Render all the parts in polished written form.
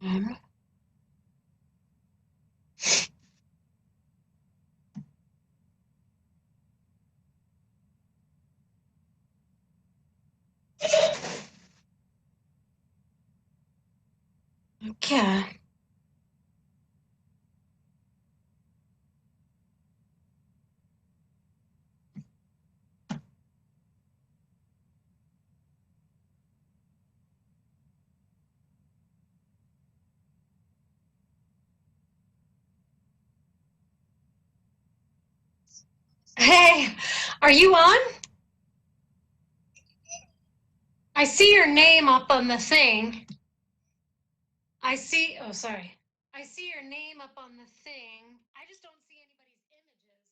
Um, Okay. Hey, are you on? I see your name up on the thing. Oh, sorry. I see your name up on the thing. I just don't see anybody's images. Like,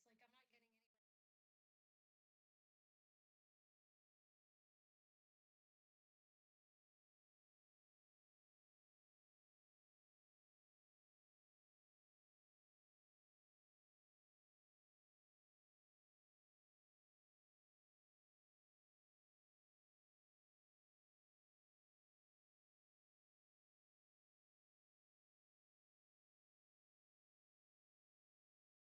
I'm not getting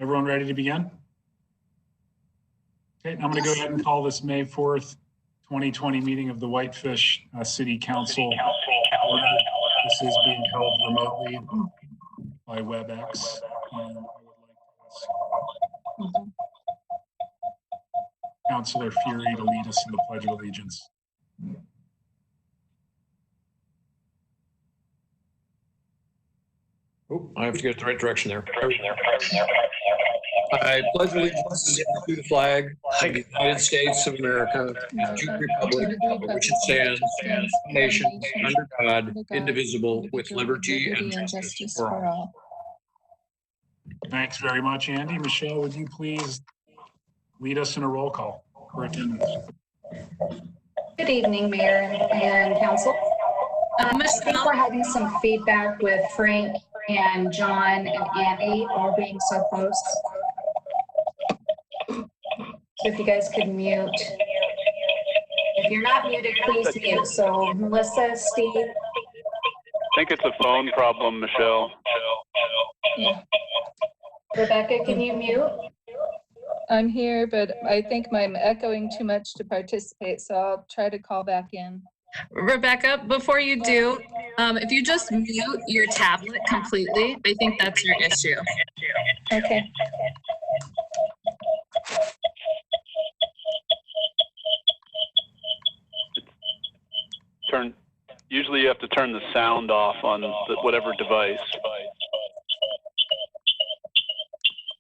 Everyone ready to begin? Okay, I'm going to go ahead and call this May 4th, 2020 meeting of the Whitefish City Council. This is being held remotely by WebEx. And I would like to ask Councilor Fury to lead us in the Pledge of Allegiance. Oh, I have to get the right direction there. I pledge allegiance to the flag of the United States of America, to the republic for which it stands, one nation, under God, indivisible, with liberty and justice for all. Thanks very much, Andy. Michelle, would you please lead us in a roll call for attendance? Good evening, Mayor and Council. I think we're having some feedback with Frank and John and Andy all being so close. So if you guys could mute. If you're not muted, please mute. So Melissa, Steve. I think it's a phone problem, Michelle. Yeah. Rebecca, can you mute? I'm here, but I think I'm echoing too much to participate, so I'll try to call back in. Rebecca, before you do, if you just mute your tablet completely, I think that's your issue. Okay. Usually you have to turn the sound off on whatever device.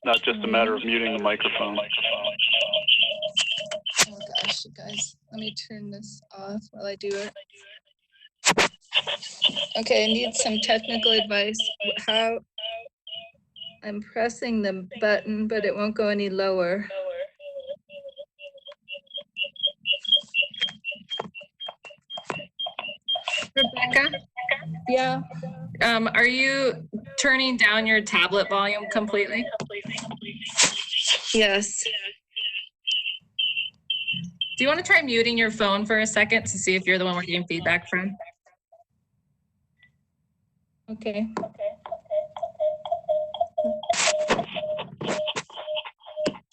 Not just a matter of muting the microphone. Oh gosh, you guys, let me turn this off while I do it. Okay, I need some technical advice. How I'm pressing the button, but it won't go any lower. Rebecca? Yeah. Are you turning down your tablet volume completely? Yes. Do you want to try muting your phone for a second to see if you're the one we're getting feedback from? Okay.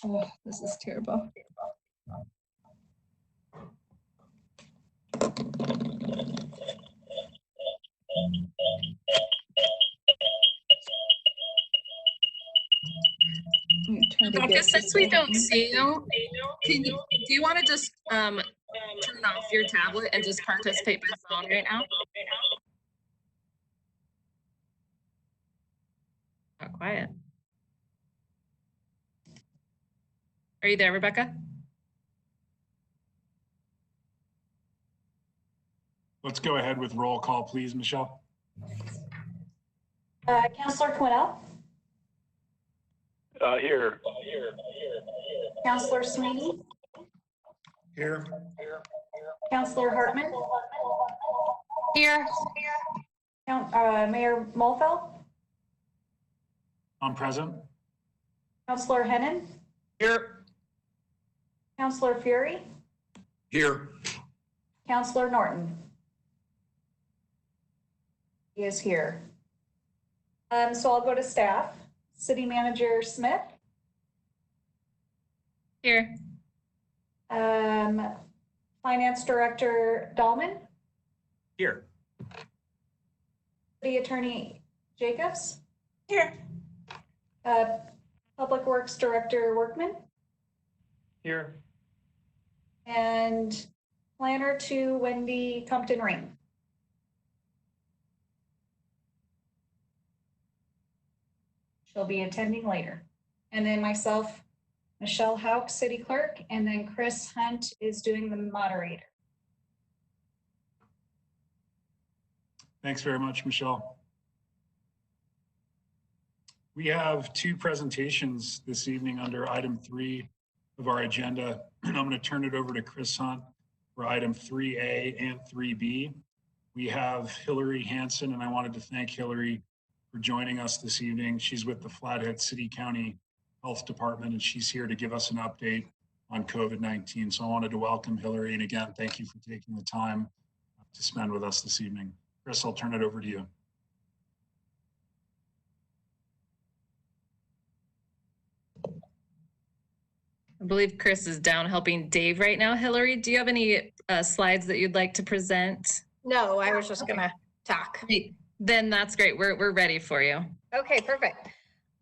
Oh, this is terrible. Rebecca, since we don't see you, do you want to just turn off your tablet and just participate by phone right now? Not quiet. Are you there, Rebecca? Let's go ahead with roll call, please, Michelle. Councilor Quinnell. Here. Councilor Sweeney. Here. Councilor Hartman. Here. Mayor Mulfeld. I'm present. Councilor Hennon. Here. Councilor Fury. Here. Councilor Norton. He is here. So I'll go to staff. City Manager Smith. Here. Finance Director Dahlman. Here. City Attorney Jacobs. Here. Public Works Director Workman. Here. And Planner to Wendy Compton Ring. She'll be attending later. And then myself, Michelle Hauk, City Clerk, and then Chris Hunt is doing the moderator. Thanks very much, Michelle. We have two presentations this evening under item 3 of our agenda. I'm going to turn it over to Chris Hunt for item 3A and 3B. We have Hilary Hansen, and I wanted to thank Hilary for joining us this evening. She's with the Flathead City County Health Department, and she's here to give us an update on COVID-19. So I wanted to welcome Hilary, and again, thank you for taking the time to spend with us this evening. Chris, I'll turn it over to you. I believe Chris is down helping Dave right now. Hilary, do you have any slides that you'd like to present? No, I was just gonna talk. Great. Then that's great. We're ready for you. Okay, perfect.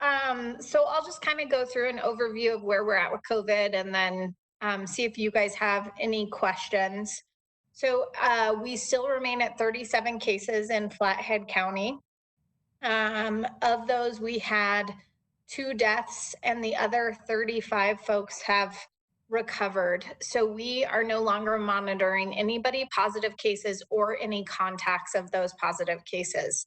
So I'll just kind of go through an overview of where we're at with COVID and then see if you guys have any questions. So we still remain at 37 cases in Flathead County. Of those, we had 2 deaths and the other 35 folks have recovered. So we are no longer monitoring anybody positive cases or any contacts of those positive cases.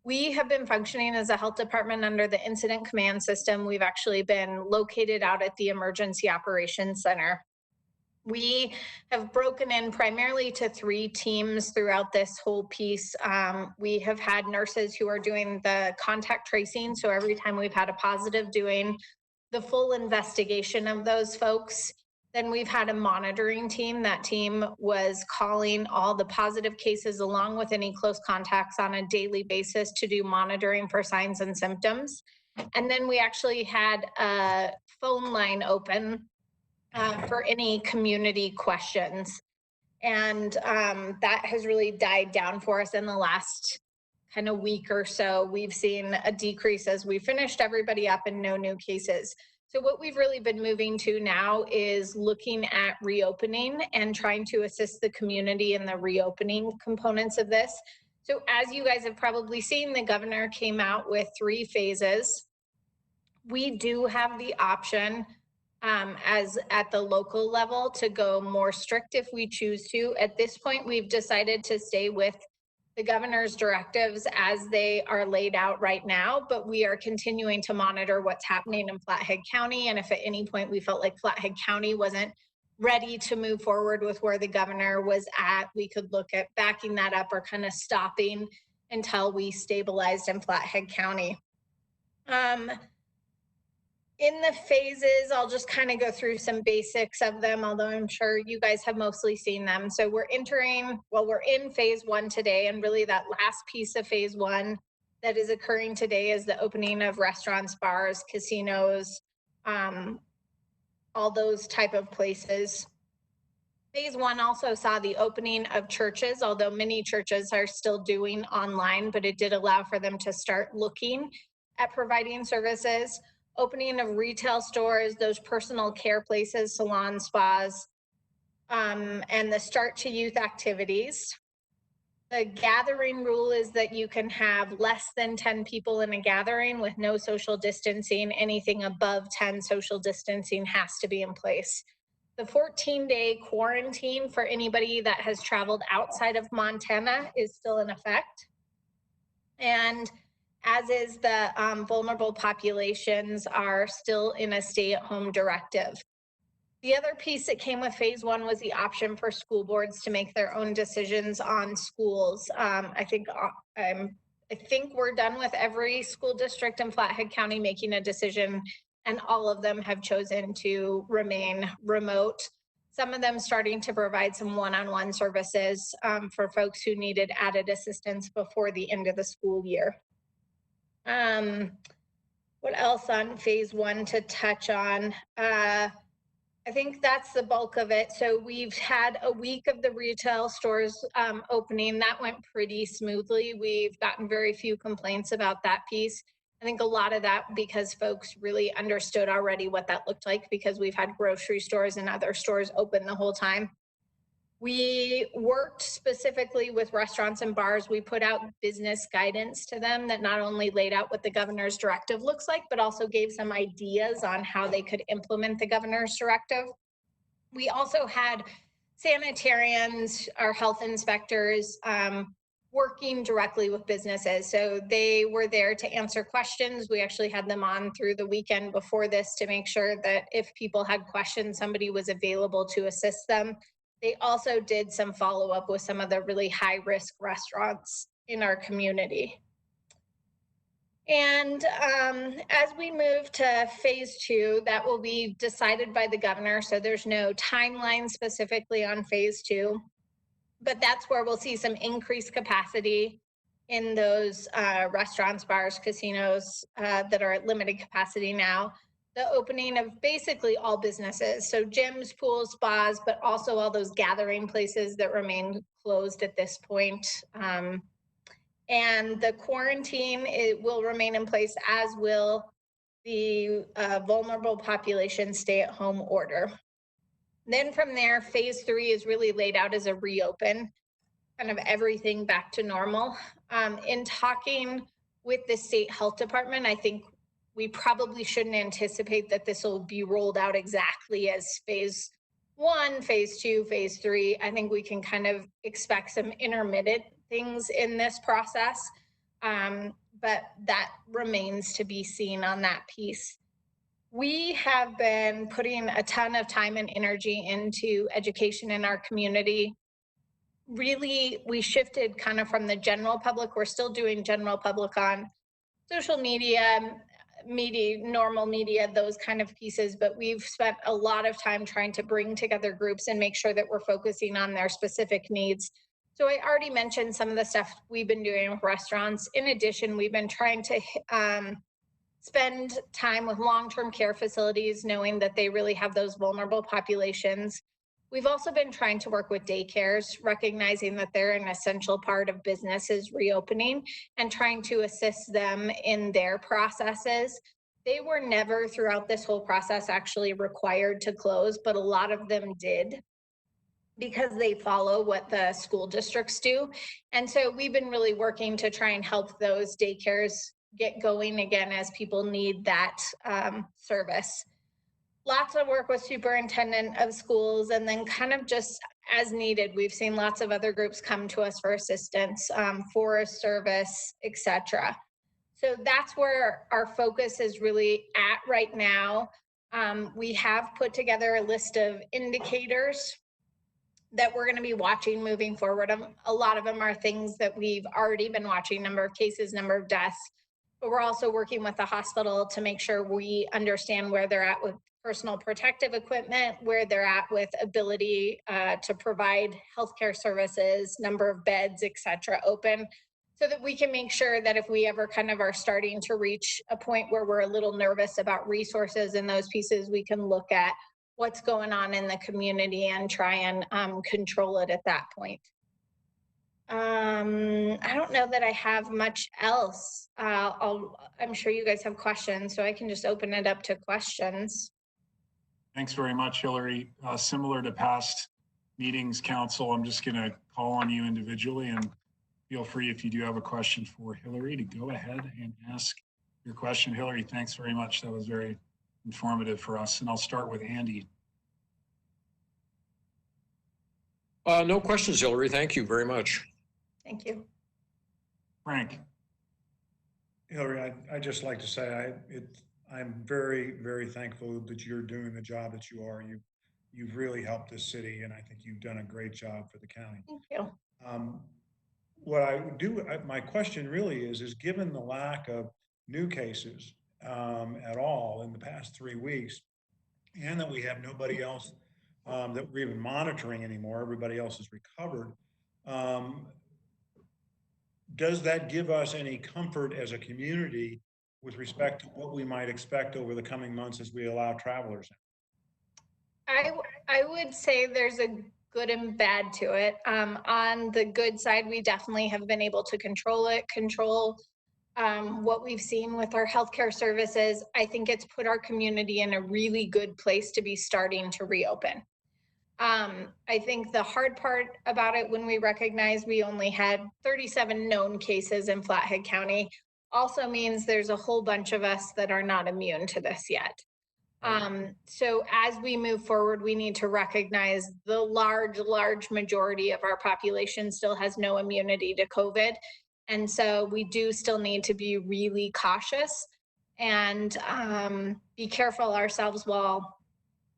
We have been functioning as a health department under the incident command system. We've actually been located out at the Emergency Operations Center. We have broken in primarily to 3 teams throughout this whole piece. We have had nurses who are doing the contact tracing. So every time we've had a positive, doing the full investigation of those folks. Then we've had a monitoring team. That team was calling all the positive cases along with any close contacts on a daily basis to do monitoring for signs and symptoms. And then we actually had a phone line open for any community questions. And that has really died down for us in the last kind of week or so. We've seen a decrease as we finished everybody up and no new cases. So what we've really been moving to now is looking at reopening and trying to assist the community in the reopening components of this. So as you guys have probably seen, the governor came out with 3 phases. We do have the option as at the local level to go more strict if we choose to. At this point, we've decided to stay with the governor's directives as they are laid out right now, but we are continuing to monitor what's happening in Flathead County. And if at any point we felt like Flathead County wasn't ready to move forward with where the governor was at, we could look at backing that up or kind of stopping until we stabilized in Flathead County. In the phases, I'll just kind of go through some basics of them, although I'm sure you guys have mostly seen them. So we're in phase 1 today, and really that last piece of phase 1 that is occurring today is the opening of restaurants, bars, casinos, all those type of places. Phase 1 also saw the opening of churches, although many churches are still doing online, but it did allow for them to start looking at providing services. Opening of retail stores, those personal care places, salons, spas, and the start to youth activities. The gathering rule is that you can have less than 10 people in a gathering with no social distancing. Anything above 10 social distancing has to be in place. The 14-day quarantine for anybody that has traveled outside of Montana is still in effect. And as is the vulnerable populations are still in a stay-at-home directive. The other piece that came with phase 1 was the option for school boards to make their own decisions on schools. I think we're done with every school district in Flathead County making a decision, and all of them have chosen to remain remote. Some of them starting to provide some one-on-one services for folks who needed added assistance before the end of the school year. What else on phase 1 to touch on? I think that's the bulk of it. So we've had a week of the retail stores opening. That went pretty smoothly. We've gotten very few complaints about that piece. I think a lot of that because folks really understood already what that looked like because we've had grocery stores and other stores open the whole time. We worked specifically with restaurants and bars. We put out business guidance to them that not only laid out what the governor's directive looks like, but also gave some ideas on how they could implement the governor's directive. We also had sanitarians, our health inspectors, working directly with businesses. So they were there to answer questions. We actually had them on through the weekend before this to make sure that if people had questions, somebody was available to assist them. They also did some follow-up with some of the really high-risk restaurants in our community. And as we move to phase 2, that will be decided by the governor. So there's no timeline specifically on phase 2, but that's where we'll see some increased capacity in those restaurants, bars, casinos that are at limited capacity now. the opening of basically all businesses. So gyms, pools, spas, but also all those gathering places that remain closed at this point. And the quarantine, it will remain in place, as will the vulnerable population stay-at-home order. Then from there, phase 3 is really laid out as a reopen, kind of everything back to normal. In talking with the state health department, I think we probably shouldn't anticipate that this will be rolled out exactly as phase 1, phase 2, phase 3. I think we can kind of expect some intermittent things in this process, but that remains to be seen on that piece. We have been putting a ton of time and energy into education in our community. Really, we shifted kind of from the general public. We're still doing general public on social media, normal media, those kind of pieces, but we've spent a lot of time trying to bring together groups and make sure that we're focusing on their specific needs. So I already mentioned some of the stuff we've been doing with restaurants. In addition, we've been trying to spend time with long-term care facilities, knowing that they really have those vulnerable populations. We've also been trying to work with daycares, recognizing that they're an essential part of businesses reopening and trying to assist them in their processes. They were never throughout this whole process actually required to close, but a lot of them did because they follow what the school districts do. And so we've been really working to try and help those daycares get going again as people need that service. Lots of work with superintendent of schools, and then kind of just as needed. We've seen lots of other groups come to us for assistance, Forest Service, etc. So that's where our focus is really at right now. We have put together a list of indicators that we're going to be watching moving forward. A lot of them are things that we've already been watching: number of cases, number of deaths. But we're also working with the hospital to make sure we understand where they're at with personal protective equipment, where they're at with ability to provide healthcare services, number of beds, et cetera, open, so that we can make sure that if we ever kind of are starting to reach a point where we're a little nervous about resources and those pieces, we can look at what's going on in the community and try and control it at that point. I don't know that I have much else. I'm sure you guys have questions, so I can just open it up to questions. Thanks very much, Hilary. Similar to past meetings, Council, I'm just going to call on you individually, and feel free, if you do have a question for Hilary, to go ahead and ask your question. Hilary, thanks very much. That was very informative for us. And I'll start with Andy. No questions, Hilary. Thank you very much. Thank you. Frank. Hilary, I'd just like to say I'm very, very thankful that you're doing the job that you are. You've really helped this city, and I think you've done a great job for the county. Thank you. My question really is given the lack of new cases at all in the past 3 weeks, and that we have nobody else that we're even monitoring anymore, everybody else has recovered, does that give us any comfort as a community with respect to what we might expect over the coming months as we allow travelers in? I would say there's a good and bad to it. On the good side, we definitely have been able to control what we've seen with our healthcare services. I think it's put our community in a really good place to be starting to reopen. I think the hard part about it, when we recognize we only had 37 known cases in Flathead County, also means there's a whole bunch of us that are not immune to this yet. So as we move forward, we need to recognize the large majority of our population still has no immunity to COVID. And so we do still need to be really cautious and be careful ourselves while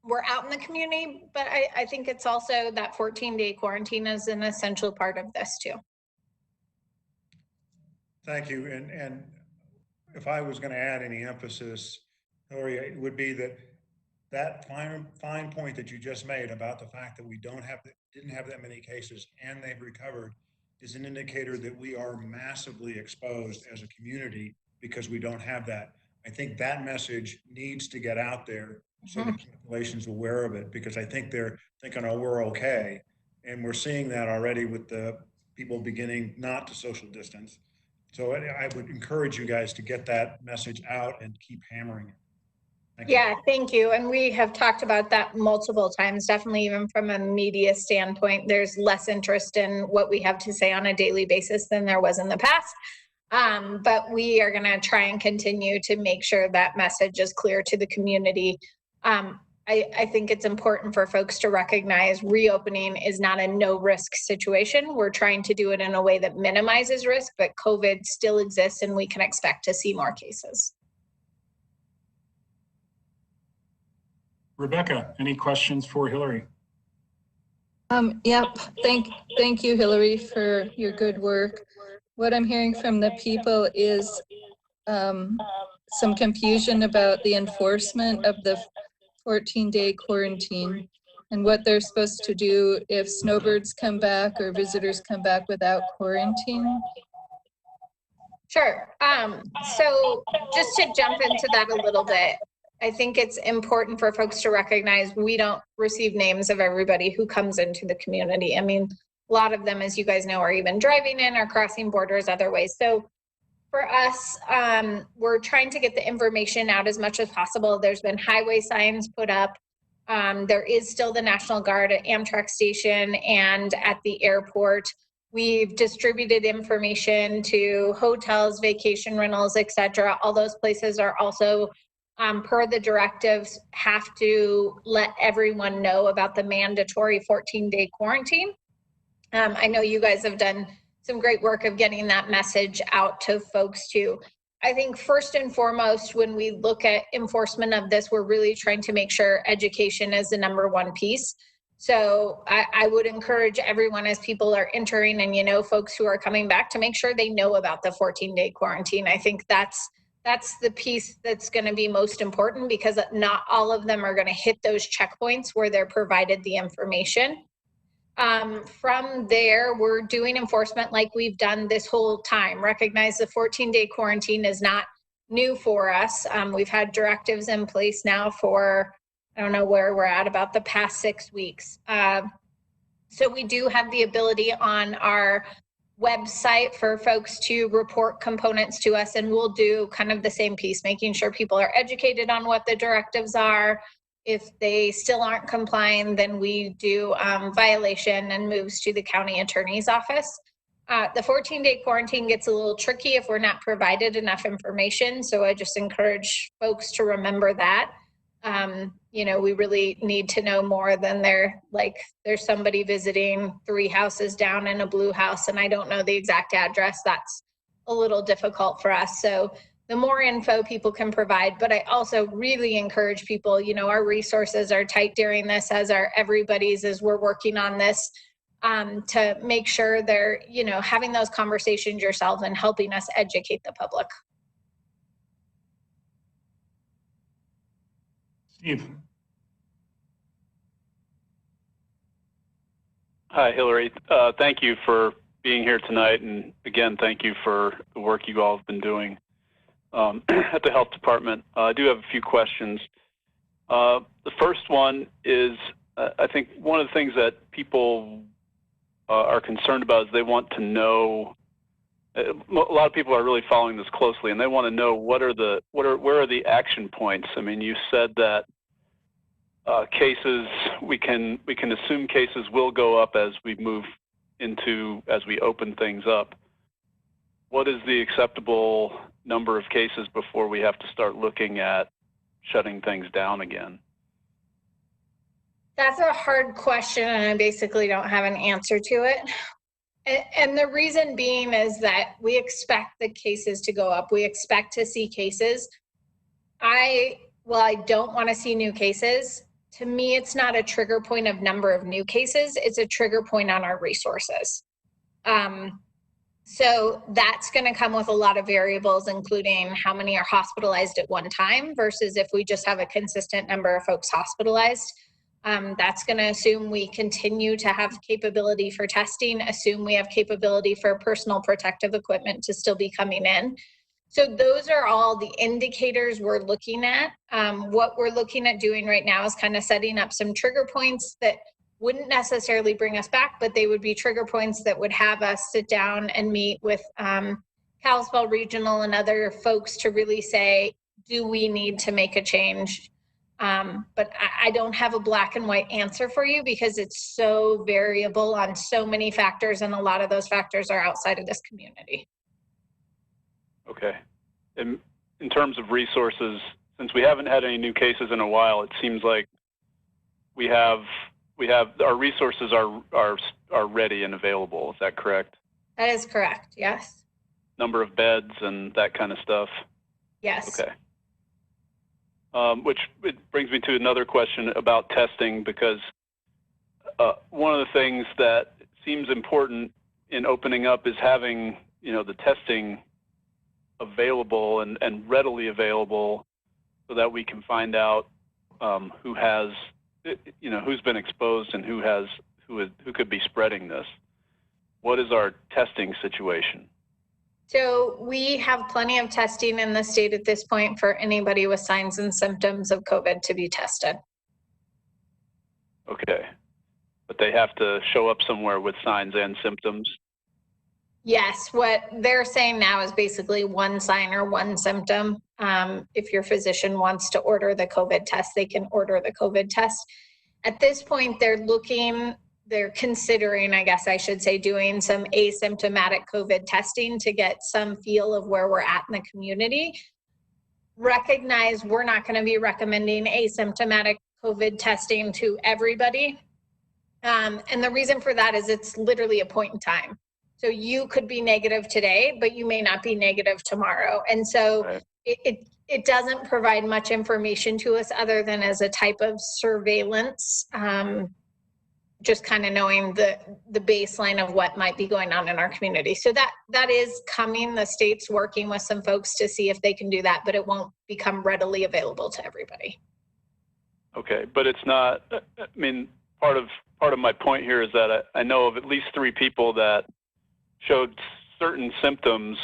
we're out in the community. But I think it's also that 14-day quarantine is an essential part of this too. Thank you. And if I was going to add any emphasis, Hilary, it would be that fine point that you just made about the fact that we didn't have that many cases and they've recovered is an indicator that we are massively exposed as a community because we don't have that. I think that message needs to get out there so the population's aware of it, because I think they're thinking, oh, we're okay. And we're seeing that already with the people beginning not to social distance. So I would encourage you guys to get that message out and keep hammering it. Thank you. Yeah, thank you. And we have talked about that multiple times, definitely even from a media standpoint. There's less interest in what we have to say on a daily basis than there was in the past. But we are going to try and continue to make sure that message is clear to the community. I think it's important for folks to recognize reopening is not a no risk situation. We're trying to do it in a way that minimizes risk, but COVID still exists and we can expect to see more cases. Rebecca, any questions for Hilary? Yep. Thank you, Hilary, for your good work. What I'm hearing from the people is some confusion about the enforcement of the 14-day quarantine and what they're supposed to do if snowbirds come back or visitors come back without quarantine. Sure. So just to jump into that a little bit, I think it's important for folks to recognize we don't receive names of everybody who comes into the community. I mean, a lot of them, as you guys know, are even driving in or crossing borders other ways. So for us, we're trying to get the information out as much as possible. There's been highway signs put up. There is still the National Guard at Amtrak station and at the airport. We've distributed information to hotels, vacation rentals, et cetera. All those places are also, per the directives, have to let everyone know about the mandatory 14-day quarantine. I know you guys have done some great work of getting that message out to folks too. I think first and foremost, when we look at enforcement of this, we're really trying to make sure education is the number one piece. So I would encourage everyone, as people are entering and, folks who are coming back, to make sure they know about the 14-day quarantine. I think that's the piece that's going to be most important, because not all of them are going to hit those checkpoints where they're provided the information. From there, we're doing enforcement like we've done this whole time. Recognize the 14-day quarantine is not new for us. We've had directives in place now for, I don't know where we're at, about the past 6 weeks. So we do have the ability on our website for folks to report components to us, and we'll do kind of the same piece, making sure people are educated on what the directives are. If they still aren't complying, then we do violation and moves to the county attorney's office. The 14-day quarantine gets a little tricky if we're not provided enough information. So I just encourage folks to remember that. We really need to know more than there's somebody visiting 3 houses down in a blue house and I don't know the exact address. That's a little difficult for us. So the more info people can provide, but I also really encourage people, our resources are tight during this, as are everybody's, as we're working on this, to make sure they're, having those conversations yourself and helping us educate the public. Steve. Hi, Hilary. Thank you for being here tonight. And again, thank you for the work you all have been doing at the health department. I do have a few questions. The first one is, I think one of the things that people are concerned about is they want to know, a lot of people are really following this closely, and they want to know where are the action points. I mean, you said that cases, we can assume cases will go up as we as we open things up. What is the acceptable number of cases before we have to start looking at shutting things down again? That's a hard question, and I basically don't have an answer to it. And the reason being is that we expect the cases to go up. We expect to see cases. I don't want to see new cases. To me, it's not a trigger point of number of new cases. It's a trigger point on our resources. So that's going to come with a lot of variables, including how many are hospitalized at one time versus if we just have a consistent number of folks hospitalized. That's going to assume we continue to have capability for testing, assume we have capability for personal protective equipment to still be coming in. So those are all the indicators we're looking at. What we're looking at doing right now is kind of setting up some trigger points that wouldn't necessarily bring us back, but they would be trigger points that would have us sit down and meet with Kalispell Regional and other folks to really say, do we need to make a change? But I don't have a black and white answer for you because it's so variable on so many factors, and a lot of those factors are outside of this community. Okay. In terms of resources, since we haven't had any new cases in a while, it seems like we have our resources are ready and available. Is that correct? That is correct. Yes. Number of beds and that kind of stuff. Yes. Okay. Which it brings me to another question about testing, because one of the things that seems important in opening up is having, the testing available and readily available so that we can find out who has, who's been exposed and who could be spreading this. What is our testing situation? So we have plenty of testing in the state at this point for anybody with signs and symptoms of COVID to be tested. Okay. But they have to show up somewhere with signs and symptoms? Yes, what they're saying now is basically one sign or one symptom. If your physician wants to order the COVID test, they can order the COVID test. At this point, they're considering, I guess I should say, doing some asymptomatic COVID testing to get some feel of where we're at in the community. Recognize we're not going to be recommending asymptomatic COVID testing to everybody. And the reason for that is it's literally a point in time. So you could be negative today, but you may not be negative tomorrow. And so right. it doesn't provide much information to us other than as a type of surveillance, just kind of knowing the baseline of what might be going on in our community. So that is coming. The state's working with some folks to see if they can do that, but it won't become readily available to everybody. Okay, but it's not, I mean, part of my point here is that I know of at least 3 people that showed certain symptoms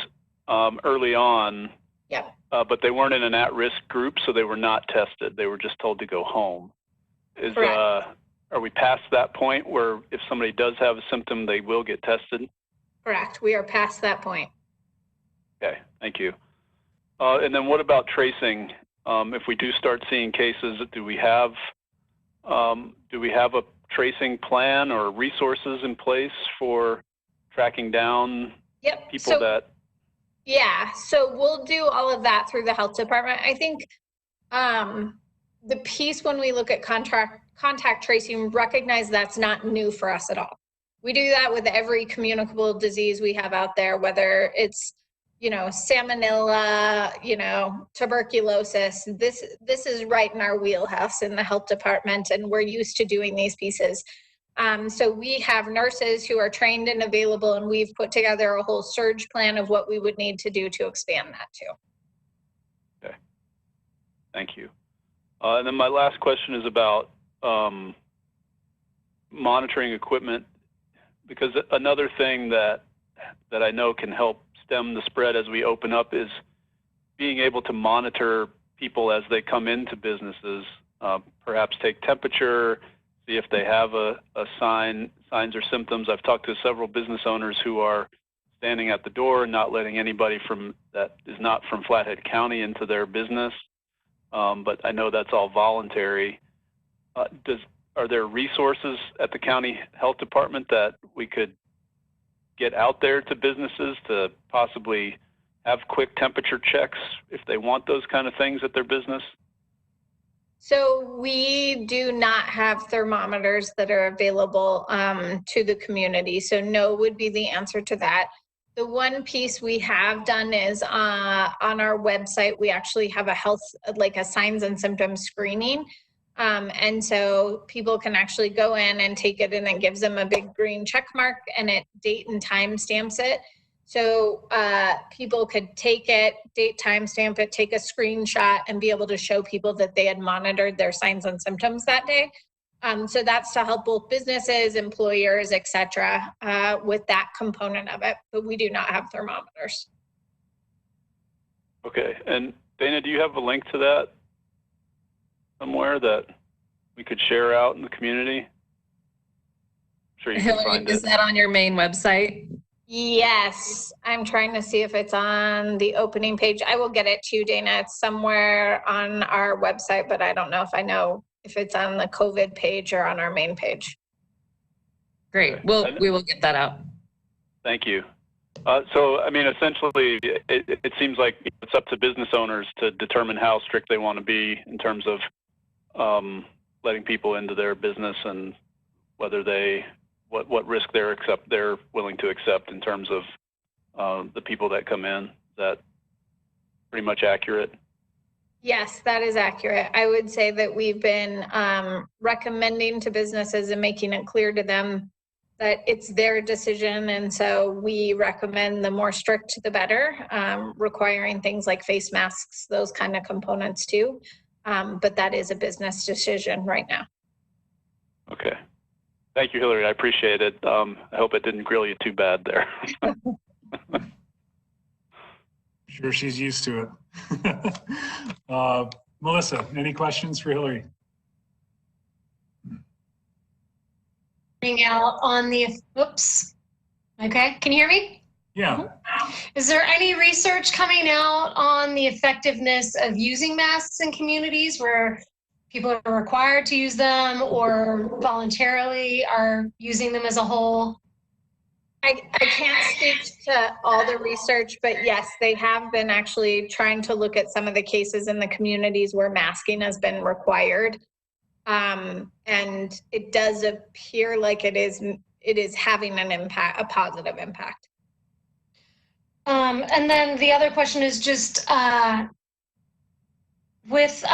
early on, yep. But they weren't in an at-risk group, so they were not tested. They were just told to go home. Are we past that point where if somebody does have a symptom, they will get tested? Correct. We are past that point. Okay, thank you. And then what about tracing? If we do start seeing cases, do we have a tracing plan or resources in place for tracking down people that? Yeah, so we'll do all of that through the health department. I think the piece when we look at contact tracing, recognize that's not new for us at all. We do that with every communicable disease we have out there, whether it's, salmonella, tuberculosis. This is right in our wheelhouse in the health department, and we're used to doing these pieces. So we have nurses who are trained and available, and we've put together a whole surge plan of what we would need to do to expand that too. Okay, thank you. And then my last question is about monitoring equipment, because another thing that I know can help stem the spread as we open up is being able to monitor people as they come into businesses, perhaps take temperature, see if they have signs or symptoms. I've talked to several business owners who are standing at the door and not letting anybody that is not from Flathead County into their business. But I know that's all voluntary. Are there resources at the county health department that we could get out there to businesses to possibly have quick temperature checks if they want those kind of things at their business? So we do not have thermometers that are available to the community. So no would be the answer to that. The one piece we have done is on our website, we actually have a signs and symptoms screening. And so people can actually go in and take it, and it gives them a big green check mark, and it date and time stamps it. So people could take it, date, time stamp it, take a screenshot, and be able to show people that they had monitored their signs and symptoms that day. So that's to help both businesses, employers, et cetera, with that component of it. But we do not have thermometers. Okay, and Dana, do you have a link to that somewhere that we could share out in the community? I'm sure you can Hilary, find is it. that on your main website? Yes, I'm trying to see if it's on the opening page. I will get it to you, Dana. It's somewhere on our website, but I don't know if it's on the COVID page or on our main page. Great. Okay. We will get that out. Thank you. So, I mean, essentially, it seems like it's up to business owners to determine how strict they want to be in terms of letting people into their business and whether what risk they're willing to accept in terms of the people that come in. Is that pretty much accurate? Yes, that is accurate. I would say that we've been recommending to businesses and making it clear to them that it's their decision. And so we recommend the more strict, the better, requiring things like face masks, those kind of components too. But that is a business decision right now. Okay. Thank you, Hilary. I appreciate it. I hope it didn't grill you too bad there. Sure, she's used to it. Melissa, any questions for Hilary? Out on the, oops. Okay, can you hear me? Yeah. Is there any research coming out on the effectiveness of using masks in communities where people are required to use them or voluntarily are using them as a whole? I can't speak to all the research, but yes, they have been actually trying to look at some of the cases in the communities where masking has been required. And it does appear like it is having an impact, a positive impact. And then the other question is just with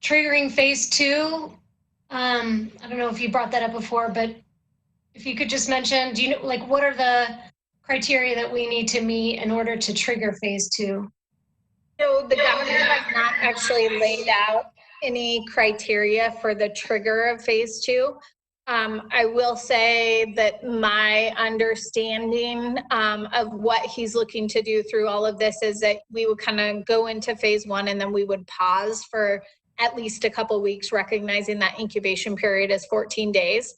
triggering phase 2. I don't know if you brought that up before, but if you could just mention, do you know, like, what are the criteria that we need to meet in order to trigger phase 2? So the government has not actually laid out any criteria for the trigger of phase 2. I will say that my understanding of what he's looking to do through all of this is that we would kind of go into phase 1 and then we would pause for at least a couple of weeks, recognizing that incubation period is 14 days,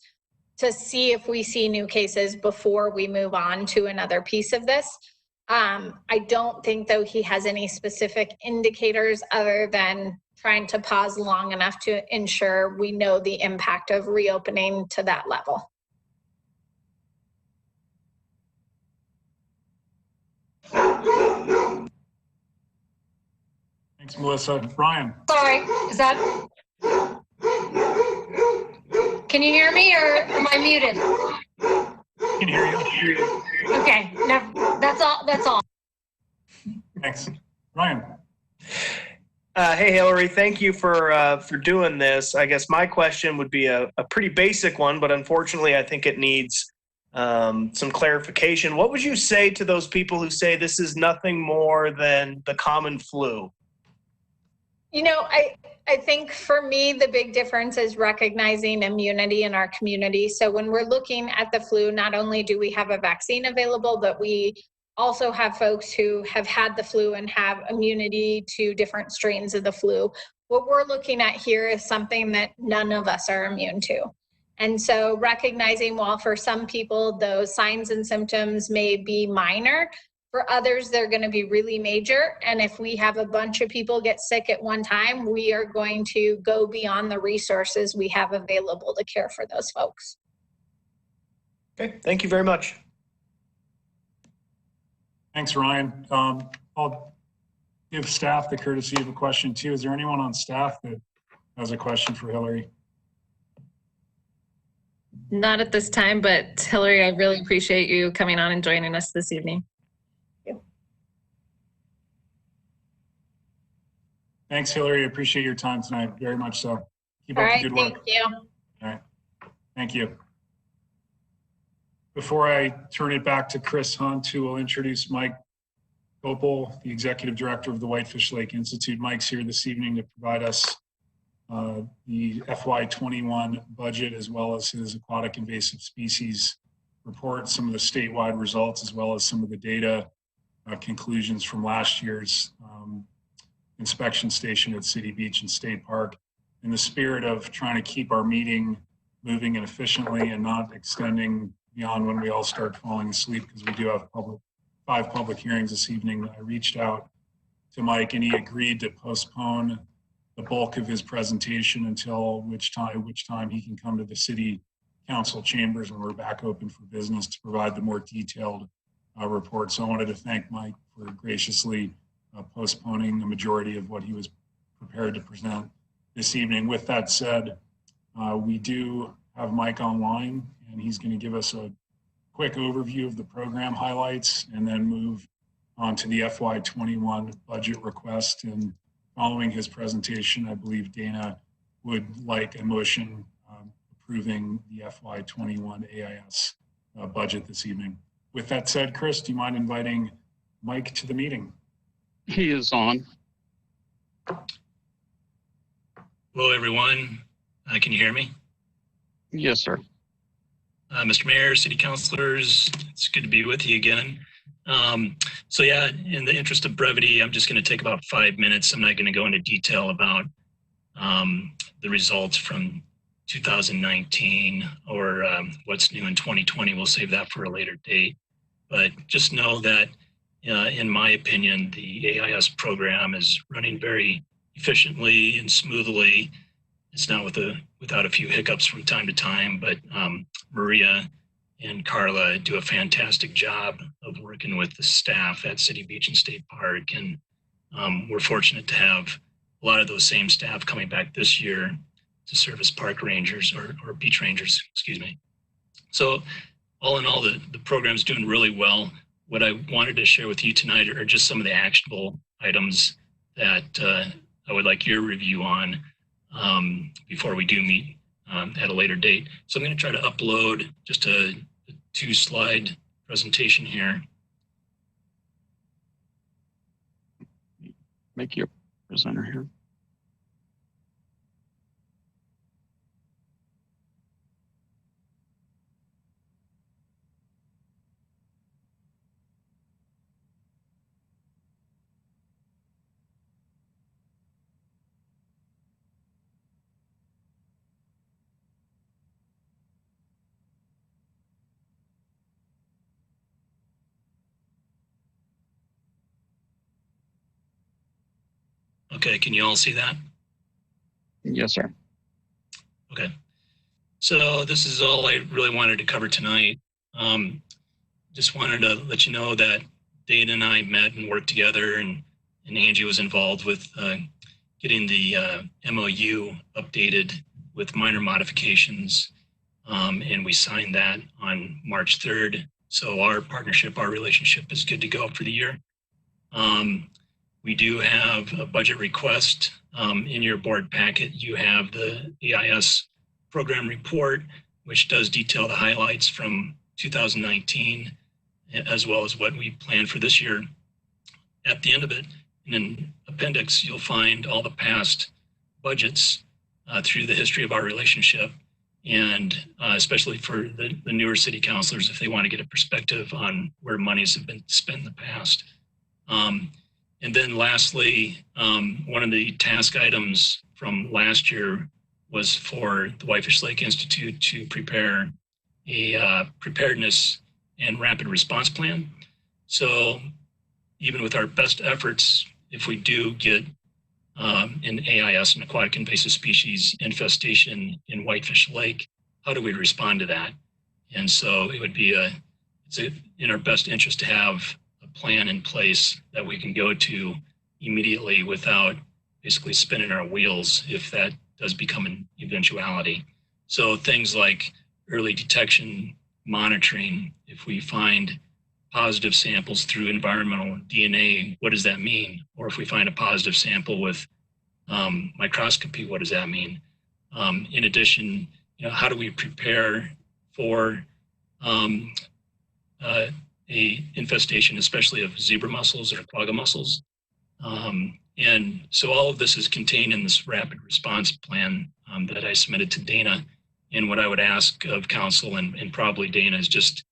to see if we see new cases before we move on to another piece of this. I don't think, though, he has any specific indicators other than trying to pause long enough to ensure we know the impact of reopening to that level. Thanks, Melissa. Brian. Sorry, is that? Can you hear me or am I muted? I can hear you. Okay, no, that's all. Thanks. Ryan. Hey, Hilary, thank you for doing this. I guess my question would be a pretty basic one, but unfortunately, I think it needs some clarification. What would you say to those people who say this is nothing more than the common flu? You know, I think for me, the big difference is recognizing immunity in our community. So when we're looking at the flu, not only do we have a vaccine available, but we also have folks who have had the flu and have immunity to different strains of the flu. What we're looking at here is something that none of us are immune to. And so recognizing, while for some people those signs and symptoms may be minor, for others they're going to be really major. And if we have a bunch of people get sick at one time, we are going to go beyond the resources we have available to care for those folks. Okay, thank you very much. Thanks, Ryan. I'll give staff the courtesy of a question too. Is there anyone on staff that has a question for Hilary? Not at this time, but Hilary, I really appreciate you coming on and joining us this evening. Thanks, Hilary. I appreciate your time tonight. Very much so. Keep up the good work. Thank you. All right. Thank you. Before I turn it back to Chris Hunt, who will introduce Mike Gopal, the Executive Director of the Whitefish Lake Institute. Mike's here this evening to provide us the FY21 budget, as well as his aquatic invasive species report, some of the statewide results, as well as some of the data conclusions from last year's inspection station at City Beach and State Park in the spirit of trying to keep our meeting moving and efficiently and not extending beyond when we all start falling asleep, because we do have 5 public hearings this evening. I reached out to Mike and he agreed to postpone the bulk of his presentation until which time he can come to the city council chambers when we're back open for business to provide the more detailed report. So I wanted to thank Mike for graciously postponing the majority of what he was prepared to present this evening. With that said, we do have Mike online, and he's going to give us a quick overview of the program highlights and then move on to the FY21 budget request. And following his presentation, I believe Dana would like a motion approving the FY21 AIS budget this evening. With that said, Chris, do you mind inviting Mike to the meeting? He is on. Hello, everyone. Can you hear me? Yes, sir. Mr. Mayor, City Councilors, it's good to be with you again. So yeah, in the interest of brevity, I'm just going to take about 5 minutes. I'm not going to go into detail about the results from 2019 or what's new in 2020. We'll save that for a later date. But just know that, in my opinion, the AIS program is running very efficiently and smoothly. It's not without a few hiccups from time to time, but Maria and Carla do a fantastic job of working with the staff at City Beach and State Park. And we're fortunate to have a lot of those same staff coming back this year to serve as park rangers or beach rangers, excuse me. So all in all, the program's doing really well. What I wanted to share with you tonight are just some of the actionable items that I would like your review on before we do meet at a later date. So I'm going to try to upload just a 2-slide presentation here. Make you a presenter here. Okay, can you all see that? Yes, sir. Okay. So this is all I really wanted to cover tonight. Just wanted to let you know that Dana and I met and worked together, and Angie was involved with getting the MOU updated with minor modifications, and we signed that on March 3rd. So our partnership, our relationship is good to go for the year. We do have a budget request in your board packet. You have the EIS program report, which does detail the highlights from 2019, as well as what we plan for this year. At the end of it, in an appendix, you'll find all the past budgets through the history of our relationship, and especially for the newer city councilors, if they want to get a perspective on where monies have been spent in the past. And then lastly, one of the task items from last year was for the Whitefish Lake Institute to prepare a preparedness and rapid response plan. So even with our best efforts, if we do get an AIS, an aquatic invasive species infestation in Whitefish Lake, how do we respond to that? And so it would be it's in our best interest to have plan in place that we can go to immediately without basically spinning our wheels if that does become an eventuality. So things like early detection monitoring, if we find positive samples through environmental DNA, what does that mean? Or if we find a positive sample with microscopy, what does that mean? In addition, how do we prepare for a infestation, especially of zebra mussels or quagga mussels. And so all of this is contained in this rapid response plan that I submitted to Dana. And what I would ask of council and probably Dana is just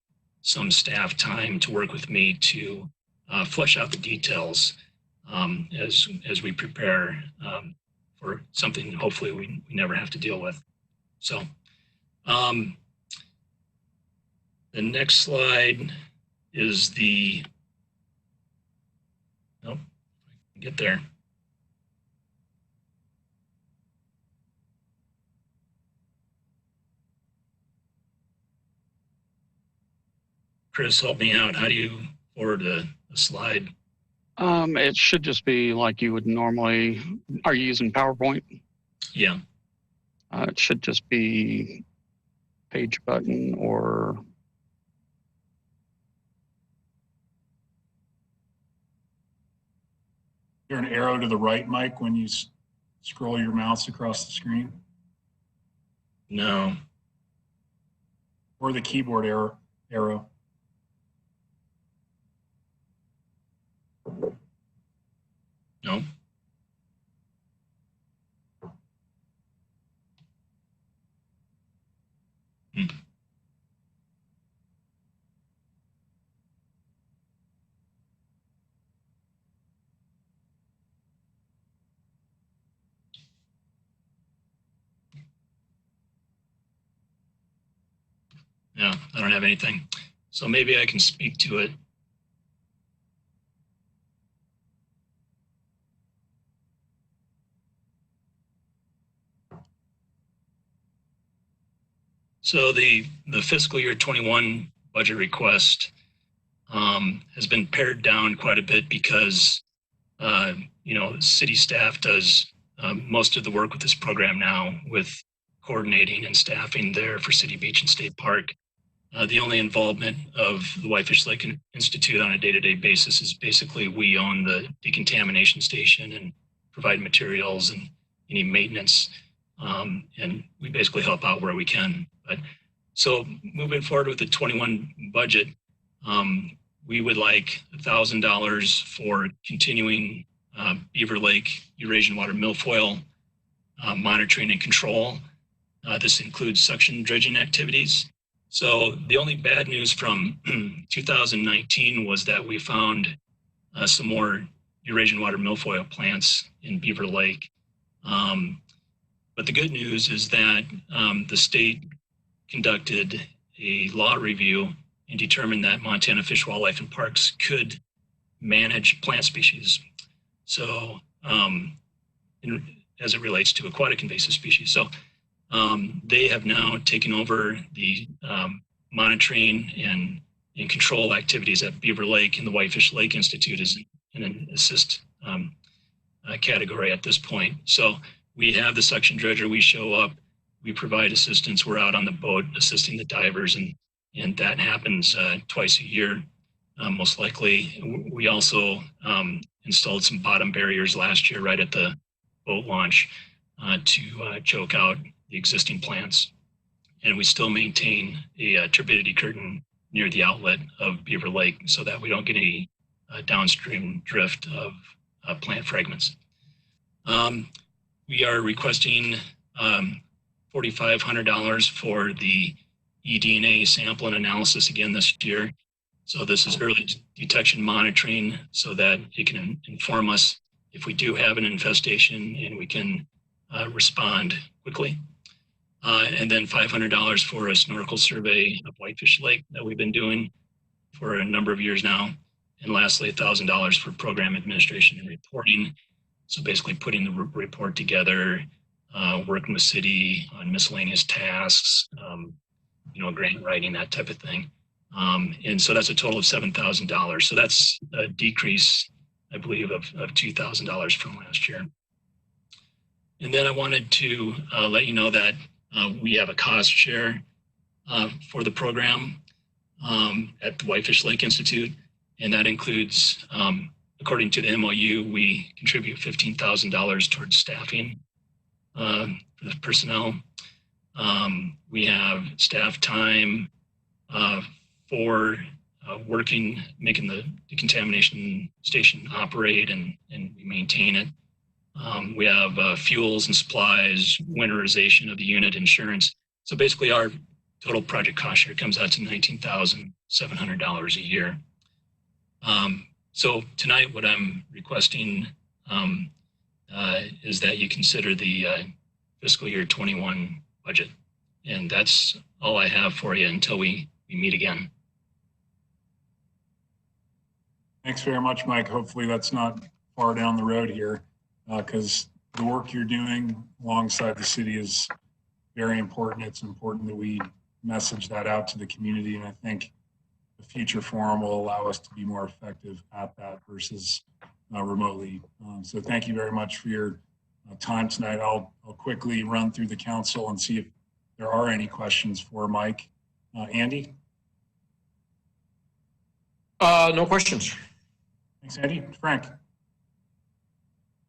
some staff time to work with me to flesh out the details as we prepare for something hopefully we never have to deal with. So the next slide is the, nope, get there. Chris, help me out. How do you forward a slide? It should just be like you would normally. Are you using PowerPoint? Yeah. It should just be page button or. Is there an arrow to the right, Mike, when you scroll your mouse across the screen? No. Or the keyboard arrow? No. No, I don't have anything. So maybe I can speak to it. So the fiscal year 21 budget request has been pared down quite a bit because city staff does most of the work with this program now, with coordinating and staffing there for City Beach and State Park. The only involvement of the Whitefish Lake Institute on a day-to-day basis is basically we own the decontamination station and provide materials and any maintenance, and we basically help out where we can. But so moving forward with the 21 budget, we would like $1,000 for continuing Beaver Lake Eurasian water milfoil monitoring and control. This includes suction dredging activities. So the only bad news from 2019 was that we found some more Eurasian water milfoil plants in Beaver Lake. But the good news is that the state conducted a law review and determined that Montana Fish, Wildlife, and Parks could manage plant species. So as it relates to aquatic invasive species. So they have now taken over the monitoring and control activities at Beaver Lake, and the Whitefish Lake Institute is in an assist category at this point. So we have the suction dredger, we show up, we provide assistance, we're out on the boat assisting the divers, and that happens twice a year, most likely. We also installed some bottom barriers last year right at the boat launch to choke out the existing plants. And we still maintain a turbidity curtain near the outlet of Beaver Lake so that we don't get any downstream drift of plant fragments. We are requesting $4,500 for the eDNA sample and analysis again this year. So this is early detection monitoring so that it can inform us if we do have an infestation and we can respond quickly. And then $500 for a snorkel survey of Whitefish Lake that we've been doing for a number of years now. And lastly, $1,000 for program administration and reporting. So basically putting the report together, working with city on miscellaneous tasks, grant writing, that type of thing. And so that's a total of $7,000. So that's a decrease, I believe, of $2,000 from last year. And then I wanted to let you know that we have a cost share for the program at the Whitefish Lake Institute. And that includes, according to the MOU, we contribute $15,000 towards staffing for the personnel. We have staff time for working, making the decontamination station operate and we maintain it. We have fuels and supplies, winterization of the unit, insurance. So basically our total project cost share comes out to $19,700 a year. So tonight, what I'm requesting is that you consider the fiscal year 21 budget. And that's all I have for you until we meet again. Thanks very much, Mike. Hopefully that's not far down the road here, because the work you're doing alongside the city is very important. It's important that we message that out to the community, and I think the future forum will allow us to be more effective at that versus remotely. So thank you very much for your time tonight. I'll quickly run through the council and see if there are any questions for Mike. Andy? No questions. Thanks, Andy. Frank?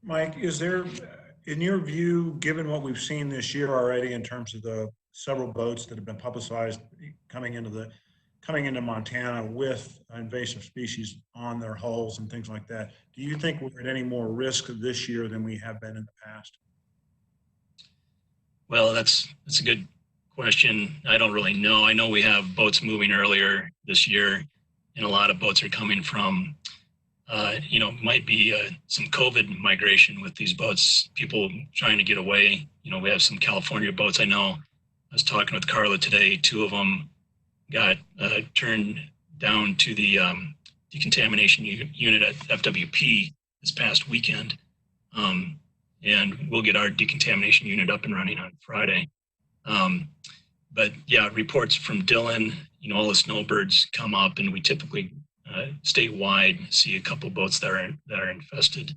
Mike, is there, in your view, given what we've seen this year already in terms of the several boats that have been publicized coming into Montana with invasive species on their hulls and things like that, do you think we're at any more risk this year than we have been in the past? Well, that's a good question. I don't really know. I know we have boats moving earlier this year, and a lot of boats are coming from, might be some COVID migration with these boats, people trying to get away. We have some California boats. I know I was talking with Carla today, 2 of them got turned down to the decontamination unit at FWP this past weekend. And we'll get our decontamination unit up and running on Friday. But yeah, reports from Dillon, all the snowbirds come up, and we typically statewide see a couple boats that are infested.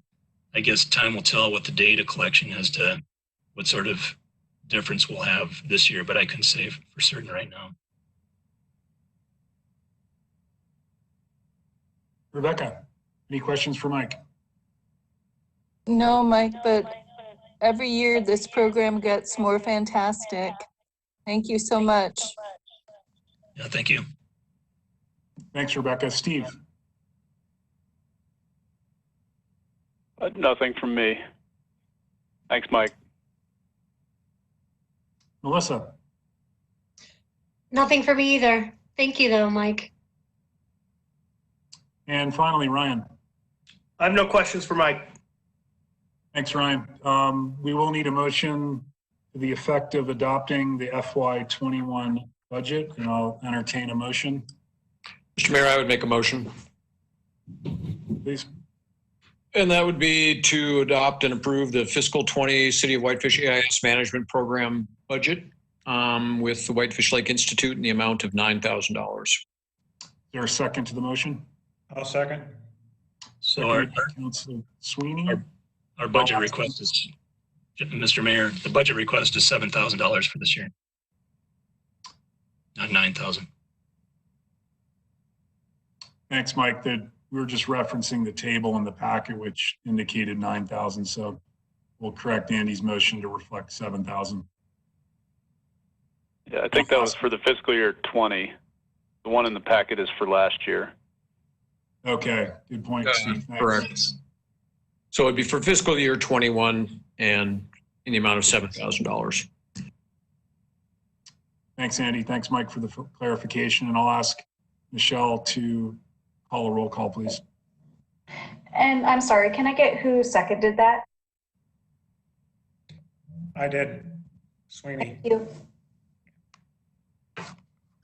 I guess time will tell what the data collection as to what sort of difference we'll have this year, but I couldn't say for certain right now. Rebecca, any questions for Mike? No, Mike, but every year this program gets more fantastic. Thank you so much. Yeah, thank you. Thanks, Rebecca. Steve? Nothing from me. Thanks, Mike. Melissa? Nothing for me either. Thank you, though, Mike. And finally, Ryan? I have no questions for Mike. Thanks, Ryan. We will need a motion to the effect of adopting the FY21 budget, and I'll entertain a motion. Mr. Mayor, I would make a motion. Please. And that would be to adopt and approve the fiscal 20 City of Whitefish AIS Management Program budget with the Whitefish Lake Institute in the amount of $9,000. Is there a second to the motion? I'll second. So Councilor Sweeney? our budget request is, Mr. Mayor, the budget request is $7,000 for this year, not $9,000. Thanks, Mike. We were just referencing the table in the packet, which indicated 9,000. So we'll correct Andy's motion to reflect 7,000. Yeah, I think that was for the fiscal year 20. The one in the packet is for last year. Okay, good point, Steve. Thanks. Correct. So it'd be for fiscal year 21 and in the amount of $7,000. Thanks, Andy. Thanks, Mike, for the clarification. And I'll ask Michelle to call a roll call, please. And I'm sorry, can I get who seconded that? I did. Sweeney. Thank you.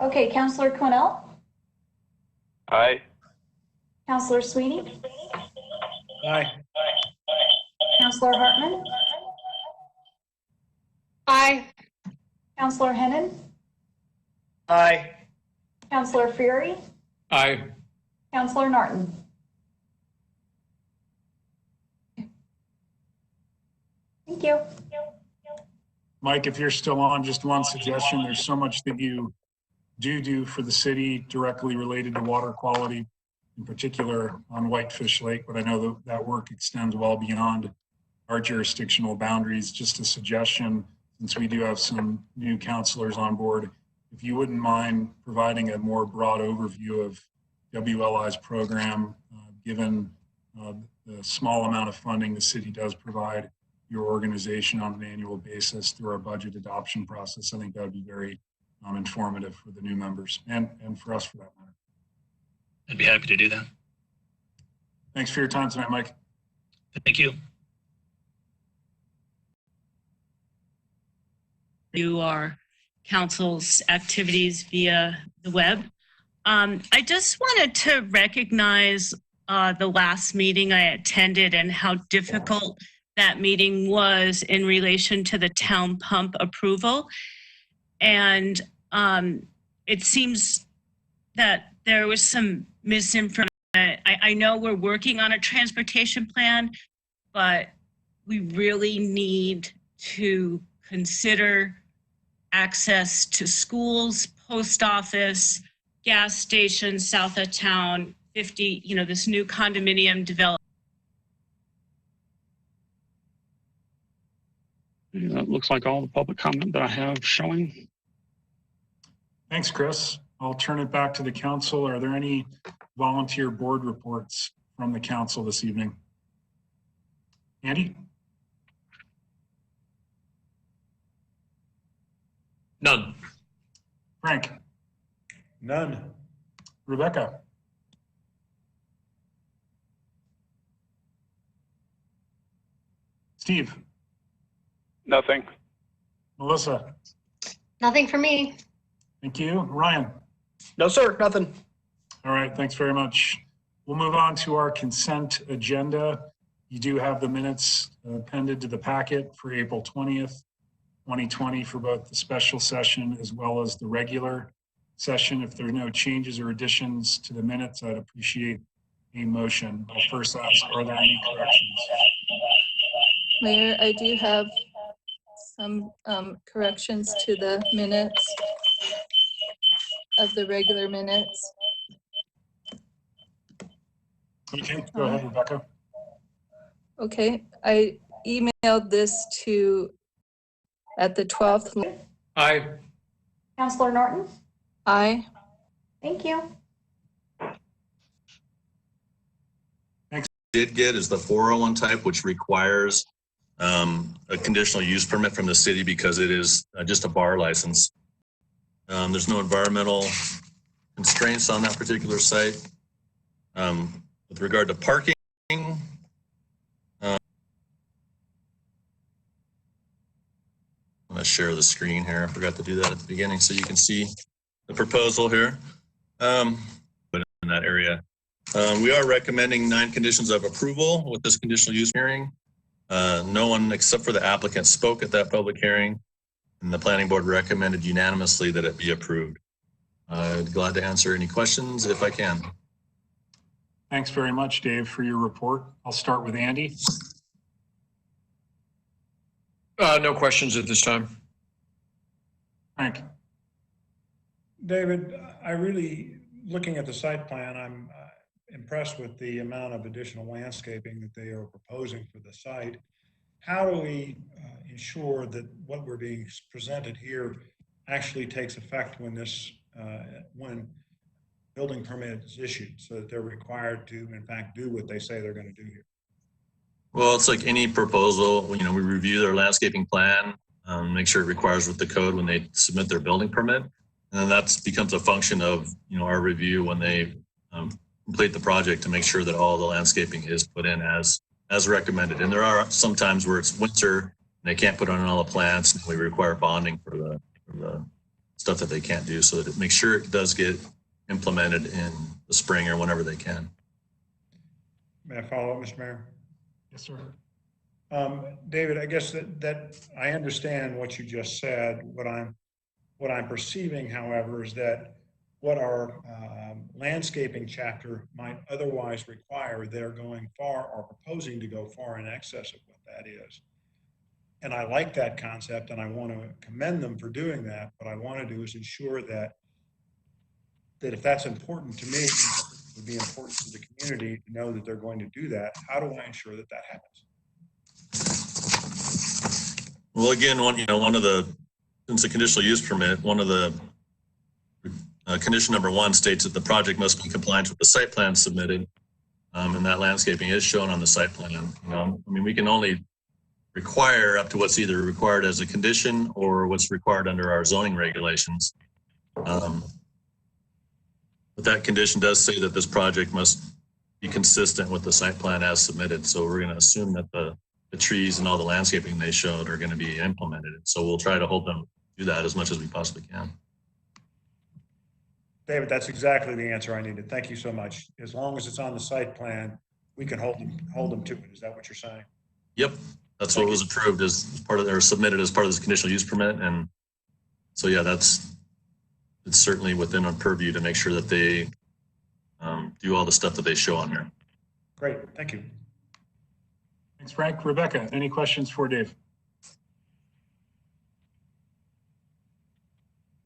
Okay, Councilor Quinnell, Aye. Councilor Sweeney, Aye. Councilor Hartman, Aye. Councilor Hennon, Aye. Councilor Fury, Aye. Councilor Norton. Thank you. Mike, if you're still on, just one suggestion. There's so much that you do for the city directly related to water quality, in particular on Whitefish Lake, but I know that work extends well beyond our jurisdictional boundaries. Just a suggestion, since we do have some new counselors on board, if you wouldn't mind providing a more broad overview of WLI's program, given the small amount of funding the city does provide your organization on an annual basis through our budget adoption process. I think that would be very informative for the new members and for us for that matter. I'd be happy to do that. Thanks for your time tonight, Mike. Thank you. Do our council's activities via the web. I just wanted to recognize the last meeting I attended and how difficult that meeting was in relation to the town pump approval. And it seems that there was some misinformation. I know we're working on a transportation plan, but we really need to consider access to schools, post office, gas stations south of town, 50, this new condominium development. That looks like all the public comment that I have showing. Thanks, Chris. I'll turn it back to the council. Are there any volunteer board reports from the council this evening? Andy? None. Frank? None. Rebecca? Steve? Nothing. Melissa? Nothing for me. Thank you. Ryan? No, sir, nothing. All right, thanks very much. We'll move on to our consent agenda. You do have the minutes appended to the packet for April 20th, 2020 for both the special session as well as the regular session. If there are no changes or additions to the minutes, I'd appreciate a motion. I'll first ask, are there any corrections? Mayor, I do have some corrections to the minutes of the regular minutes. Okay, go ahead, Rebecca. Okay, I emailed this at the 12th. Aye. Counselor Norton? Aye. Thank you. Did get is the 401 type, which requires a conditional use permit from the city because it is just a bar license. There's no environmental constraints on that particular site. With regard to parking, I'm going to share the screen here. I forgot to do that at the beginning so you can see the proposal here. But in that area, we are recommending 9 conditions of approval with this conditional use hearing. No one except for the applicant spoke at that public hearing, and the planning board recommended unanimously that it be approved. I'd be glad to answer any questions if I can. Thanks very much, Dave, for your report. I'll start with Andy. No questions at this time. Frank. David, looking at the site plan, I'm impressed with the amount of additional landscaping that they are proposing for the site. How do we ensure that what we're being presented here actually takes effect when building permit is issued, so that they're required to, in fact, do what they say they're going to do here? Well, it's like any proposal, we review their landscaping plan, make sure it requires with the code when they submit their building permit. And then that becomes a function of, our review when they complete the project to make sure that all the landscaping is put in as recommended. And there are some times where it's winter and they can't put on all the plants, and we require bonding for the stuff that they can't do, so that it makes sure it does get implemented in the spring or whenever they can. May I follow up, Mr. Mayor? Yes, sir. David, I guess that I understand what you just said. What I'm perceiving, however, is that what our landscaping chapter might otherwise require, they're going far or proposing to go far in excess of what that is. And I like that concept, and I want to commend them for doing that. What I want to do is ensure that if that's important to me, it would be important to the community to know that they're going to do that. How do I ensure that that happens? Well, again, since a conditional use permit, one of the condition number 1 states that the project must be compliant with the site plan submitted, and that landscaping is shown on the site plan. We can only require up to what's either required as a condition or what's required under our zoning regulations. But that condition does say that this project must be consistent with the site plan as submitted. So we're going to assume that the trees and all the landscaping they showed are going to be implemented. So we'll try to hold them do that as much as we possibly can. David, that's exactly the answer I needed. Thank you so much. As long as it's on the site plan, we can hold them to it. Is that what you're saying? Yep. That's what was approved as part of, or submitted as part of this conditional use permit. And so, yeah, it's certainly within our purview to make sure that they do all the stuff that they show on there. Great. Thank you. Thanks, Frank. Rebecca, any questions for Dave?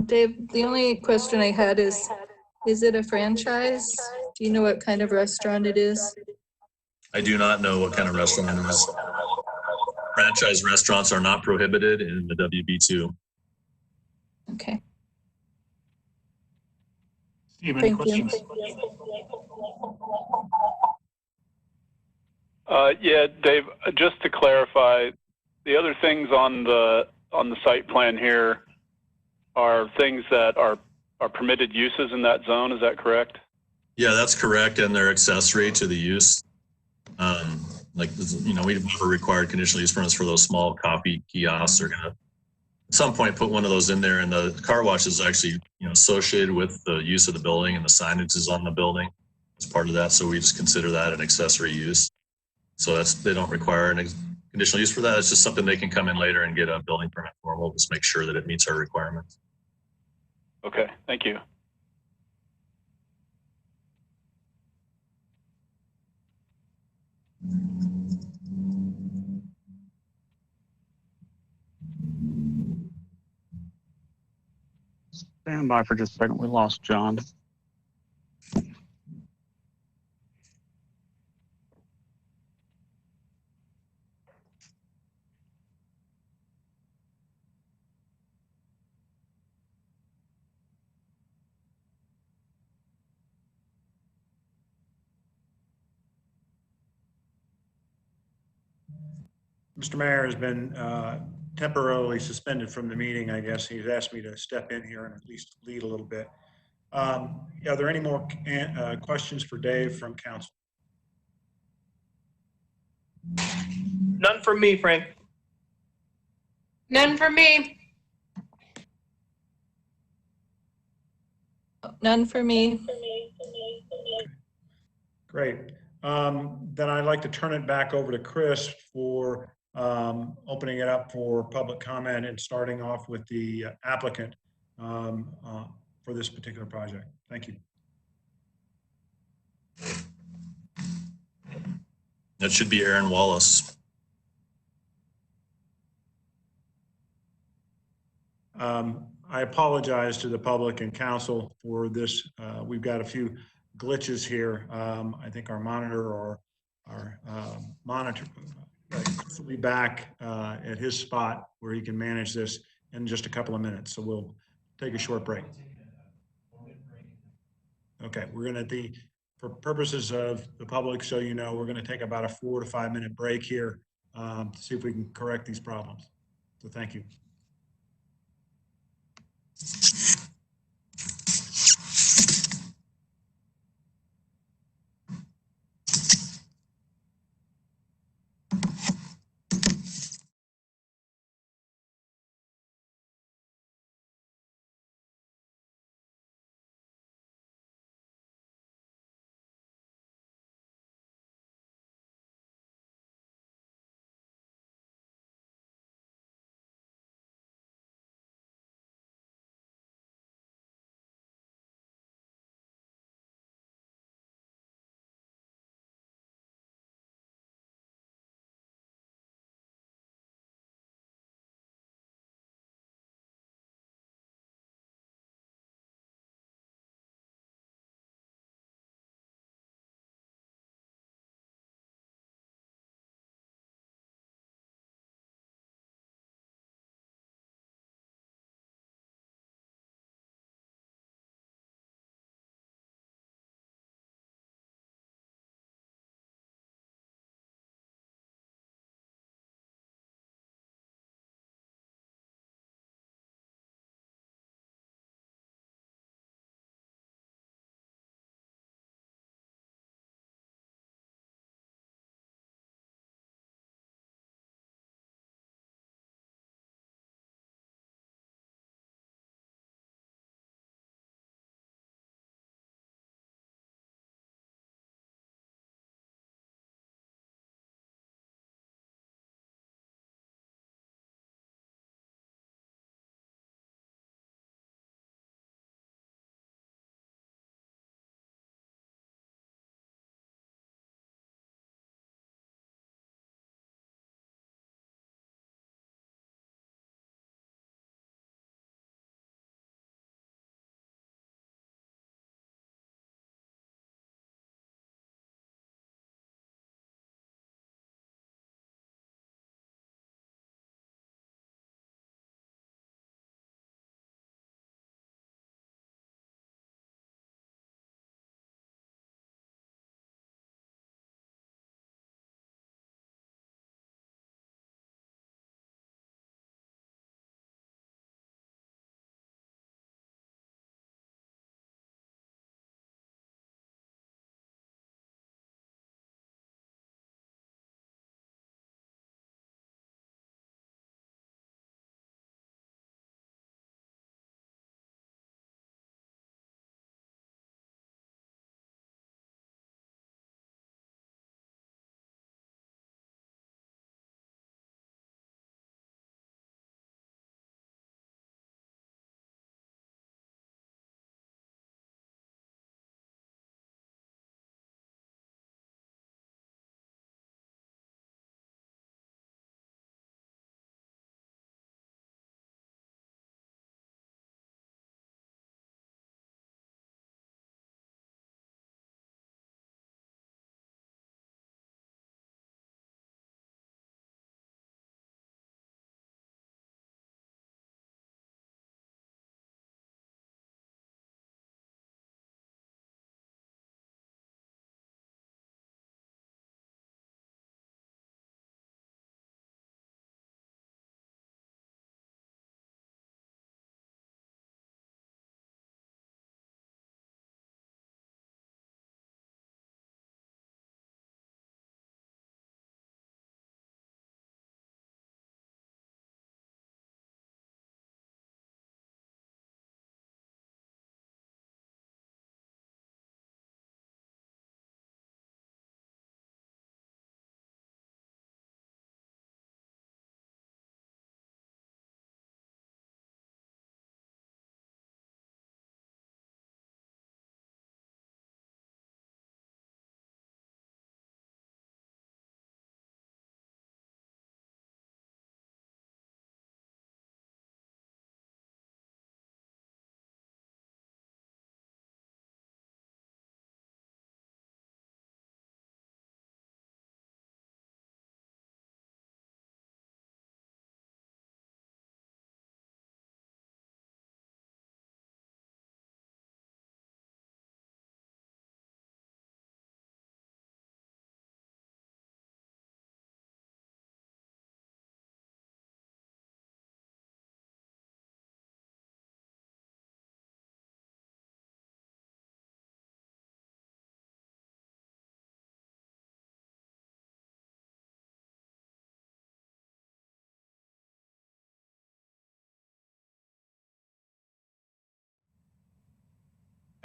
Dave, the only question I had is it a franchise? Do you know what kind of restaurant it is? I do not know what kind of restaurant it is. Franchise restaurants are not prohibited in the WB2. Okay. Steve, any questions? Yeah, Dave, just to clarify, the other things on the site plan here are things that are permitted uses in that zone. Is that correct? Yeah, that's correct. And they're accessory to the use. Like, you know, we've never required conditional use permits for those small coffee kiosks. They're going to, at some point, put one of those in there. And the car wash is actually, you know, associated with the use of the building, and the signage is on the building as part of that. So we just consider that an accessory use. So they don't require an conditional use for that. It's just something they can come in later and get a building permit for. We'll just make sure that it meets our requirements. Okay, thank you. Stand by for just a second. We lost John. Mr. Mayor has been temporarily suspended from the meeting, I guess. He's asked me to step in here and at least lead a little bit. Are there any more questions for Dave from council? None from me, Frank. None for me. None for me. Great. Then I'd like to turn it back over to Chris for opening it up for public comment and starting off with the applicant for this particular project. Thank you. That should be Aaron Wallace. I apologize to the public and council for this. We've got a few glitches here. I think our monitor or our monitor will be back at his spot where he can manage this in just a couple of minutes. So we'll take a short break. Okay, we're going to, for purposes of the public, so you know, we're going to take about a 4 to 5 minute break here to see if we can correct these problems. So thank you.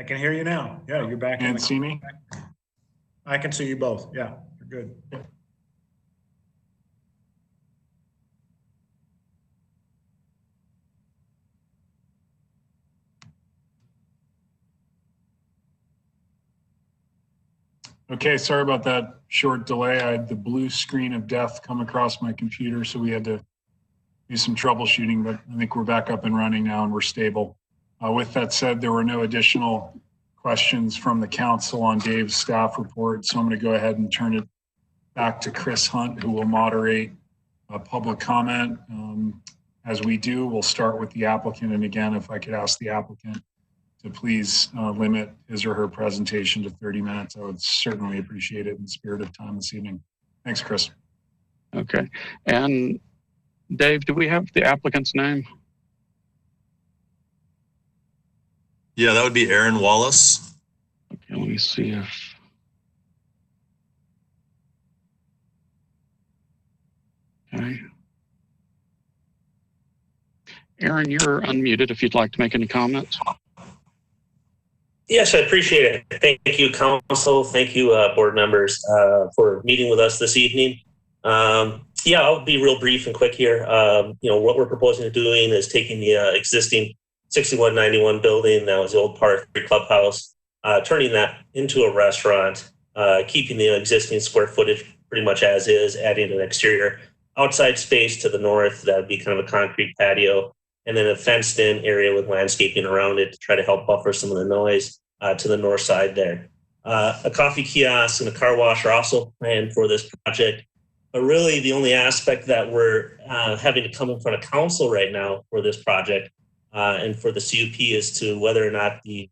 I can hear you now. Yeah, you're back. And see me? I can see you both. Yeah, you're good. Okay, sorry about that short delay. I had the blue screen of death come across my computer, so we had to do some troubleshooting, but I think we're back up and running now and we're stable. With that said, there were no additional questions from the council on Dave's staff report, so I'm going to go ahead and turn it back to Chris Hunt, who will moderate a public comment. As we do, we'll start with the applicant, and again, if I could ask the applicant to please limit his or her presentation to 30 minutes. I would certainly appreciate it in the spirit of time this evening. Thanks, Chris. Okay. And Dave, do we have the applicant's name? Yeah, that would be Aaron Wallace. Okay, let me see if. Okay. Aaron, you're unmuted if you'd like to make any comments. Yes, I appreciate it. Thank you, council. Thank you, board members, for meeting with us this evening. Yeah, I'll be real brief and quick here. What we're proposing to doing is taking the existing 6191 building that was the old Part 3 clubhouse, turning that into a restaurant, keeping the existing square footage pretty much as is, adding an exterior outside space to the north. That would be kind of a concrete patio, and then a fenced in area with landscaping around it to try to help buffer some of the noise to the north side there. A coffee kiosk and a car wash are also planned for this project. But really the only aspect that we're having to come in front of council right now for this project and for the CUP is to whether or not the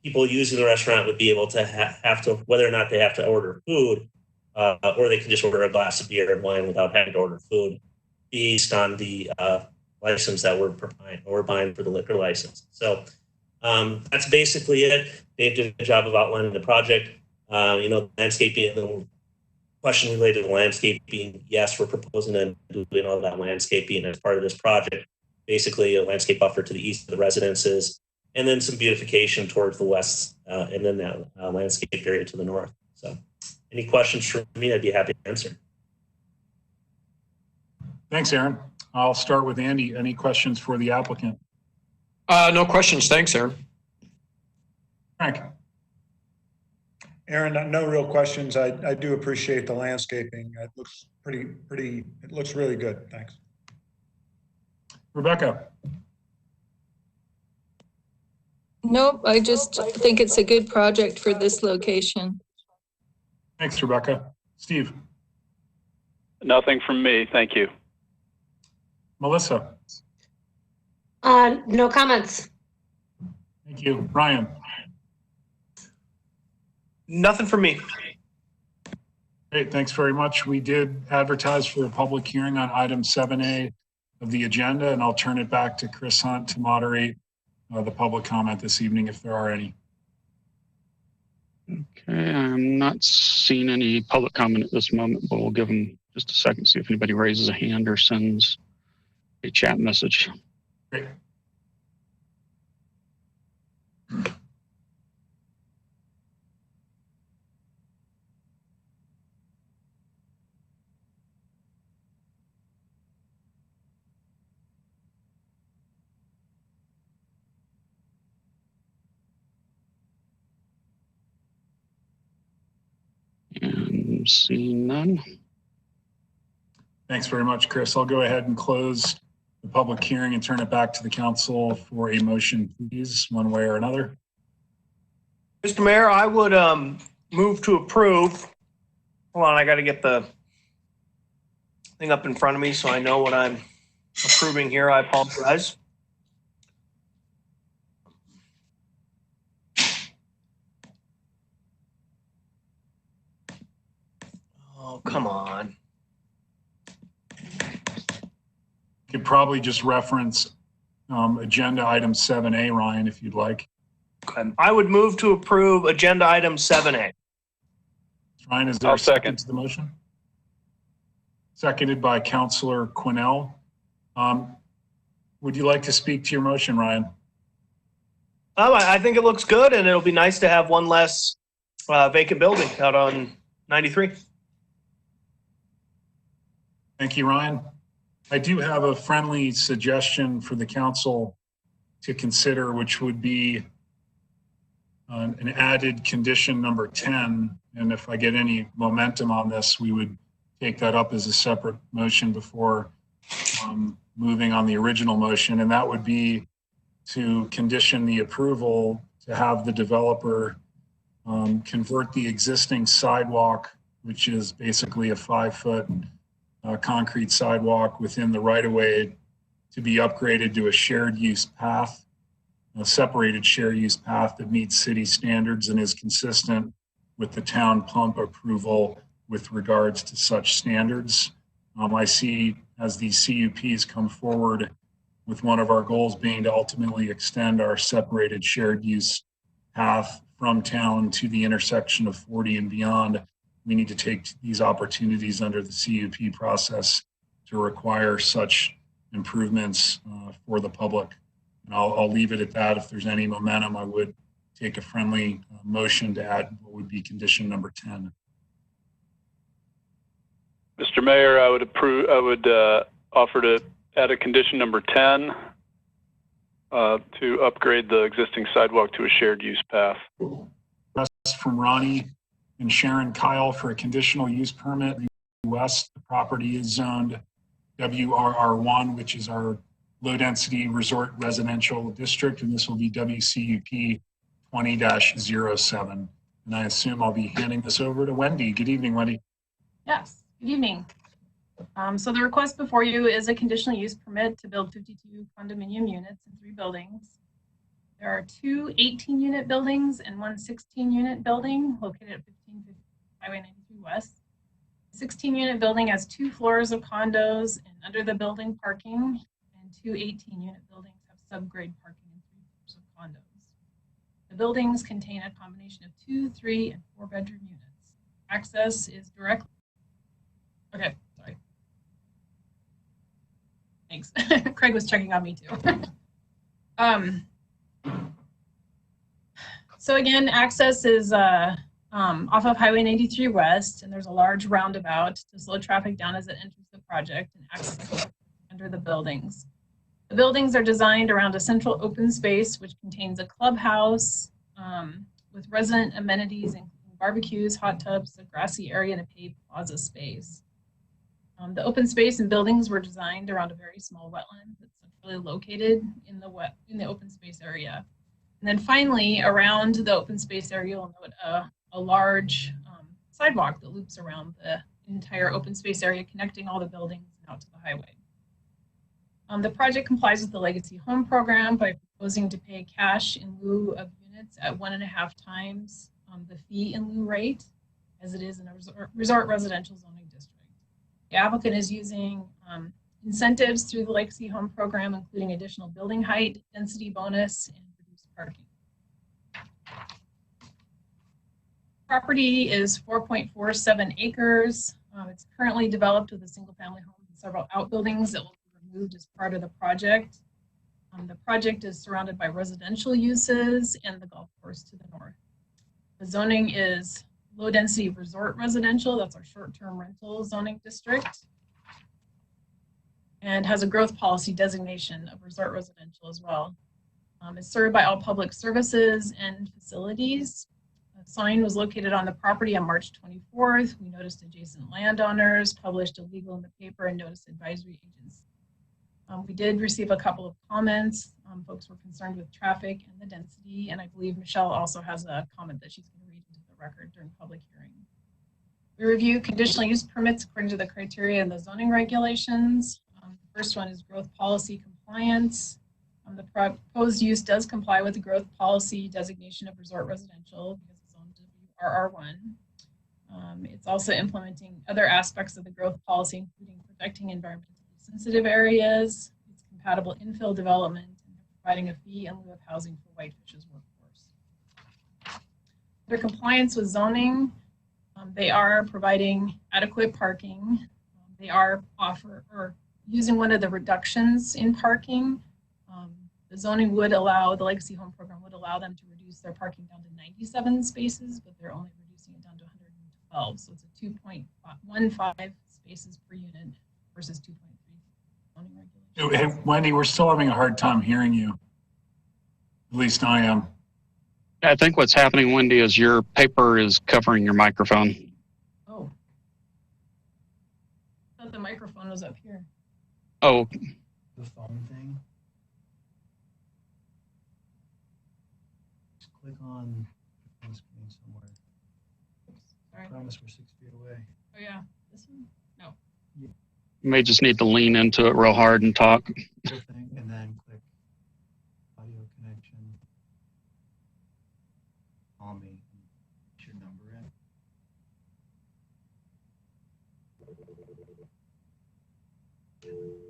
people using the restaurant would be able to have to, whether or not they have to order food or they can just order a glass of beer and wine without having to order food based on the license that we're buying for the liquor license. So that's basically it. Dave did a good job of outlining the project. Landscaping and the question related to landscaping. Yes, we're proposing and doing all that landscaping as part of this project. Basically, a landscape buffer to the east of the residences, and then some beautification towards the west, and then that landscape area to the north. So, any questions for me? I'd be happy to answer. Thanks, Aaron. I'll start with Andy. Any questions for the applicant? No questions. Thanks, Aaron. Frank. Aaron, no real questions. I do appreciate the landscaping. It looks it looks really good. Thanks. Rebecca. Nope, I just think it's a good project for this location. Thanks, Rebecca. Steve. Nothing from me. Thank you. Melissa. No comments. Thank you. Ryan. Nothing from me. Great, thanks very much. We did advertise for a public hearing on item 7A of the agenda, and I'll turn it back to Chris Hunt to moderate the public comment this evening if there are any. Okay, I'm not seeing any public comment at this moment, but we'll give them just a second, see if anybody raises a hand or sends a chat message. Great. And seeing none. Thanks very much, Chris. I'll go ahead and close the public hearing and turn it back to the council for a motion, please, one way or another. Mr. Mayor, I would move to approve. Hold on, I got to get the thing up in front of me so I know what I'm approving here. I apologize. Oh, come on. You could probably just reference agenda item 7A, Ryan, if you'd like. Okay. I would move to approve agenda item 7A. Ryan, is there a second to the motion? Seconded by Councillor Quinnell. Would you like to speak to your motion, Ryan? I think it looks good, and it'll be nice to have one less vacant building out on 93. Thank you, Ryan. I do have a friendly suggestion for the council to consider, which would be an added condition number 10. And if I get any momentum on this, we would take that up as a separate motion before moving on the original motion. And that would be to condition the approval to have the developer convert the existing sidewalk, which is basically a 5-foot concrete sidewalk within the right-of-way, to be upgraded to a shared use path, a separated shared use path that meets city standards and is consistent with the town pump approval with regards to such standards. I see as these CUPs come forward with one of our goals being to ultimately extend our separated shared use path from town to the intersection of 40 and beyond, we need to take these opportunities under the CUP process to require such improvements for the public. And I'll leave it at that. If there's any momentum, I would take a friendly motion to add what would be condition number 10. Mr. Mayor, I would offer to add a condition number 10 to upgrade the existing sidewalk to a shared use path. Request from Ronnie and Sharon Kyle for a conditional use permit. West, the property is zoned WRR1, which is our low density resort residential district, and this will be WCUP 20-07. And I assume I'll be handing this over to Wendy. Good evening, Wendy. Yes, good evening. So the request before you is a conditional use permit to build 52 condominium units in 3 buildings. There are 2 18-unit buildings and 1 16-unit building located at 1550 Highway 93 West. The 16-unit building has 2 floors of condos and under the building parking, and 2 18-unit buildings have subgrade parking and 3 floors of condos. The buildings contain a combination of 2, 3, and 4 bedroom units. Access is directly. Okay, sorry. Thanks. Craig was checking on me too. So again, access is off of Highway 93 West, and there's a large roundabout to slow traffic down as it enters the project and access under the buildings. The buildings are designed around a central open space, which contains a clubhouse with resident amenities, including barbecues, hot tubs, a grassy area, and a paved plaza space. The open space and buildings were designed around a very small wetland that's centrally located in the open space area. And then finally, around the open space area, you'll note a large sidewalk that loops around the entire open space area, connecting all the buildings out to the highway. The project complies with the Legacy Home Program by proposing to pay cash in lieu of units at 1.5 times the fee in lieu rate, as it is in a resort residential zoning district. The applicant is using incentives through the Legacy Home Program, including additional building height, density bonus, and reduced parking. Property is 4.47 acres. It's currently developed with a single family home and several outbuildings that will be removed as part of the project. The project is surrounded by residential uses and the golf course to the north. The zoning is low density resort residential, that's our short-term rental zoning district, and has a growth policy designation of resort residential as well. It's served by all public services and facilities. A sign was located on the property on March 24th. We noticed adjacent landowners, published a legal in the paper, and noticed advisory agents. We did receive a couple of comments. Folks were concerned with traffic and the density, and I believe Michelle also has a comment that she's going to read into the record during public hearing. We review conditional use permits according to the criteria and the zoning regulations. The first one is growth policy compliance. The proposed use does comply with the growth policy designation of resort residential because it's on WRR1. It's also implementing other aspects of the growth policy, including protecting environmentally sensitive areas. It's compatible infill development and providing a fee in lieu of housing for Whitefish's workforce. Their compliance with zoning, they are providing adequate parking. They are using one of the reductions in parking. The zoning would allow, the Legacy Home Program would allow allow them to reduce their parking down to 97 spaces, but they're only reducing it down to 112. So it's a 2.15 spaces per unit versus 2.3 zoning regulations. Hey, Wendy, we're still having a hard time hearing you. At least I am. I think what's happening, Wendy, is your paper is covering your microphone. Oh. I thought the microphone was up here. Oh, The phone thing. Just click on the screen somewhere. Sorry. I promise we're 6 feet away. Oh yeah, this one? No. you may just need to lean into it real hard and talk. Whole thing, and then click audio connection. Call me. Put your number in.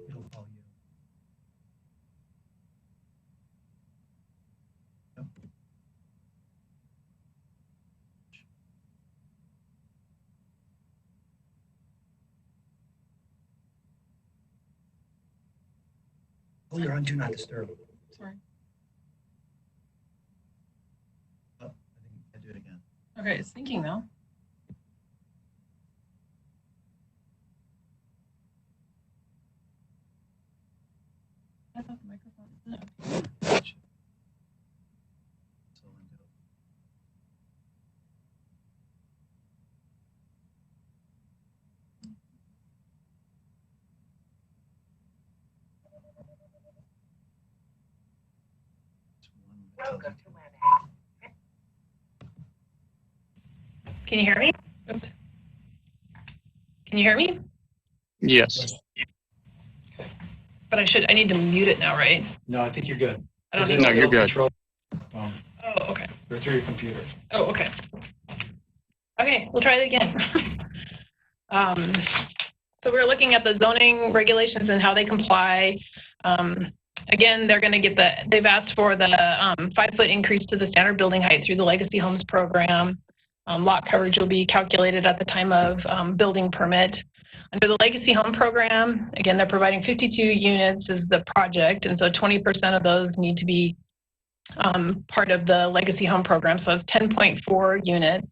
It'll call you. Yep. Oh, you're on Do Not Disturb. Sorry. Oh, I think I do it again. Okay, it's thinking though. I thought the microphone was up. So undo it. Welcome to WebEx. Can you hear me? Oops. Can you hear me? Yes. But I need to mute it now, right? No, I think you're good. I don't No, need to. you're good. Control. Oh, okay. Or through your computer. Oh, okay. Okay, we'll try it again. So we're looking at the zoning regulations and how they comply. Again, they're going to they've asked for the 5-foot increase to the standard building height through the Legacy Homes program. Lot coverage will be calculated at the time of building permit. Under the Legacy Home program, again, they're providing 52 units as the project, and so 20% of those need to be part of the Legacy Home program, so it's 10.4 units.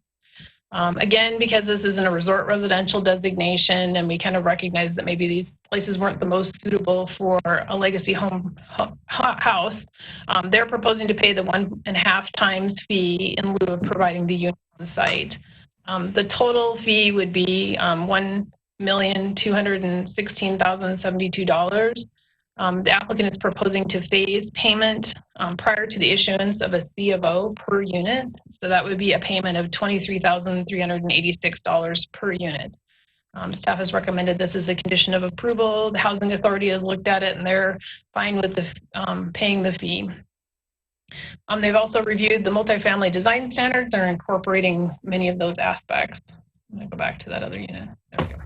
Again, because this isn't a resort residential designation, and we kind of recognize that maybe these places weren't the most suitable for a Legacy Home house, they're proposing to pay the 1.5 times fee in lieu of providing the unit on site. The total fee would be $1,216,072. The applicant is proposing to phase payment prior to the issuance of a C of O per unit. So that would be a payment of $23,386 per unit. Staff has recommended this as a condition of approval. The Housing Authority has looked at it and they're fine with the, paying the fee. They've also reviewed the multifamily design standards and are incorporating many of those aspects. I'm going to go back to that other unit. There we go.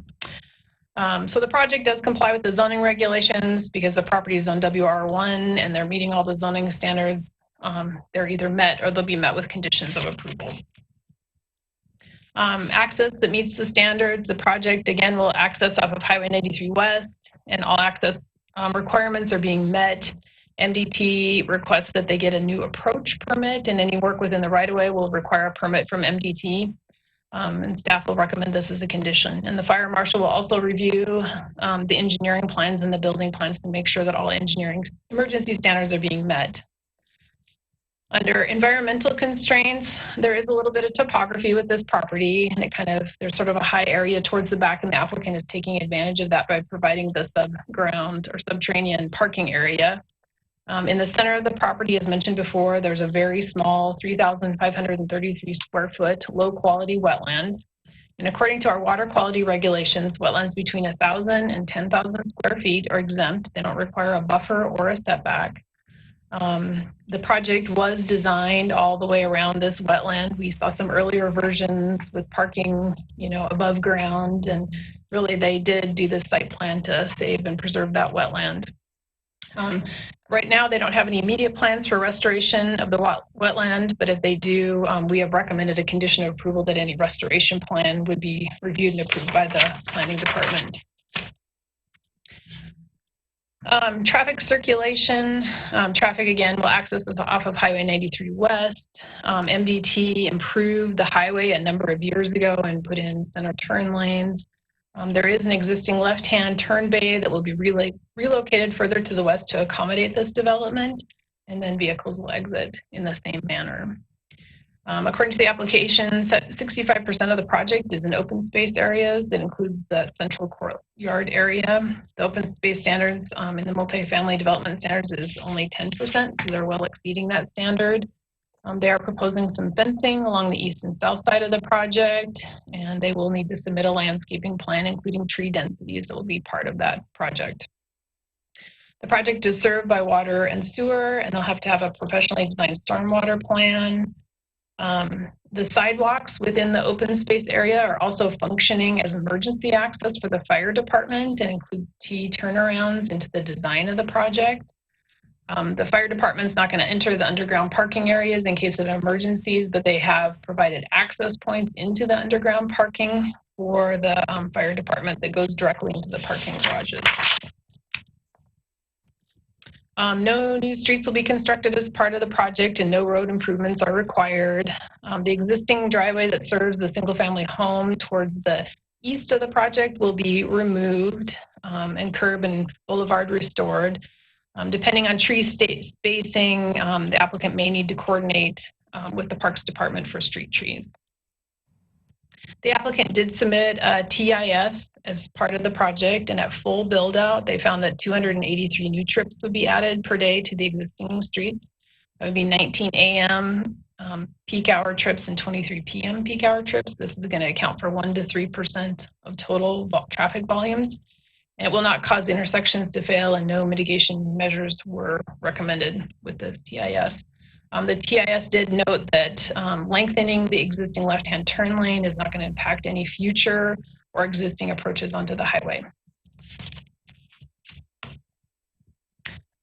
So the project does comply with the zoning regulations because the property is on WR1 and they're meeting all the zoning standards. They're either met or they'll be met with conditions of approval. Access that meets the standards. The project, again, will access off of Highway 93 West, and all access requirements are being met. MDT requests that they get a new approach permit, and any work within the right-of-way will require a permit from MDT. And staff will recommend this as a condition. And the fire marshal will also review the engineering plans and the building plans to make sure that all engineering emergency standards are being met. Under environmental constraints, there is a little bit of topography with this property, and there's sort of a high area towards the back, and the applicant is taking advantage of that by providing the subground or subterranean parking area. In the center of the property, as mentioned before, there's a very small 3,533 square foot low quality wetland. And according to our water quality regulations, wetlands between 1,000 and 10,000 square feet are exempt. They don't require a buffer or a setback. The project was designed all the way around this wetland. We saw some earlier versions with parking, above ground, and really they did do the site plan to save and preserve that wetland. Right now, they don't have any immediate plans for restoration of the wetland, but if they do, we have recommended a condition of approval that any restoration plan would be reviewed and approved by the planning department. Traffic circulation. Traffic again will access off of Highway 93 West. MDT improved the highway a number of years ago and put in center turn lanes. There is an existing left-hand turn bay that will be relocated further to the west to accommodate this development, and then vehicles will exit in the same manner. According to the application, 65% of the project is in open space areas. That includes the central courtyard area. The open space standards in the multifamily development standards is only 10%, so they're well exceeding that standard. They are proposing some fencing along the east and south side of the project, and they will need to submit a landscaping plan, including tree densities that will be part of that project. The project is served by water and sewer, and they'll have to have a professionally designed stormwater plan. The sidewalks within the open space area are also functioning as emergency access for the fire department and include T turnarounds into the design of the project. The fire department's not going to enter the underground parking areas in case of emergencies, but they have provided access points into the underground parking for the fire department that goes directly into the parking garages. No new streets will be constructed as part of the project, and no road improvements are required. The existing driveway that serves the single-family home towards the east of the project will be removed and curb and boulevard restored. Depending on tree spacing, the applicant may need to coordinate with the Parks Department for street trees. The applicant did submit a TIS as part of the project, and at full build out, they found that 283 new trips would be added per day to the existing streets. That would be 19 a.m. Peak hour trips and 23 p.m. peak hour trips. This is going to account for 1 to 3% of total traffic volumes. And it will not cause intersections to fail, and no mitigation measures were recommended with this TIS. The TIS did note that lengthening the existing left-hand turn lane is not going to impact any future or existing approaches onto the highway.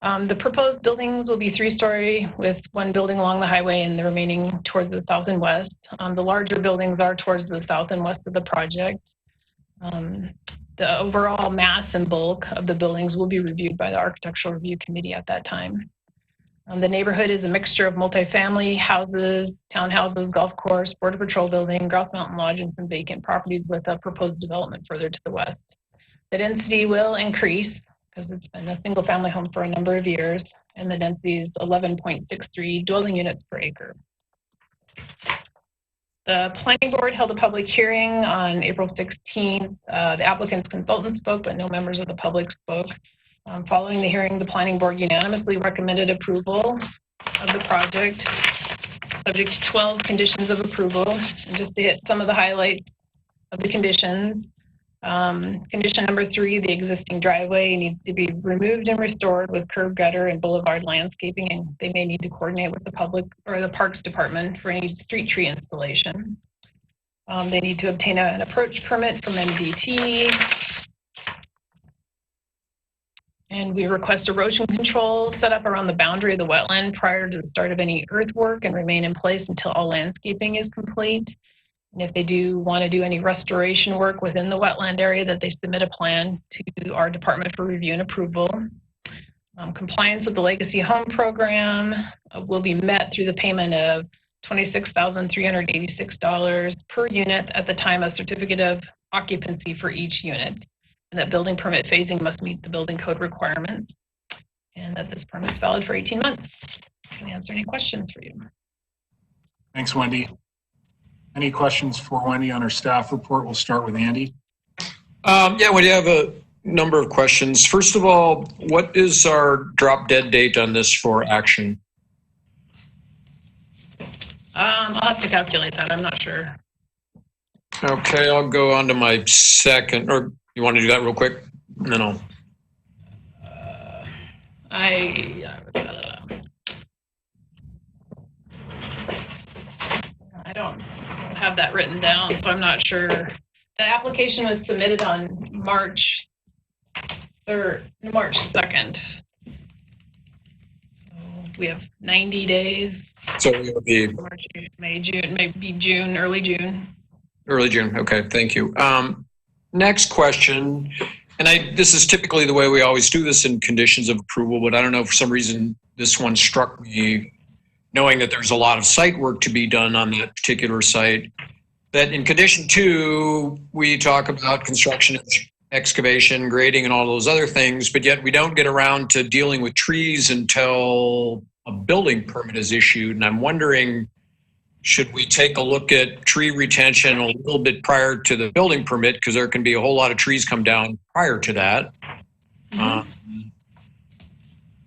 The proposed buildings will be 3-story with one building along the highway and the remaining towards the south and west. The larger buildings are towards the south and west of the project. The overall mass and bulk of the buildings will be reviewed by the Architectural Review Committee at that time. The neighborhood is a mixture of multifamily houses, townhouses, golf course, border patrol building, Grouse Mountain Lodge, and some vacant properties with a proposed development further to the west. The density will increase because it's been a single family home for a number of years, and the density is 11.63 dwelling units per acre. The planning board held a public hearing on April 16th. The applicant's consultant spoke, but no members of the public spoke. Following the hearing, the planning board unanimously recommended approval of the project, subject to 12 conditions of approval. And just to hit some of the highlights of the conditions. Condition number 3, the existing driveway needs to be removed and restored with curb gutter and boulevard landscaping, and they may need to coordinate with the public or the Parks Department for any street tree installation. They need to obtain an approach permit from MDT. And we request erosion control set up around the boundary of the wetland prior to the start of any earthwork and remain in place until all landscaping is complete. And if they do want to do any restoration work within the wetland area, that they submit a plan to our department for review and approval. Compliance with the Legacy Home Program will be met through the payment of $26,386 per unit at the time of certificate of occupancy for each unit. And that building permit phasing must meet the building code requirements, and that this permit is valid for 18 months. Can I answer any questions for you? Thanks, Wendy. Any questions for Wendy on her staff report? We'll start with Andy. Yeah, we have a number of questions. First of all, what is our drop dead date on this for action? I'll have to calculate that. I'm not sure. Okay, I'll go on to my second, or you want to do that real quick? And then I'll. I don't have that written down, so I'm not sure. The application was submitted on March 2nd. So we have 90 days. So it would be March, May, June, maybe June, early June. Early June. Okay, thank you. Next question. and this is typically the way we always do this in conditions of approval, but I don't know, for some reason, this one struck me, knowing that there's a lot of site work to be done on that particular site, that in condition 2, we talk about construction, excavation, grading, and all those other things, but yet we don't get around to dealing with trees until a building permit is issued. And I'm wondering, should we take a look at tree retention a little bit prior to the building permit? Because there can be a whole lot of trees come down prior to that.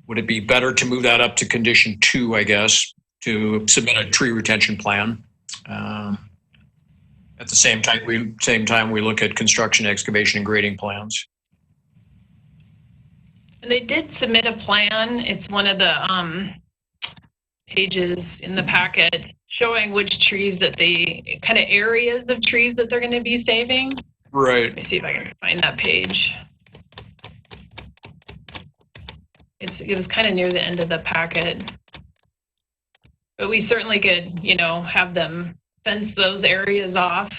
Would it be better to move that up to condition 2, I guess, to submit a tree retention plan? At the same time, we look at construction, excavation, and grading plans. And they did submit a plan. It's one of the pages in the packet showing which trees that they, kind of areas of trees that they're going to be saving. Right. Let me see if I can find that page. It was kind of near the end of the packet. But we certainly could, have them fence those areas off.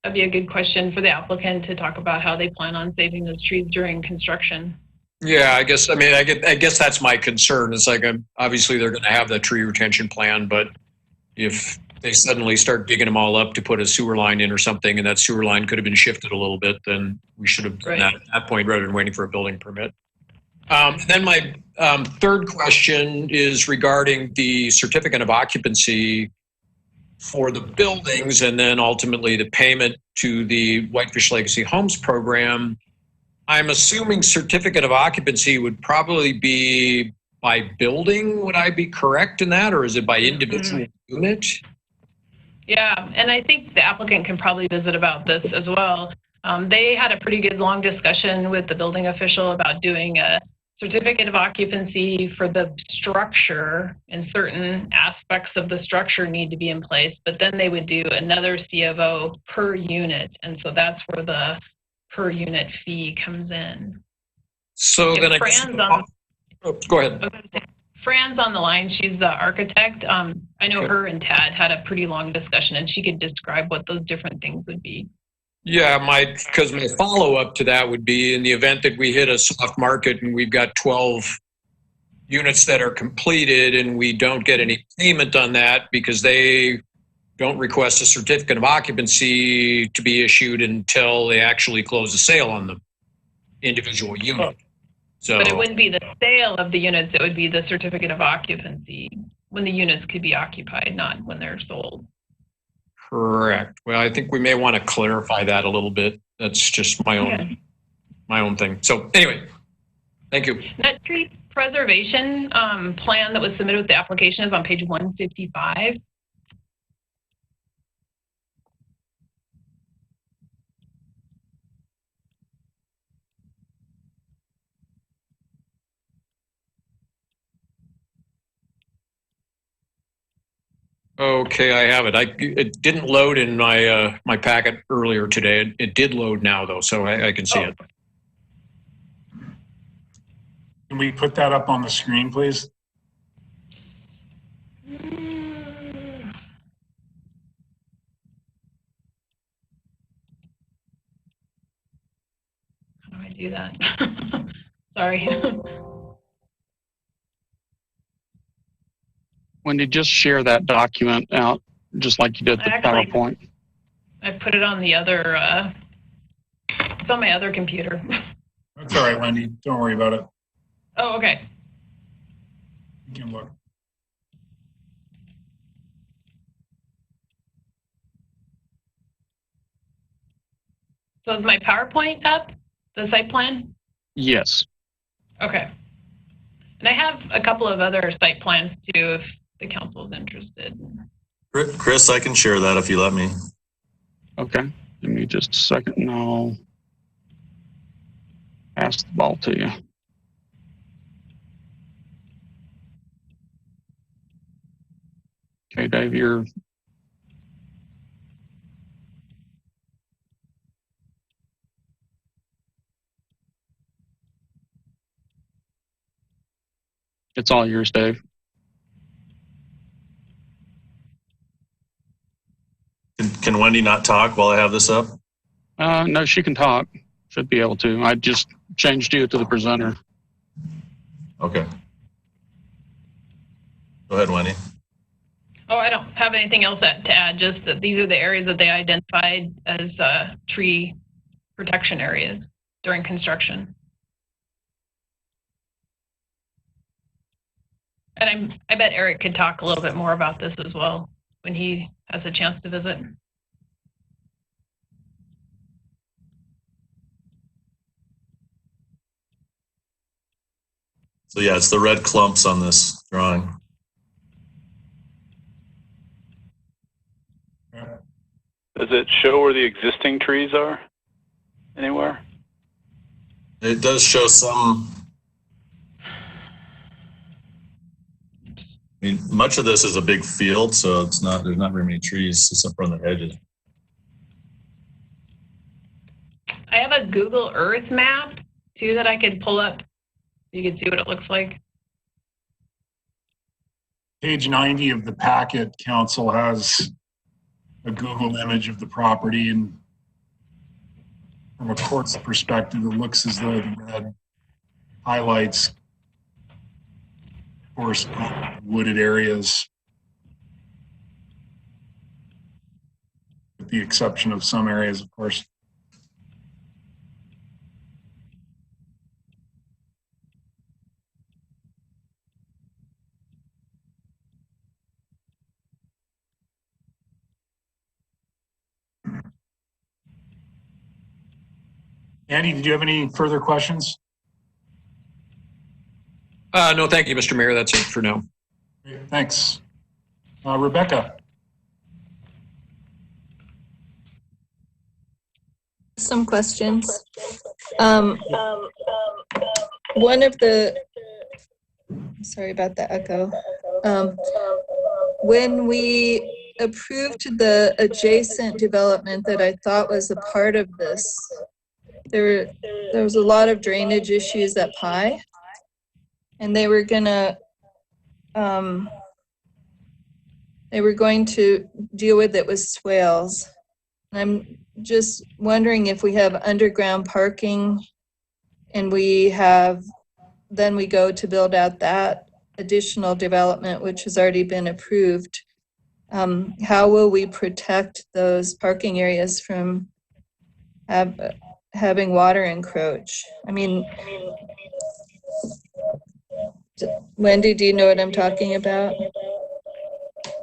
That'd be a good question for the applicant to talk about how they plan on saving those trees during construction. Yeah, I guess that's my concern. It's like, obviously they're going to have that tree retention plan, but if they suddenly start digging them all up to put a sewer line in or something, and that sewer line could have been shifted a little bit, then we should have done that at that point rather than waiting for a building permit. Then my third question is regarding the certificate of occupancy for the buildings, and then ultimately the payment to the Whitefish Legacy Homes program. I'm assuming certificate of occupancy would probably be by building. Would I be correct in that, or is it by individual unit? Yeah, and I think the applicant can probably visit about this as well. They had a pretty good long discussion with the building official about doing a certificate of occupancy for the structure, and certain aspects of the structure need to be in place, but then they would do another CFO per unit. And so that's where the per unit fee comes in. So then go ahead. Fran's on the line. She's the architect. I know her and Tad had a pretty long discussion, and she could describe what those different things would be. Yeah, because my follow-up to that would be, in the event that we hit a soft market and we've got 12 units that are completed and we don't get any payment on that because they don't request a certificate of occupancy to be issued until they actually close the sale on the individual unit. So, but it wouldn't be the sale of the units, it would be the certificate of occupancy when the units could be occupied, not when they're sold. Correct. Well, I think we may want to clarify that a little bit. That's just my own thing. So anyway, thank you. That tree preservation plan that was submitted with the application is on page 155. Okay, I have it. It didn't load in my my packet earlier today. It did load now though, so I can see it. Can we put that up on the screen, please? How do I do that? Sorry. Wendy, just share that document out, just like you did the PowerPoint. I put it on the other, it's on my other computer. That's all right, Wendy. Don't worry about it. Oh, okay. You can look. So is my PowerPoint up, the site plan? Yes. Okay. And I have a couple of other site plans too, if the council is interested. Chris, I can share that if you let me. Okay. Give me just a second and I'll pass the ball to you. Okay, Dave, it's all yours, Dave. Can Wendy not talk while I have this up? No, she can talk. Should be able to. I just changed you to the presenter. Okay. Go ahead, Wendy. Oh, I don't have anything else to add, just that these are the areas that they identified as tree protection areas during construction. And I bet Eric could talk a little bit more about this as well when he has a chance to visit. So yeah, it's the red clumps on this drawing. Does it show where the existing trees are anywhere? It does show some. I mean, much of this is a big field, so there's not very many trees except for on the edges. I have a Google Earth map too that I could pull up so you can see what it looks like. Page 90 of the packet, council has a Google image of the property, and from a court's perspective, it looks as though the red highlights correspond to wooded areas, with the exception of some areas, of course. Andy, did you have any further questions? No, thank you, Mr. Mayor. That's it for now. Great, thanks. Rebecca. Some questions. One of the, sorry about the echo. When we approved the adjacent development that I thought was a part of this, there was a lot of drainage issues at Pie, and they were going to deal with it with swales. And I'm just wondering if we have underground parking and then we go to build out that additional development, which has already been approved. How will we protect those parking areas from having water encroach? I mean, Wendy, do you know what I'm talking about?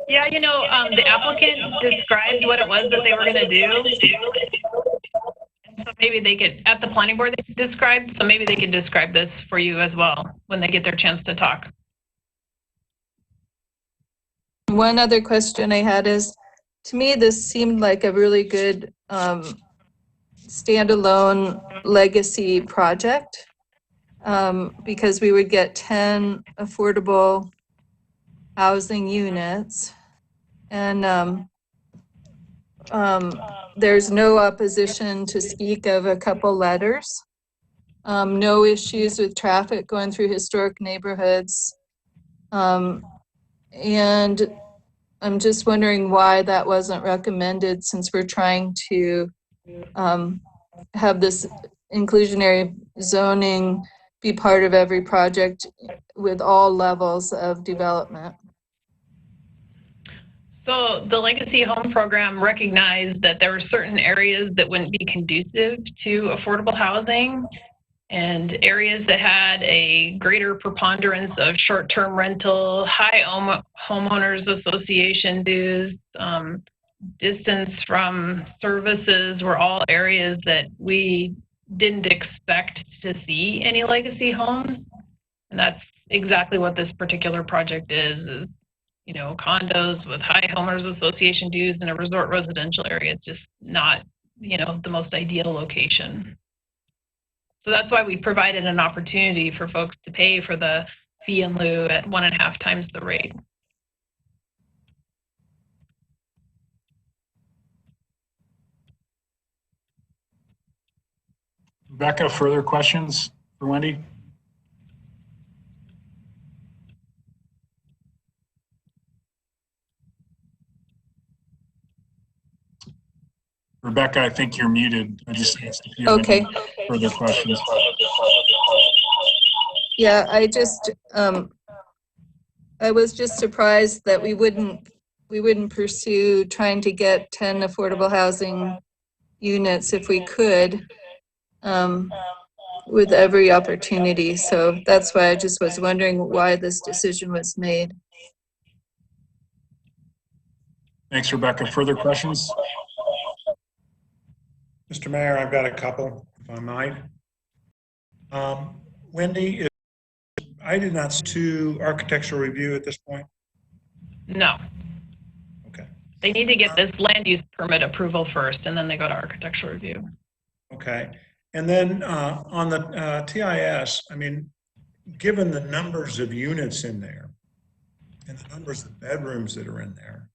Yeah, you know, the applicant described what it was that they were going to do. So maybe they could, at the planning board, they described, so maybe they could describe this for you as well when they get their chance to talk. One other question I had is, to me, this seemed like a really good standalone legacy project because we would get 10 affordable housing units, and there's no opposition to speak of a couple letters, no issues with traffic going through historic neighborhoods, and I'm just wondering why that wasn't recommended, since we're trying to have this inclusionary zoning be part of every project with all levels of development. So the Legacy Home Program recognized that there were certain areas that wouldn't be conducive to affordable housing, and areas that had a greater preponderance of short-term rental, high homeowners association dues, distance from services were all areas that we didn't expect to see any legacy homes. And that's exactly what this particular project is, you know, condos with high homeowners association dues in a resort residential area. It's just not, you know, the most ideal location. So that's why we provided an opportunity for folks to pay for the fee in lieu at 1.5 times the rate. Rebecca, further questions for Wendy? Rebecca, I think you're muted. I just asked if you have Okay. any further questions. Yeah, I was just surprised that we wouldn't pursue trying to get 10 affordable housing units if we could, with every opportunity. So that's why I just was wondering why this decision was made. Thanks, Rebecca. Further questions? Mr. Mayor, I've got a couple, if I might. Wendy, I did not see architectural review at this point. No. Okay. They need to get this land use permit approval first, and then they go to architectural review. Okay. And then on the TIS, I mean, given the numbers of units in there and the numbers of bedrooms that are in there,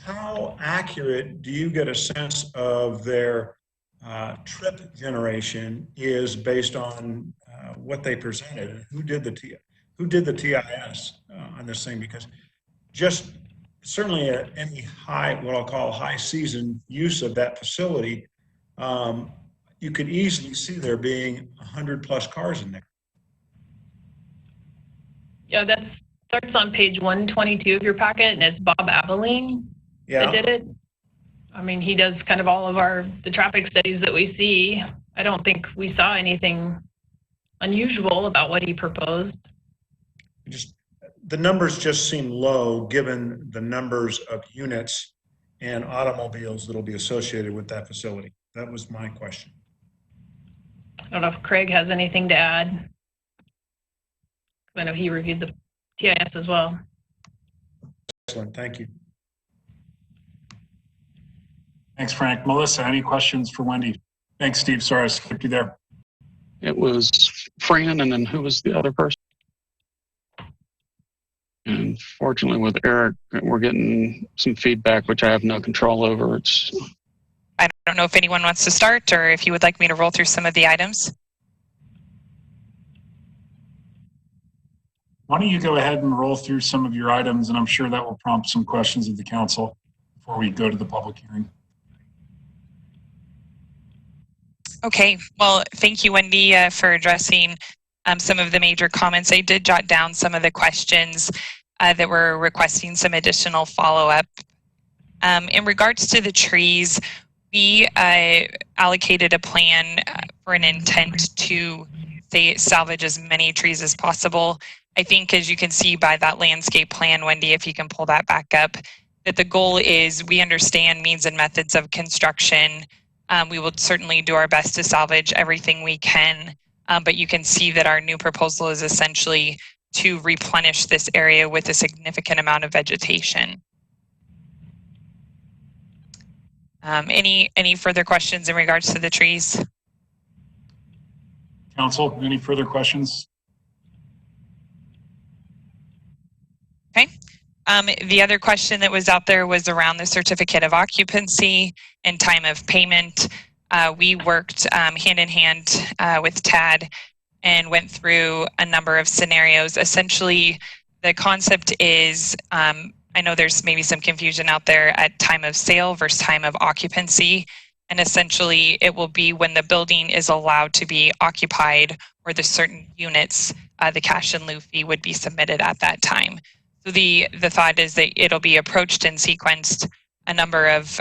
how accurate do you get a sense of their trip generation is based on what they presented? Who did the TIS on this thing? Because just certainly at any high, what I'll call high season use of that facility, you could easily see there being 100+ cars in there. Yeah, that starts on page 122 of your packet, and it's Bob Abilene that did it. I mean, he does kind of all of the traffic studies that we see. I don't think we saw anything unusual about what he proposed. The numbers just seem low given the numbers of units and automobiles that'll be associated with that facility. That was my question. I don't know if Craig has anything to add. I know he reviewed the TIS as well. Excellent, thank you. Thanks, Frank. Melissa, any questions for Wendy? Thanks, Steve. Sorry, I skipped you there. It was Fran, and then who was the other person? And fortunately with Eric, we're getting some feedback, which I have no control over. I don't know if anyone wants to start or if you would like me to roll through some of the items. Why don't you go ahead and roll through some of your items, and I'm sure that will prompt some questions of the council before we go to the public hearing. Okay, well, thank you, Wendy, for addressing some of the major comments. I did jot down some of the questions that were requesting some additional follow-up. In regards to the trees, we allocated a plan for an intent to salvage as many trees as possible. I think, as you can see by that landscape plan, Wendy, if you can pull that back up, that the goal is we understand means and methods of construction. We will certainly do our best to salvage everything we can, but you can see that our new proposal is essentially to replenish this area with a significant amount of vegetation. Any further questions in regards to the trees? Council, any further questions? Okay. The other question that was out there was around the certificate of occupancy and time of payment. We worked hand in hand with TAD and went through a number of scenarios. Essentially, the concept is, I know there's maybe some confusion out there at time of sale versus time of occupancy. And essentially, it will be when the building is allowed to be occupied or the certain units, the cash in lieu fee would be submitted at that time. So the thought is that it'll be approached and sequenced a number of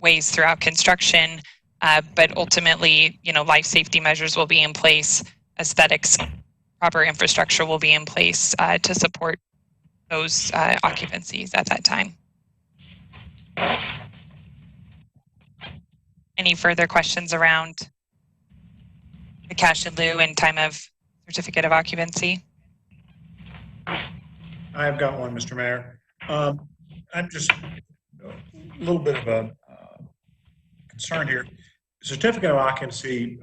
ways throughout construction, but ultimately, life safety measures will be in place, aesthetics, proper infrastructure will be in place to support those occupancies at that time. Any further questions around the cash in lieu and time of certificate of occupancy? I've got one, Mr. Mayor. I'm just a little bit of a concern here. Certificate of occupancy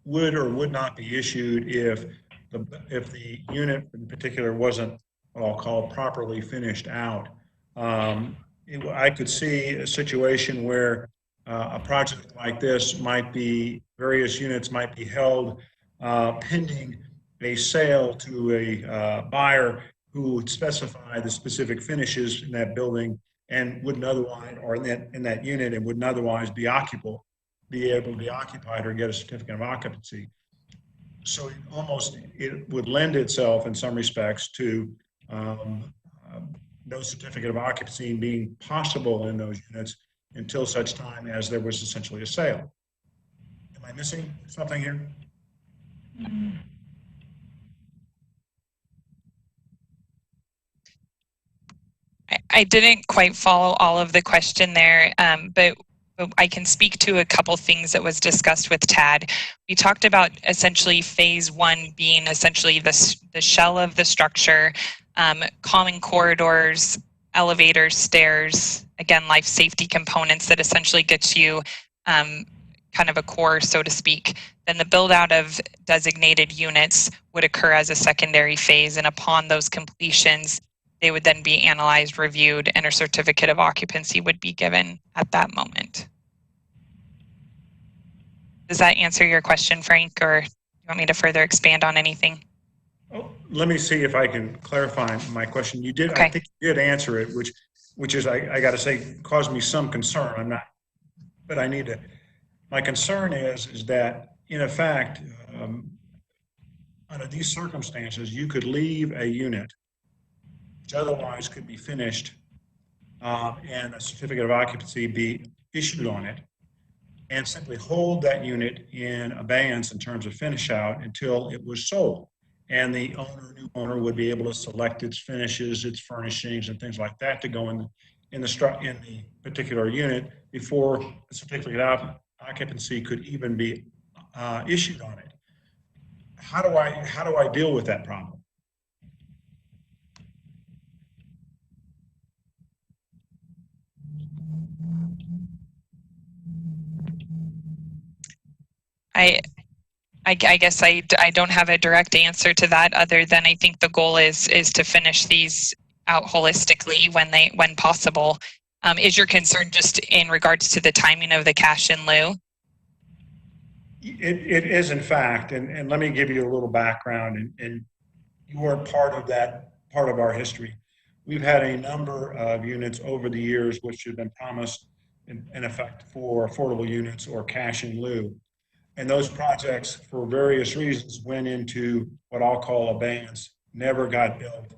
would or would not be issued if the unit in particular wasn't what I'll call properly finished out. I could see a situation where a project like this might be, various units might be held pending a sale to a buyer who would specify the specific finishes in that building and wouldn't otherwise, or in that unit and wouldn't otherwise be able to be occupied or get a certificate of occupancy. So it would lend itself in some respects to no certificate of occupancy being possible in those units until such time as there was essentially a sale. Am I missing something here? I didn't quite follow all of the question there, but I can speak to a couple things that was discussed with Tad. We talked about essentially phase one being essentially the shell of the structure, common corridors, elevators, stairs, again, life safety components that essentially gets you kind of a core, so to speak. Then the build out of designated units would occur as a secondary phase, and upon those completions, they would then be analyzed, reviewed, and a certificate of occupancy would be given at that moment. Does that answer your question, Frank, or do you want me to further expand on anything? Oh, let me see if I can clarify my question. You did, okay. I think you did answer it, which is, I got to say, caused me some concern. I'm not, but I need to. My concern is that, in effect, under these circumstances, you could leave a unit which otherwise could be finished and a certificate of occupancy be issued on it, and simply hold that unit in abeyance in terms of finish out until it was sold. And the new owner would be able to select its finishes, its furnishings, and things like that to go in the particular unit before a certificate of occupancy could even be issued on it. How do I deal with that problem? I guess I don't have a direct answer to that, other than I think the goal is to finish these out holistically when possible. Is your concern just in regards to the timing of the cash in lieu? It is, in fact, and let me give you a little background, and you are part of our history. We've had a number of units over the years which have been promised, in effect, for affordable units or cash in lieu. And those projects, for various reasons, went into what I'll call abeyance, never got built,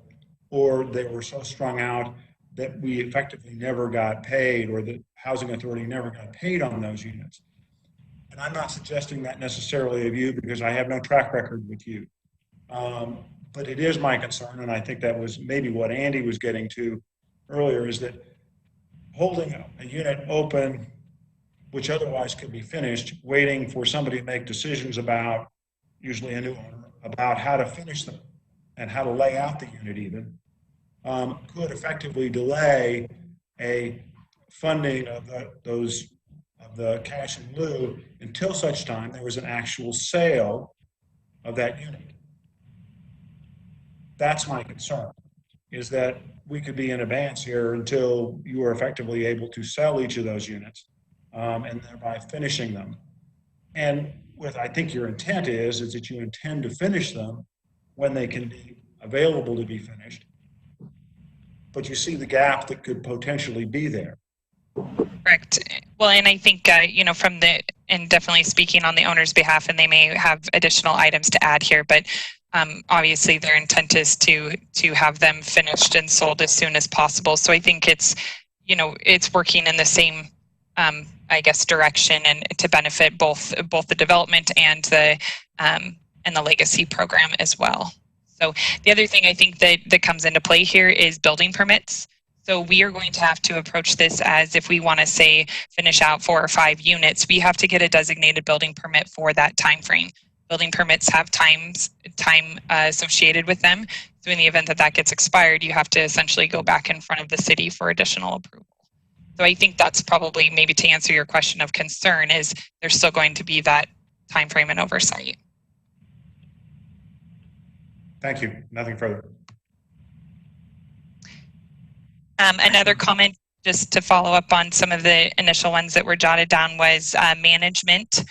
or they were so strung out that we effectively never got paid, or the housing authority never got paid on those units. And I'm not suggesting that necessarily of you, because I have no track record with you. But it is my concern, and I think that was maybe what Andy was getting to earlier, is that holding a unit open, which otherwise could be finished, waiting for somebody to make decisions about, usually a new owner, about how to finish them and how to lay out the unit even, could effectively delay a funding of the cash in lieu until such time there was an actual sale of that unit. That's my concern, is that we could be in abeyance here until you are effectively able to sell each of those units, and thereby finishing them. And what I think your intent is that you intend to finish them when they can be available to be finished, but you see the gap that could potentially be there. Correct. Well, and I think, and definitely speaking on the owner's behalf, and they may have additional items to add here, but obviously their intent is to have them finished and sold as soon as possible. So I think it's working in the same, direction, and to benefit both the development and the legacy program as well. So the other thing I think that comes into play here is building permits. So we are going to have to approach this as, if we want to say finish out 4 or 5 units, we have to get a designated building permit for that time frame. Building permits have time associated with them. So in the event that gets expired, you have to essentially go back in front of the city for additional approval. So I think that's probably, maybe to answer your question of concern, is there's still going to be that time frame and oversight. Thank you. Nothing further. Another comment, just to follow up on some of the initial ones that were jotted down, was management.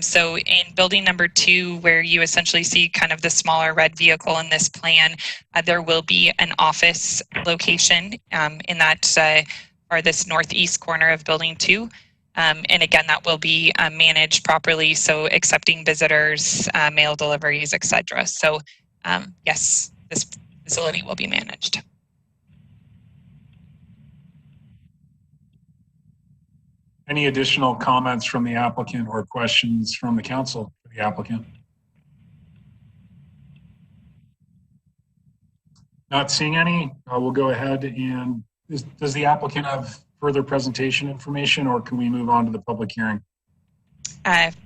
So in building number 2, where you essentially see kind of the smaller red vehicle in this plan, there will be an office location in that farthest northeast corner of Building 2. And again, that will be managed properly, so accepting visitors, mail deliveries, etc. So yes, this facility will be managed. Any additional comments from the applicant or questions from the council for the applicant? Not seeing any, we'll go ahead and does the applicant have further presentation information, or can we move on to the public hearing?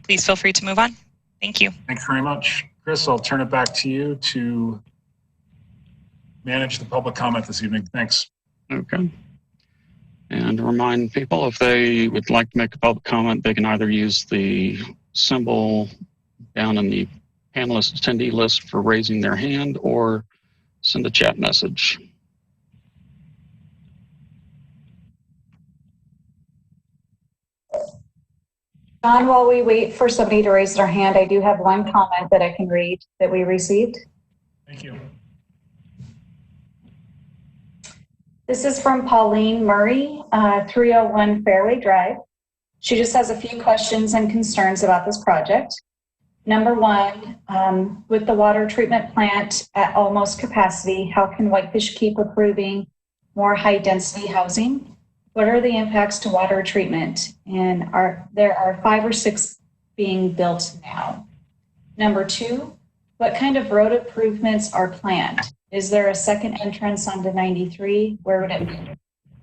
Please feel free to move on. Thank you. Thanks very much. Chris, I'll turn it back to you to manage the public comment this evening. Thanks. Okay. And remind people, if they would like to make a public comment, they can either use the symbol down in the panelist attendee list for raising their hand or send a chat message. John, while we wait for somebody to raise their hand, I do have one comment that I can read that we received. Thank you. This is from Pauline Murray, 301 Fairway Drive. She just has a few questions and concerns about this project. Number one, with the water treatment plant at almost capacity, how can Whitefish keep approving more high density housing? What are the impacts to water treatment? And there are 5 or 6 being built now. Number two, what kind of road improvements are planned? Is there a second entrance onto 93? Where would it be?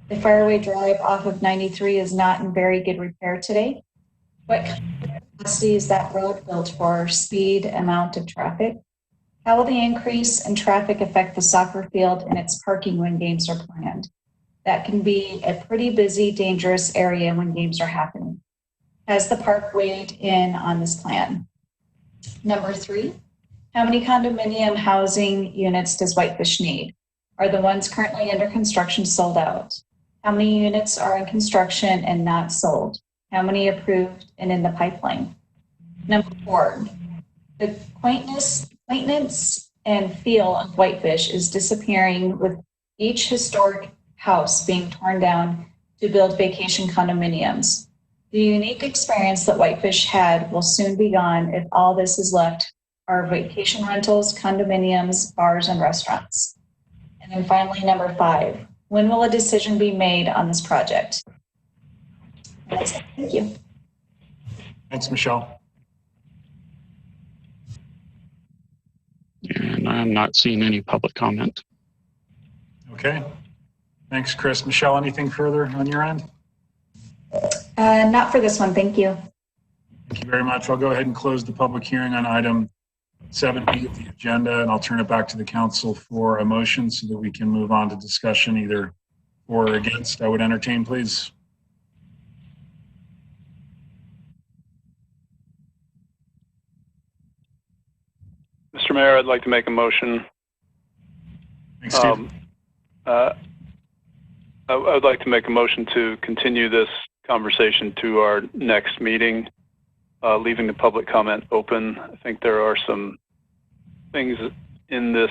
The Fairway Drive off of 93 is not in very good repair today. What kind of capacity is that road built for? Speed, amount of traffic? How will the increase in traffic affect the soccer field and its parking when games are planned? That can be a pretty busy, dangerous area when games are happening. Has the park weighed in on this plan? Number three, how many condominium housing units does Whitefish need? Are the ones currently under construction sold out? How many units are in construction and not sold? How many approved and in the pipeline? Number four, the quaintness and feel of Whitefish is disappearing with each historic house being torn down to build vacation condominiums. The unique experience that Whitefish had will soon be gone if all this is left are vacation rentals, condominiums, bars, and restaurants. And then finally, number five, when will a decision be made on this project? Thank you. Thanks, Michelle. And I'm not seeing any public comment. Okay. Thanks, Chris. Michelle, anything further on your end? Not for this one. Thank you. Thank you very much. I'll go ahead and close the public hearing on item 7B of the agenda, and I'll turn it back to the council for a motion so that we can move on to discussion either for or against. I would entertain, please. Mr. Mayor, I'd like to make a motion. Thanks, Steve. I would like to make a motion to continue this conversation to our next meeting, leaving the public comment open. I think there are some things in this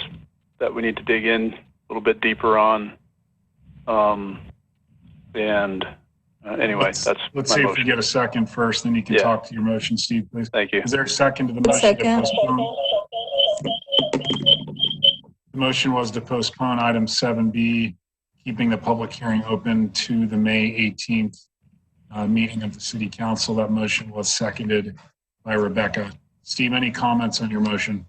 that we need to dig in a little bit deeper on. Anyway, let's that's let's my see motion. if we get a second first, then you can talk to your motion, Steve, please. Thank you. Is there a second to the motion to postpone? The motion was to postpone item 7B, keeping the public hearing open to the May 18th meeting of the City Council. That motion was seconded by Rebecca. Steve, any comments on your motion?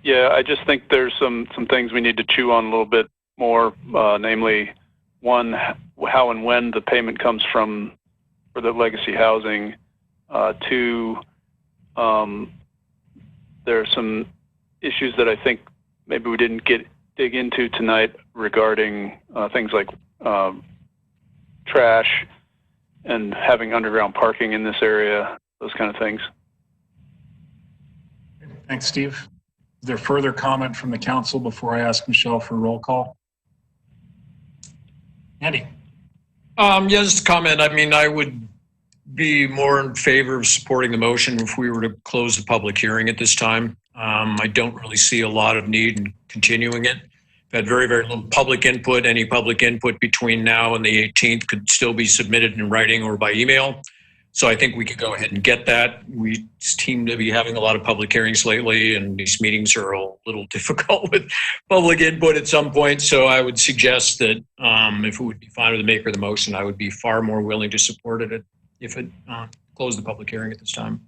Yeah, I just think there's some things we need to chew on a little bit more, namely, one, how and when the payment comes from for the legacy housing. Two, there are some issues that I think maybe we didn't dig into tonight regarding things like trash and having underground parking in this area, those kind of things. Thanks, Steve. Is there further comment from the council before I ask Michelle for roll call? Andy. Yeah, just a comment. I mean, I would be more in favor of supporting the motion if we were to close the public hearing at this time. I don't really see a lot of need in continuing it. had very, very little public input. Any public input between now and the 18th could still be submitted in writing or by email. So I think we could go ahead and get that. We seem to be having a lot of public hearings lately, and these meetings are a little difficult with public input at some point. So I would suggest that if it would be fine with the maker of the motion, I would be far more willing to support it if it closed the public hearing at this time.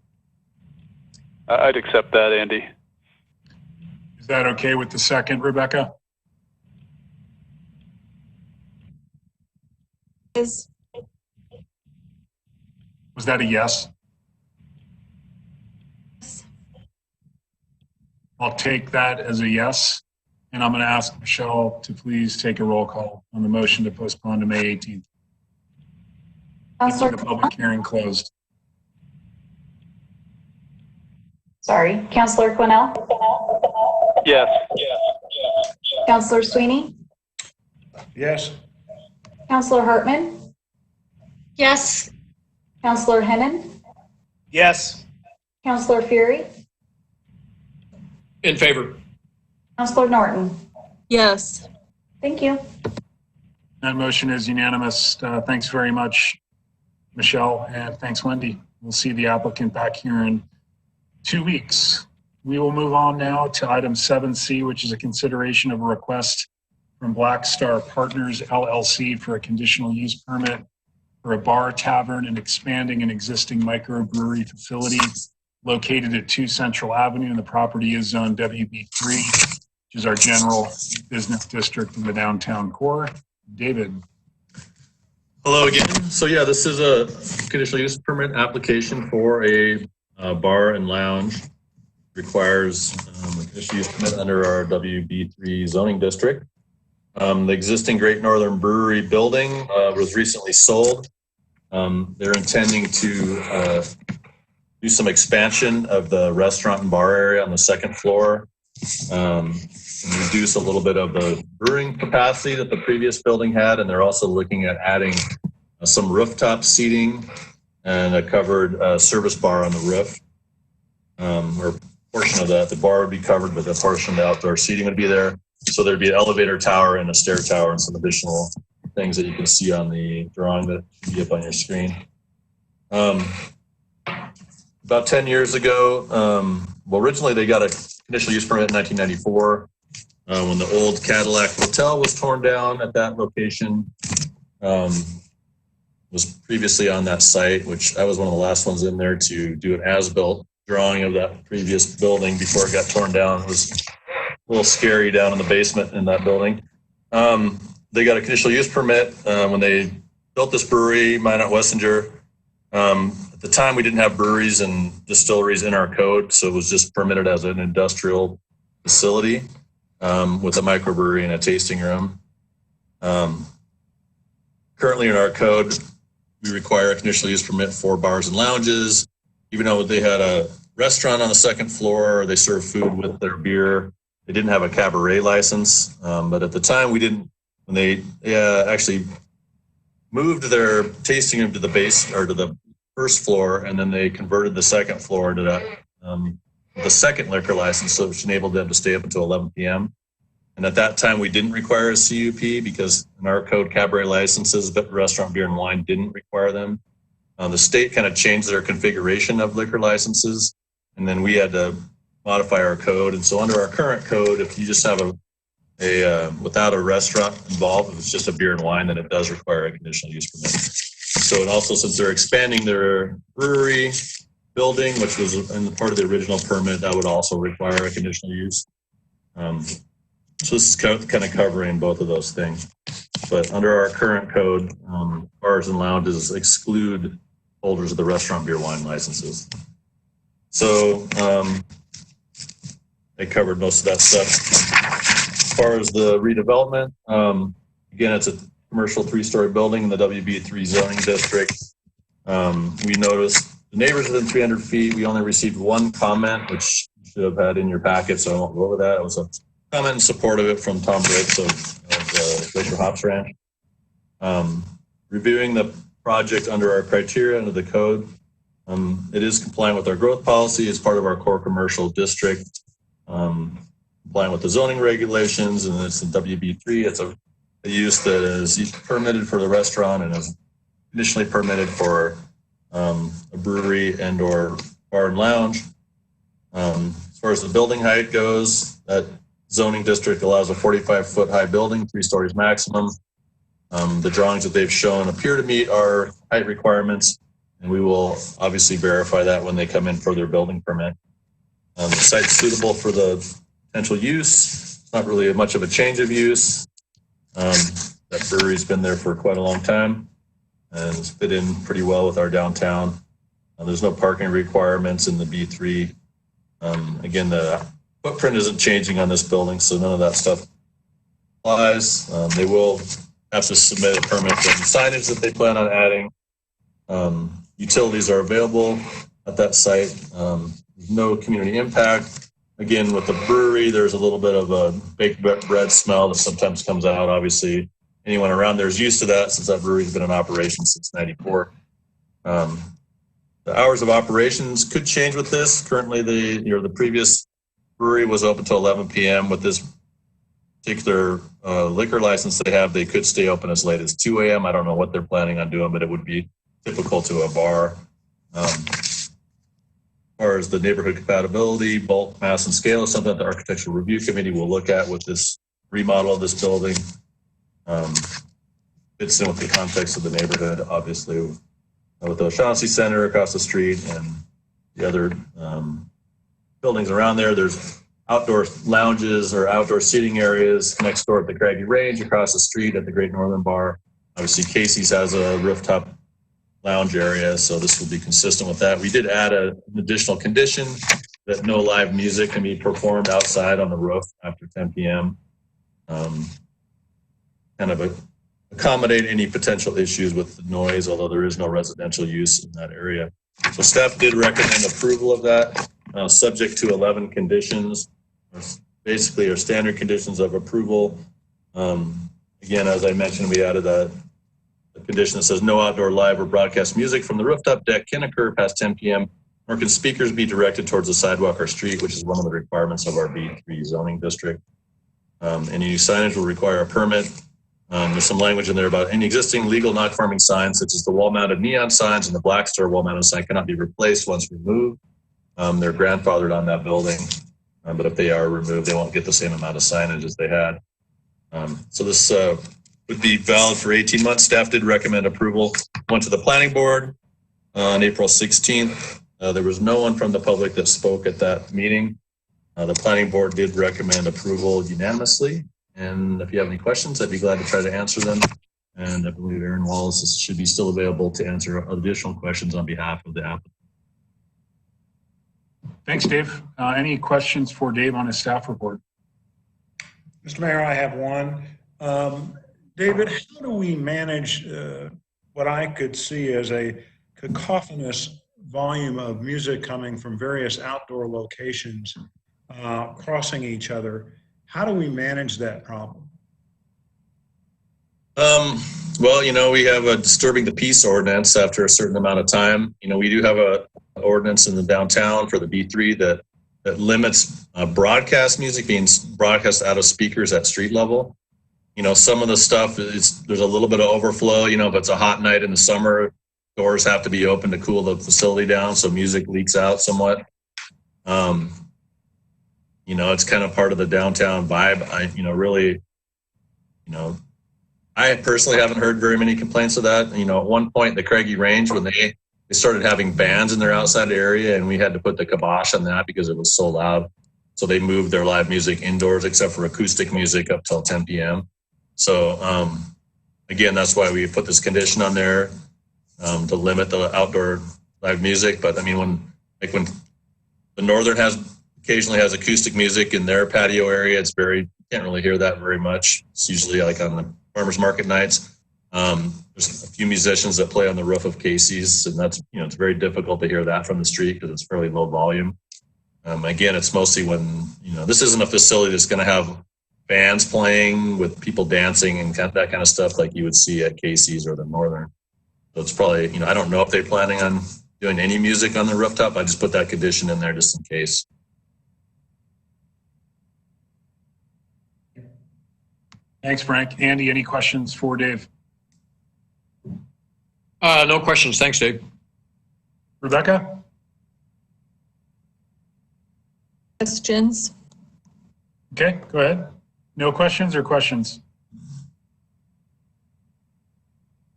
I'd accept that, Andy. Is that okay with the second, Rebecca? Was that a yes? I'll take that as a yes. And I'm going to ask Michelle to please take a roll call on the motion to postpone to May 18th. Keeping the public hearing closed. Sorry, Councillor Quinnell? Yes. Councillor Sweeney? Yes. Councillor Hartman? Yes. Councillor Hennon? Yes. Councillor Fury? In favor. Councillor Norton? Yes. Thank you. That motion is unanimous. Thanks very much, Michelle, and thanks, Wendy. We'll see the applicant back here in 2 weeks. We will move on now to item 7C, which is a consideration of a request from Black Star Partners LLC for a conditional use permit for a bar, tavern, and expanding an existing microbrewery facility located at 2 Central Avenue, and the property is zoned WB3, which is our general business district in the downtown core. David. Hello again. So yeah, this is a conditional use permit application for a bar and lounge. Requires a conditional use permit under our WB3 zoning district. The existing Great Northern Brewery building was recently sold. They're intending to do some expansion of the restaurant and bar area on the second floor, and reduce a little bit of the brewing capacity that the previous building had. And they're also looking at adding some rooftop seating and a covered service bar on the roof, or portion of that. The bar would be covered, but the portion of the outdoor seating would be there. So there'd be an elevator tower and a stair tower and some additional things that you can see on the drawing that should be up on your screen. About 10 years ago, well, originally they got a conditional use permit in 1994 when the old Cadillac Hotel was torn down at that location. Was previously on that site, which I was one of the last ones in there to do an as-built drawing of that previous building before it got torn down. It was a little scary down in the basement in that building. They got a conditional use permit when they built this brewery, Minot Wessinger. At the time, we didn't have breweries and distilleries in our code, so it was just permitted as an industrial facility with a microbrewery and a tasting room. Currently in our code, we require a conditional use permit for bars and lounges. Even though they had a restaurant on the second floor, they served food with their beer. They didn't have a cabaret license, but at the time we didn't. When they actually moved their tasting room to the base or to the first floor, and then they converted the second floor to that the second liquor license, so which enabled them to stay up until 11 p.m. And at that time, we didn't require a CUP because in our code, cabaret licenses, but restaurant beer and wine didn't require them. The state kind of changed their configuration of liquor licenses, and then we had to modify our code. And so under our current code, if you just have a without a restaurant involved, if it's just a beer and wine, then it does require a conditional use permit. So, and also since they're expanding their brewery building, which was in part of the original permit, that would also require a conditional use. So this is kind of covering both of those things. But under our current code, bars and lounges exclude holders of the restaurant beer wine licenses. So they covered most of that stuff. As far as the redevelopment, again, it's a commercial 3-story building in the WB3 zoning district. We noticed the neighbors within 300 feet. We only received one comment, which you should have had in your packet, so I won't go over that. It was a comment in support of it from Tom Briggs of Glacier Hops Ranch. Reviewing the project under our criteria under the code, it is compliant with our growth policy as part of our core commercial district. complying with the zoning regulations, and it's in WB3. It's a use that is permitted for the restaurant and is initially permitted for a brewery and or bar and lounge. As far as the building height goes, that zoning district allows a 45-foot high building, 3 stories maximum. The drawings that they've shown appear to meet our height requirements, and we will obviously verify that when they come in for their building permit. The site's suitable for the potential use. It's not really much of a change of use. That brewery's been there for quite a long time and it's fit in pretty well with our downtown. There's no parking requirements in the B3. Again, the footprint isn't changing on this building, so none of that stuff applies. They will have to submit a permit for the signage that they plan on adding. Utilities are available at that site. No community impact. Again, with the brewery, there's a little bit of a baked bread smell that sometimes comes out. Obviously, anyone around there is used to that since that brewery's been in operation since '94. The hours of operations could change with this. Currently, the previous brewery was open till 11 p.m. With this particular liquor license they have, they could stay open as late as 2 a.m. I don't know what they're planning on doing, but it would be typical to a bar. As far as the neighborhood compatibility, bulk, mass, and scale is something that the Architectural Review Committee will look at with this remodel of this building. Fits in with the context of the neighborhood, obviously, with the O'Shaughnessy Center across the street and the other buildings around there. There's outdoor lounges or outdoor seating areas next door at the Craggy Range, across the street at the Great Northern Bar. Obviously, Casey's has a rooftop lounge area, so this will be consistent with that. We did add an additional condition that no live music can be performed outside on the roof after 10 p.m. Kind of accommodate any potential issues with the noise, although there is no residential use in that area. So staff did recommend approval of that, subject to 11 conditions, basically our standard conditions of approval. Again, as I mentioned, we added a condition that says no outdoor live or broadcast music from the rooftop deck can occur past 10 p.m. nor can speakers be directed towards the sidewalk or street, which is one of the requirements of our B3 zoning district. Any signage will require a permit. There's some language in there about any existing legal non-conforming signs, such as the wall-mounted neon signs and the Black Star wall-mounted sign, cannot be replaced once removed. They're grandfathered on that building, but if they are removed, they won't get the same amount of signage as they had. So this would be valid for 18 months. Staff did recommend approval. Went to the planning board on April 16th. There was no one from the public that spoke at that meeting. The planning board did recommend approval unanimously. And if you have any questions, I'd be glad to try to answer them. And I believe Aaron Wallace should be still available to answer additional questions on behalf of the applicant. Thanks, Dave. Any questions for Dave on his staff report? Mr. Mayor, I have one. David, how do we manage what I could see as a cacophonous volume of music coming from various outdoor locations crossing each other? How do we manage that problem? Well, we have a disturbing the peace ordinance after a certain amount of time. We do have a ordinance in the downtown for the B3 that limits broadcast music being broadcast out of speakers at street level. Some of the stuff there's a little bit of overflow. If it's a hot night in the summer, doors have to be open to cool the facility down, so music leaks out somewhat. It's kind of part of the downtown vibe. I personally haven't heard very many complaints of that. At one point, the Craggy Range, when they started having bands in their outside area, and we had to put the kibosh on that because it was so loud. So they moved their live music indoors, except for acoustic music, up till 10 p.m. So again, that's why we put this condition on there to limit the outdoor live music. But when the Northern occasionally has acoustic music in their patio area, you can't really hear that very much. It's usually like on the farmers market nights. There's a few musicians that play on the roof of Casey's, and that's, it's very difficult to hear that from the street because it's fairly low volume. Again, it's mostly when, this isn't a facility that's going to have bands playing with people dancing and that kind of stuff like you would see at Casey's or the Northern. So it's probably, I don't know if they're planning on doing any music on the rooftop. I just put that condition in there just in case. Thanks, Frank. Andy, any questions for Dave? No questions. Thanks, Dave. Rebecca? Questions? Okay, go ahead. No questions or questions?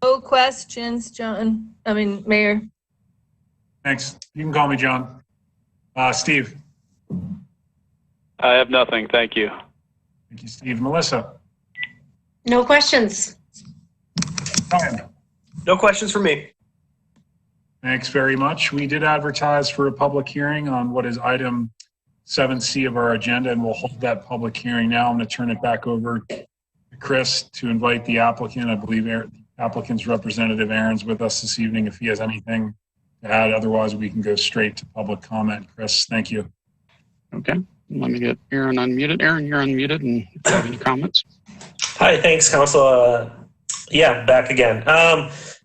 No questions, John. I mean, Mayor. Thanks. You can call me John. Steve? I have nothing. Thank you. Thank you, Steve. Melissa? No questions. Ryan? No questions for me. Thanks very much. We did advertise for a public hearing on what is item 7C of our agenda, and we'll hold that public hearing now. I'm going to turn it back over to Chris to invite the applicant. I believe the applicant's representative Aaron's with us this evening if he has anything to add. Otherwise, we can go straight to public comment. Chris, thank you. Okay, let me get Aaron unmuted. Aaron, you're unmuted, and if you have any comments. Hi, thanks, Council. Yeah, back again.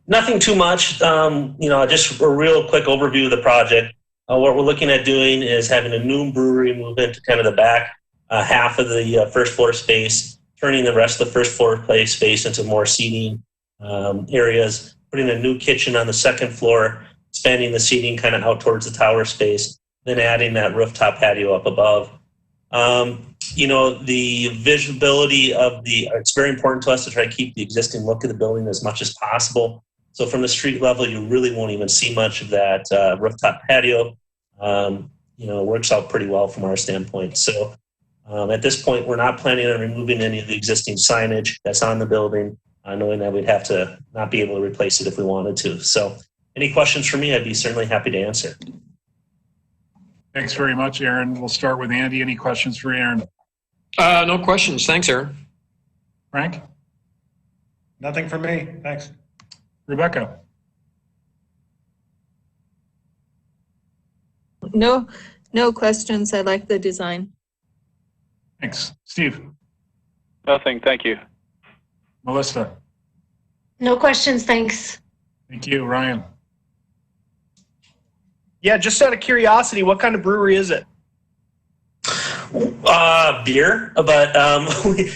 Nothing too much. Just a real quick overview of the project. What we're looking at doing is having a new brewery move into kind of the back half of the first floor space, turning the rest of the first floor space into more seating areas, putting a new kitchen on the second floor, expanding the seating kind of out towards the tower space, then adding that rooftop patio up above. The visibility of it's very important to us to try to keep the existing look of the building as much as possible. So from the street level, you really won't even see much of that rooftop patio. It works out pretty well from our standpoint. So at this point, we're not planning on removing any of the existing signage that's on the building, knowing that we'd have to not be able to replace it if we wanted to. So any questions for me, I'd be certainly happy to answer. Thanks very much, Aaron. We'll start with Andy. Any questions for Aaron? No questions. Thanks, Aaron. Frank? Nothing for me. Thanks. Rebecca? No questions. I like the design. Thanks. Steve? Nothing. Thank you. Melissa? No questions, thanks. Thank you. Ryan? Yeah, just out of curiosity, what kind of brewery is it? Beer, but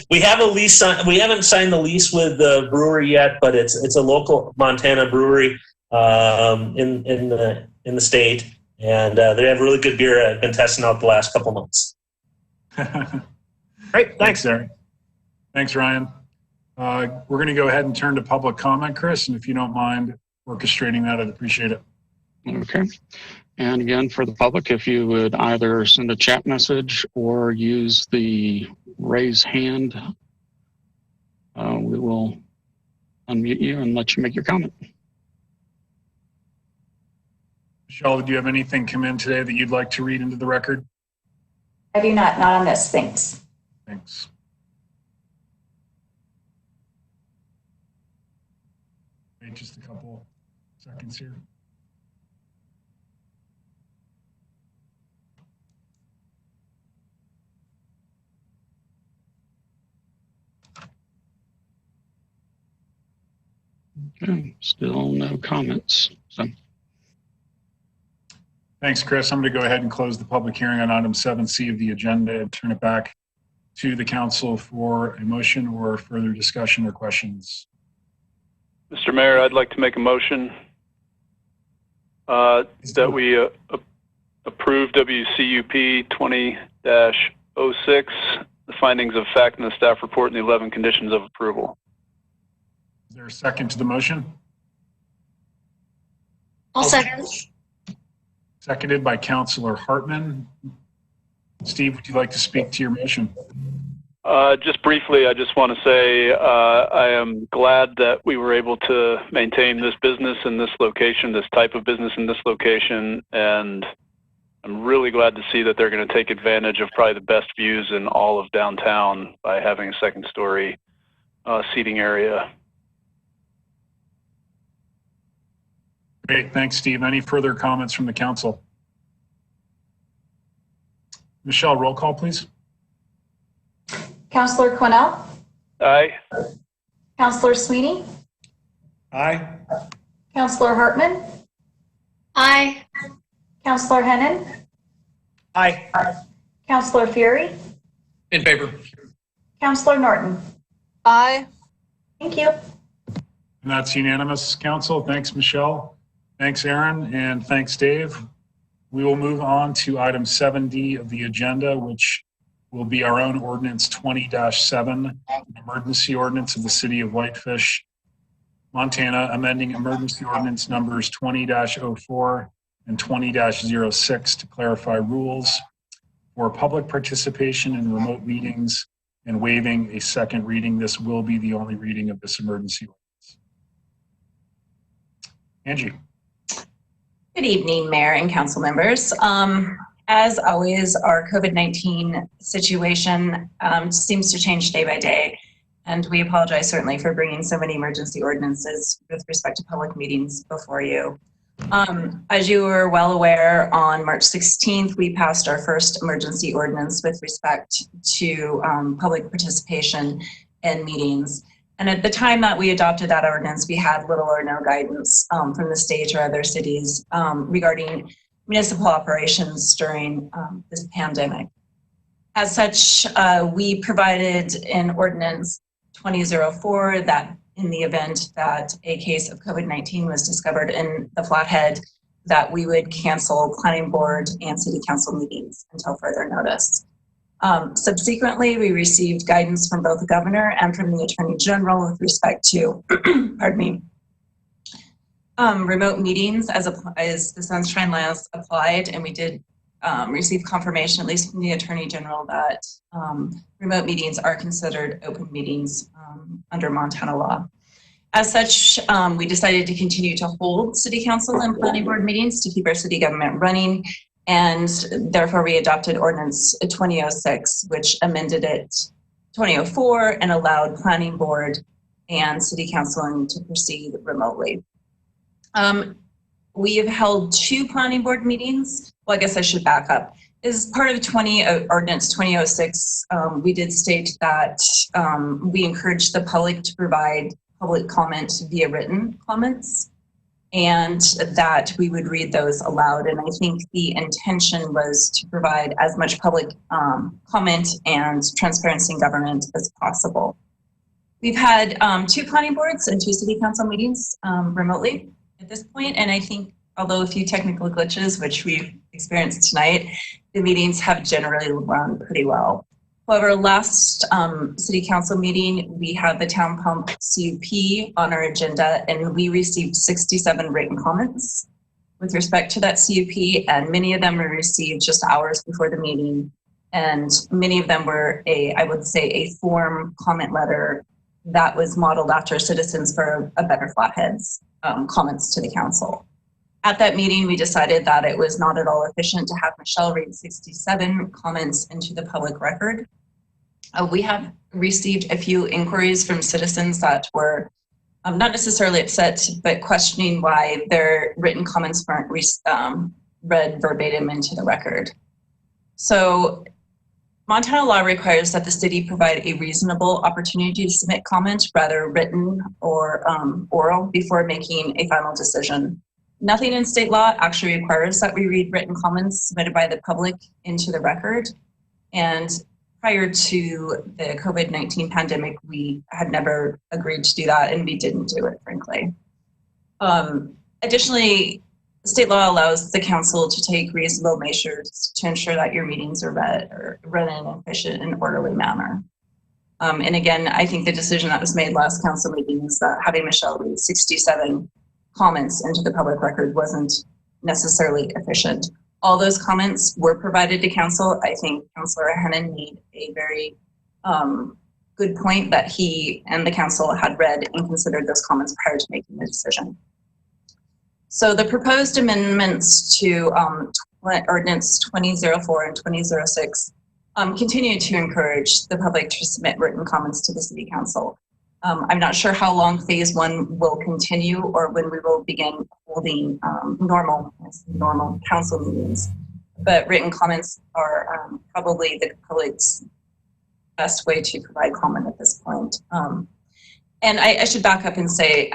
we have a lease. We haven't signed the lease with the brewery yet, but it's a local Montana brewery in the state, and they have really good beer. I've been testing out the last couple months. Great, thanks, Aaron. Thanks, Ryan. We're going to go ahead and turn to public comment, Chris, and if you don't mind orchestrating that, I'd appreciate it. Okay. And again, for the public, if you would either send a chat message or use the raise hand, we will unmute you and let you make your comment. Michelle, do you have anything come in today that you'd like to read into the record? I do not on this. Thanks. Thanks. Wait just a couple seconds here. Okay, still no comments. So, thanks, Chris. I'm going to go ahead and close the public hearing on item 7C of the agenda and turn it back to the council for a motion or further discussion or questions. Mr. Mayor, I'd like to make a motion that we approve WCUP 20-06, the findings of fact in the staff report and the 11 conditions of approval. Is there a second to the motion? I'll second. Seconded by Councilor Hartman. Steve, would you like to speak to your motion? Just briefly, I just want to say I am glad that we were able to maintain this business in this location, this type of business in this location, and I'm really glad to see that they're going to take advantage of probably the best views in all of downtown by having a second story seating area. Great, thanks, Steve. Any further comments from the council? Michelle, roll call, please. Councilor Quinnell? Aye. Councilor Sweeney? Aye. Councilor Hartman? Aye. Councilor Hennon? Aye. Councilor Fury? In favor. Councilor Norton? Aye. Thank you. And that's unanimous, Council. Thanks, Michelle. Thanks, Aaron, and thanks, Dave. We will move on to item 7D of the agenda, which will be our own ordinance 20-7, an emergency ordinance of the city of Whitefish, Montana, amending emergency ordinance numbers 20-04 and 20-06 to clarify rules for public participation in remote meetings and waiving a second reading. This will be the only reading of this emergency ordinance. Angie. Good evening, Mayor and council members. As always, our COVID-19 situation seems to change day by day, and we apologize certainly for bringing so many emergency ordinances with respect to public meetings before you. As you are well aware, on March 16th, we passed our first emergency ordinance with respect to public participation in meetings. And at the time that we adopted that ordinance, we had little or no guidance from the state or other cities regarding municipal operations during this pandemic. As such, we provided an ordinance 2004 that in the event that a case of COVID-19 was discovered in the Flathead, that we would cancel planning board and city council meetings until further notice. Subsequently, we received guidance from both the governor and from the attorney general with respect to, pardon me, remote meetings as the sunshine laws applied, and we did receive confirmation, at least from the attorney general, that remote meetings are considered open meetings under Montana law. As such, we decided to continue to hold city council and planning board meetings to keep our city government running. And therefore, we adopted ordinance 2006, which amended it 2004 and allowed planning board and city council to proceed remotely. We have held 2 planning board meetings. Well, I guess I should back up. As part of ordinance 2006, we did state that we encouraged the public to provide public comment via written comments, and that we would read those aloud. And I think the intention was to provide as much public comment and transparency in government as possible. We've had 2 planning boards and 2 city council meetings remotely at this point, and I think although a few technical glitches, which we've experienced tonight, the meetings have generally run pretty well. However, last city council meeting, we had the town pump CUP on our agenda, and we received 67 written comments with respect to that CUP, and many of them were received just hours before the meeting. And many of them were I would say a form comment letter that was modeled after Citizens for a Better Flathead's comments to the council. At that meeting, we decided that it was not at all efficient to have Michelle read 67 comments into the public record. We have received a few inquiries from citizens that were not necessarily upset, but questioning why their written comments weren't read verbatim into the record. So Montana law requires that the city provide a reasonable opportunity to submit comment, whether written or oral, before making a final decision. Nothing in state law actually requires that we read written comments submitted by the public into the record. And prior to the COVID-19 pandemic, we had never agreed to do that, and we didn't do it, frankly. Additionally, state law allows the council to take reasonable measures to ensure that your meetings are run in an efficient and orderly manner. And again, I think the decision that was made last council meeting is that having Michelle read 67 comments into the public record wasn't necessarily efficient. All those comments were provided to council. I think Councilor Hennon made a very good point that he and the council had read and considered those comments prior to making the decision. So the proposed amendments to Ordinance 2004 and 2006 continue to encourage the public to submit written comments to the City Council. I'm not sure how long phase 1 will continue or when we will begin holding normal council meetings, but written comments are probably the public's best way to provide comment at this point. And I should back up and say,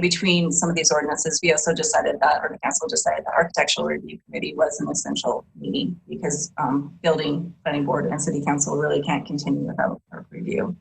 between some of these ordinances, we also decided that, or the council decided that Architectural Review Committee was an essential meeting because Building, Planning Board, and City Council really can't continue without our review.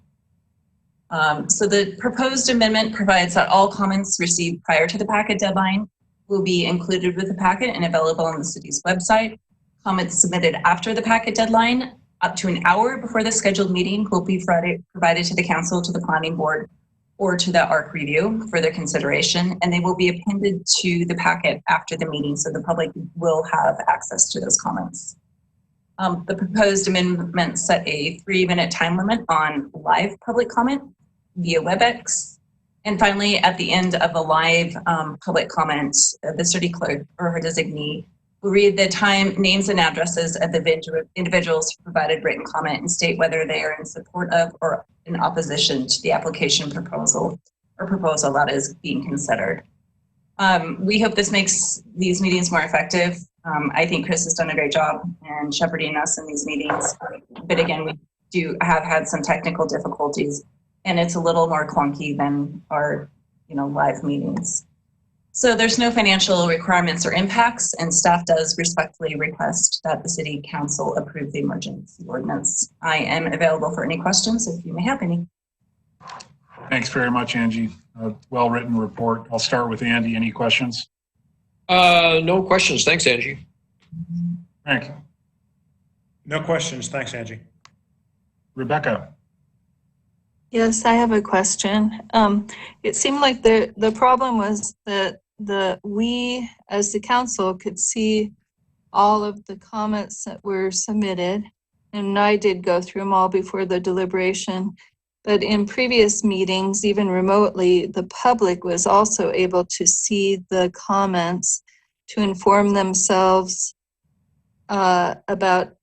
So the proposed amendment provides that all comments received prior to the packet deadline will be included with the packet and available on the city's website. Comments submitted after the packet deadline, up to an hour before the scheduled meeting, will be provided to the council, to the planning board, or to the ARC review for their consideration, and they will be appended to the packet after the meeting, so the public will have access to those comments. The proposed amendment set a 3-minute time limit on live public comment via WebEx. And finally, at the end of the live public comments, the city clerk or her designee will read the time, names, and addresses of the individuals who provided written comment and state whether they are in support of or in opposition to the application proposal that is being considered. We hope this makes these meetings more effective. I think Chris has done a great job in shepherding us in these meetings. But again, we do have had some technical difficulties, and it's a little more clunky than our live meetings. So there's no financial requirements or impacts, and staff does respectfully request that the City Council approve the emergency ordinance. I am available for any questions if you may have any. Thanks very much, Angie. Well-written report. I'll start with Andy. Any questions? No questions. Thanks, Angie. Frank. No questions. Thanks, Angie. Rebecca. Yes, I have a question. It seemed like the problem was that we as the council could see all of the comments that were submitted, and I did go through them all before the deliberation. But in previous meetings, even remotely, the public was also able to see the comments to inform themselves about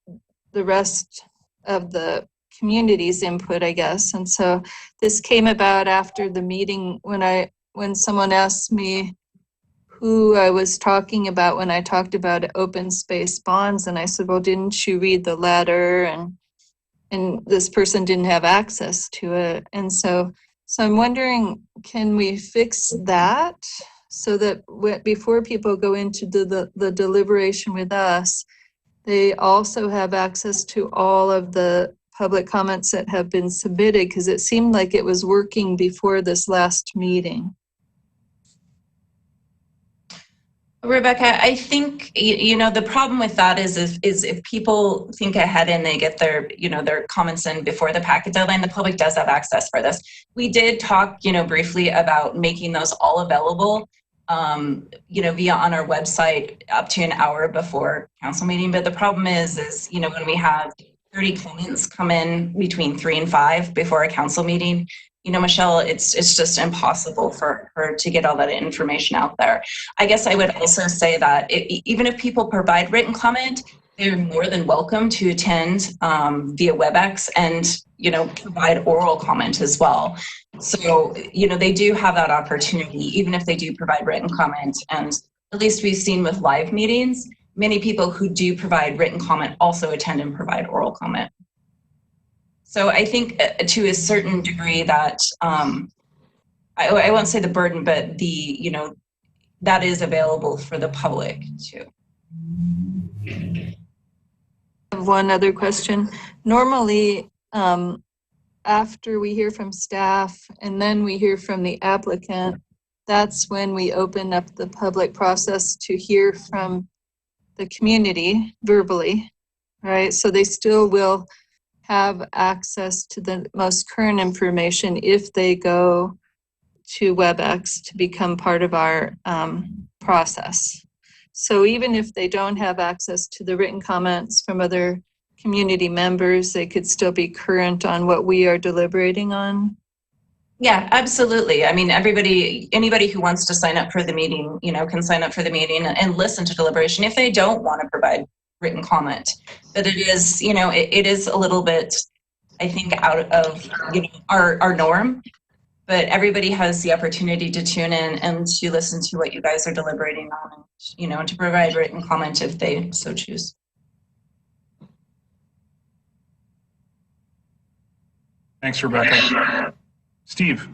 the rest of the community's input, I guess. And so this came about after the meeting when someone asked me who I was talking about when I talked about open space bonds. And I said, well, didn't you read the letter? And this person didn't have access to it. And so I'm wondering, can we fix that so that before people go into the deliberation with us, they also have access to all of the public comments that have been submitted? Because it seemed like it was working before this last meeting. Rebecca, I think, the problem with that is if people think ahead and they get their comments in before the packet deadline, the public does have access for this. We did talk, briefly about making those all available, via on our website up to an hour before council meeting. But the problem is when we have 30 comments come in between 3 and 5 before a council meeting, Michelle, it's just impossible for her to get all that information out there. I guess I would also say that even if people provide written comment, they're more than welcome to attend via WebEx and, provide oral comment as well. So, they do have that opportunity, even if they do provide written comment. And at least we've seen with live meetings, many people who do provide written comment also attend and provide oral comment. So I think to a certain degree that, I won't say the burden, but that is available for the public too. I have one other question. Normally, after we hear from staff and then we hear from the applicant, that's when we open up the public process to hear from the community verbally, right? So they still will have access to the most current information if they go to WebEx to become part of our process. So even if they don't have access to the written comments from other community members, they could still be current on what we are deliberating on. Yeah, absolutely. I mean, anybody who wants to sign up for the meeting, can sign up for the meeting and listen to deliberation if they don't want to provide written comment. But it is, it is a little bit, I think, out of our norm. But everybody has the opportunity to tune in and to listen to what you guys are deliberating on, and to provide written comment if they so choose. Thanks, Rebecca. Steve.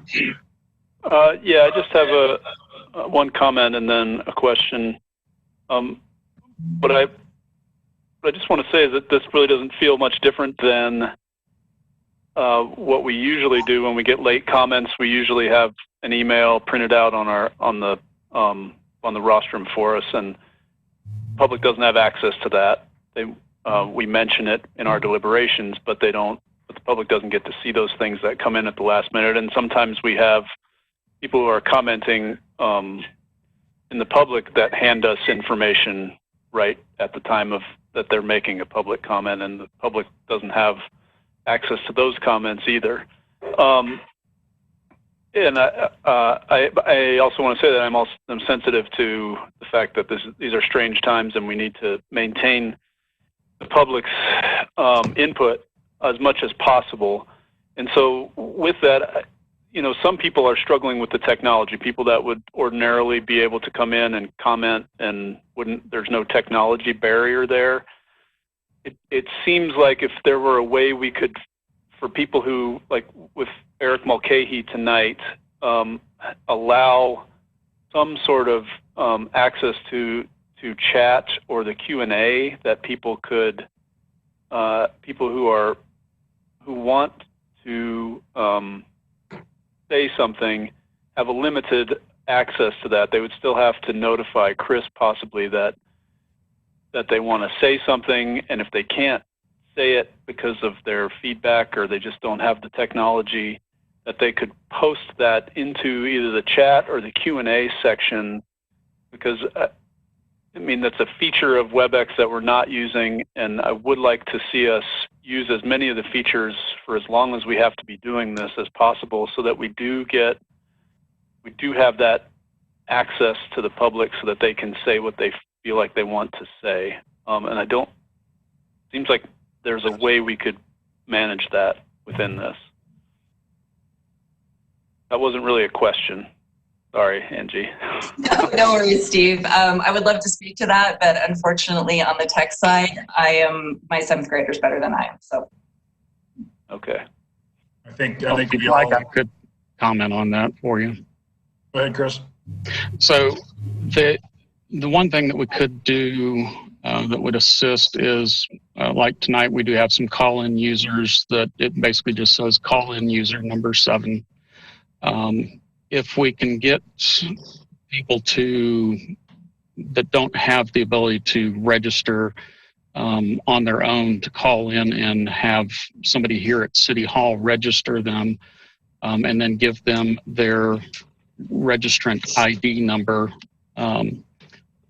Yeah, I just have one comment and then a question. What I just want to say is that this really doesn't feel much different than what we usually do when we get late comments, we usually have an email printed out on the rostrum for us, and public doesn't have access to that. We mention it in our deliberations, but the public doesn't get to see those things that come in at the last minute. And sometimes we have people who are commenting in the public that hand us information right at the time that they're making a public comment, and the public doesn't have access to those comments either. And I also want to say that I'm sensitive to the fact that these are strange times, and we need to maintain the public's input as much as possible. And so with that, some people are struggling with the technology. People that would ordinarily be able to come in and comment and there's no technology barrier there. It seems like if there were a way we could, for people who, like with Eric Mulcahy tonight, allow some sort of access to chat or the Q&A, that people could, people who want to say something have a limited access to that. They would still have to notify Chris possibly that they want to say something, and if they can't say it because of their feedback or they just don't have the technology, that they could post that into either the chat or the Q&A section, because that's a feature of WebEx that we're not using, and I would like to see us use as many of the features for as long as we have to be doing this as possible, so that we do have that access to the public so that they can say what they feel like they want to say. And seems like there's a way we could manage that within this. That wasn't really a question. Sorry, Angie. No worries, Steve. I would love to speak to that, but unfortunately on the tech side, my 7th grader's better than I am, so. Okay. I think if you'd like, I could comment on that for you. Go ahead, Chris. So the one thing that we could do that would assist is, like tonight, we do have some call-in users that it basically just says call-in user number 7. If we can get people that don't have the ability to register on their own to call in and have somebody here at City Hall register them, and then give them their registrant ID number,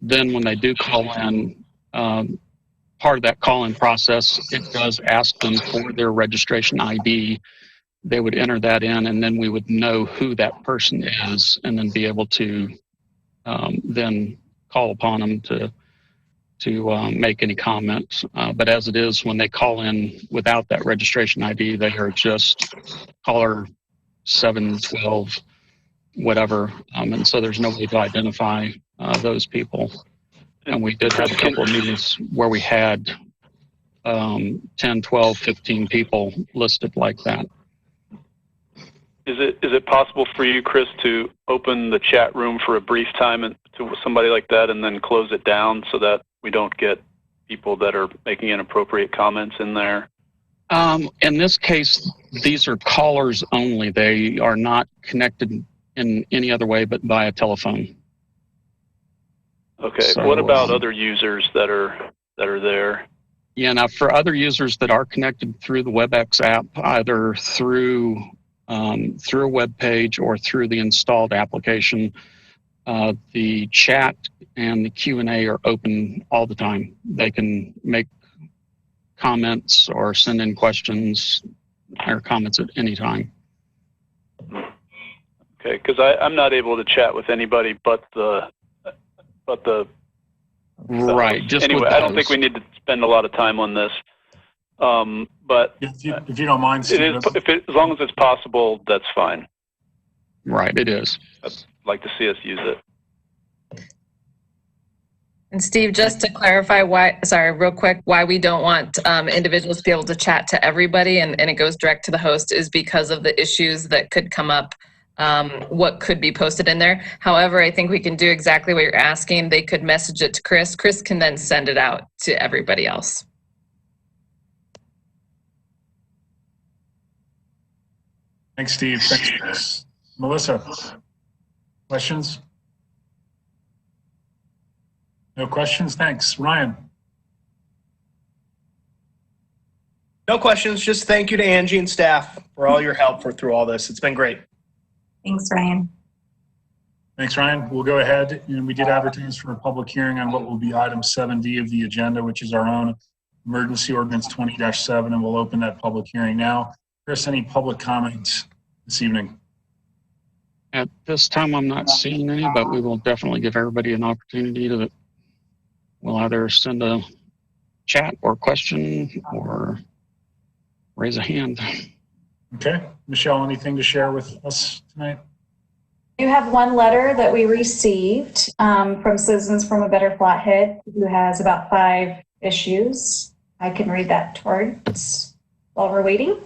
then when they do call in, part of that call-in process, it does ask them for their registration ID. They would enter that in, and then we would know who that person is, and then be able to then call upon them to make any comments. But as it is, when they call in without that registration ID, they are just caller 712, whatever. And so there's no way to identify those people. And we did have a couple of meetings where we had 10, 12, 15 people listed like that. Is it possible for you, Chris, to open the chat room for a brief time to somebody like that and then close it down so that we don't get people that are making inappropriate comments in there? In this case, these are callers only. They are not connected in any other way but via telephone. Okay. So, what about other users that are there? Yeah. Now, for other users that are connected through the WebEx app, either through a web page or through the installed application, the chat and the Q&A are open all the time. They can make comments or send in questions or comments at any time. Okay, because I'm not able to chat with anybody but the right. Just anyway, I don't think we need to spend a lot of time on this. But if you don't mind, Steve, as long as it's possible, that's fine. Right, it is. I'd like to see us use it. And Steve, just to clarify real quick, why we don't want individuals to be able to chat to everybody and it goes direct to the host is because of the issues that could come up, what could be posted in there. However, I think we can do exactly what you're asking. They could message it to Chris. Chris can then send it out to everybody else. Thanks, Steve. Thanks, Chris. Melissa, questions? No questions? Thanks. Ryan? No questions. Just thank you to Angie and staff for all your help through all this. It's been great. Thanks, Ryan. Thanks, Ryan. We'll go ahead, and we did advertise for a public hearing on what will be item 7D of the agenda, which is our own emergency ordinance 20-7, and we'll open that public hearing now. Chris, any public comments this evening? At this time, I'm not seeing any, but we will definitely give everybody an opportunity to, we'll either send a chat or question or raise a hand. Okay. Michelle, anything to share with us tonight? You have one letter that we received from Citizens from a Better Flathead, who has about 5 issues. I can read that towards while we're waiting.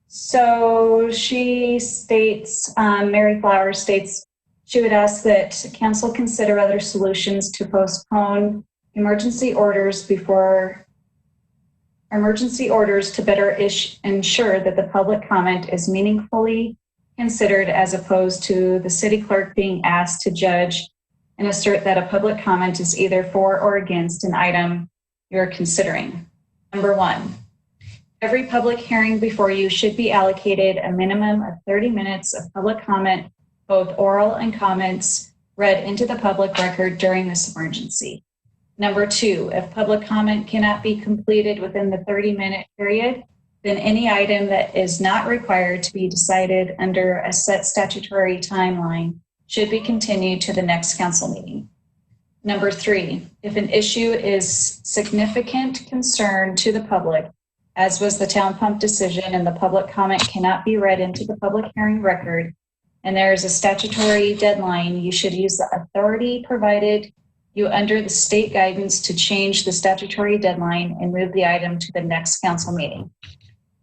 So she states, Mary Flowers states, she would ask that council consider other solutions to postpone emergency orders to better ensure that the public comment is meaningfully considered, as opposed to the city clerk being asked to judge and assert that a public comment is either for or against an item you're considering. Number 1, every public hearing before you should be allocated a minimum of 30 minutes of public comment, both oral and comments read into the public record during this emergency. Number 2, if public comment cannot be completed within the 30-minute period, then any item that is not required to be decided under a set statutory timeline should be continued to the next council meeting. Number 3, if an issue is significant concern to the public, as was the town pump decision, and the public comment cannot be read into the public hearing record, and there is a statutory deadline, you should use the authority provided you under the state guidance to change the statutory deadline and move the item to the next council meeting.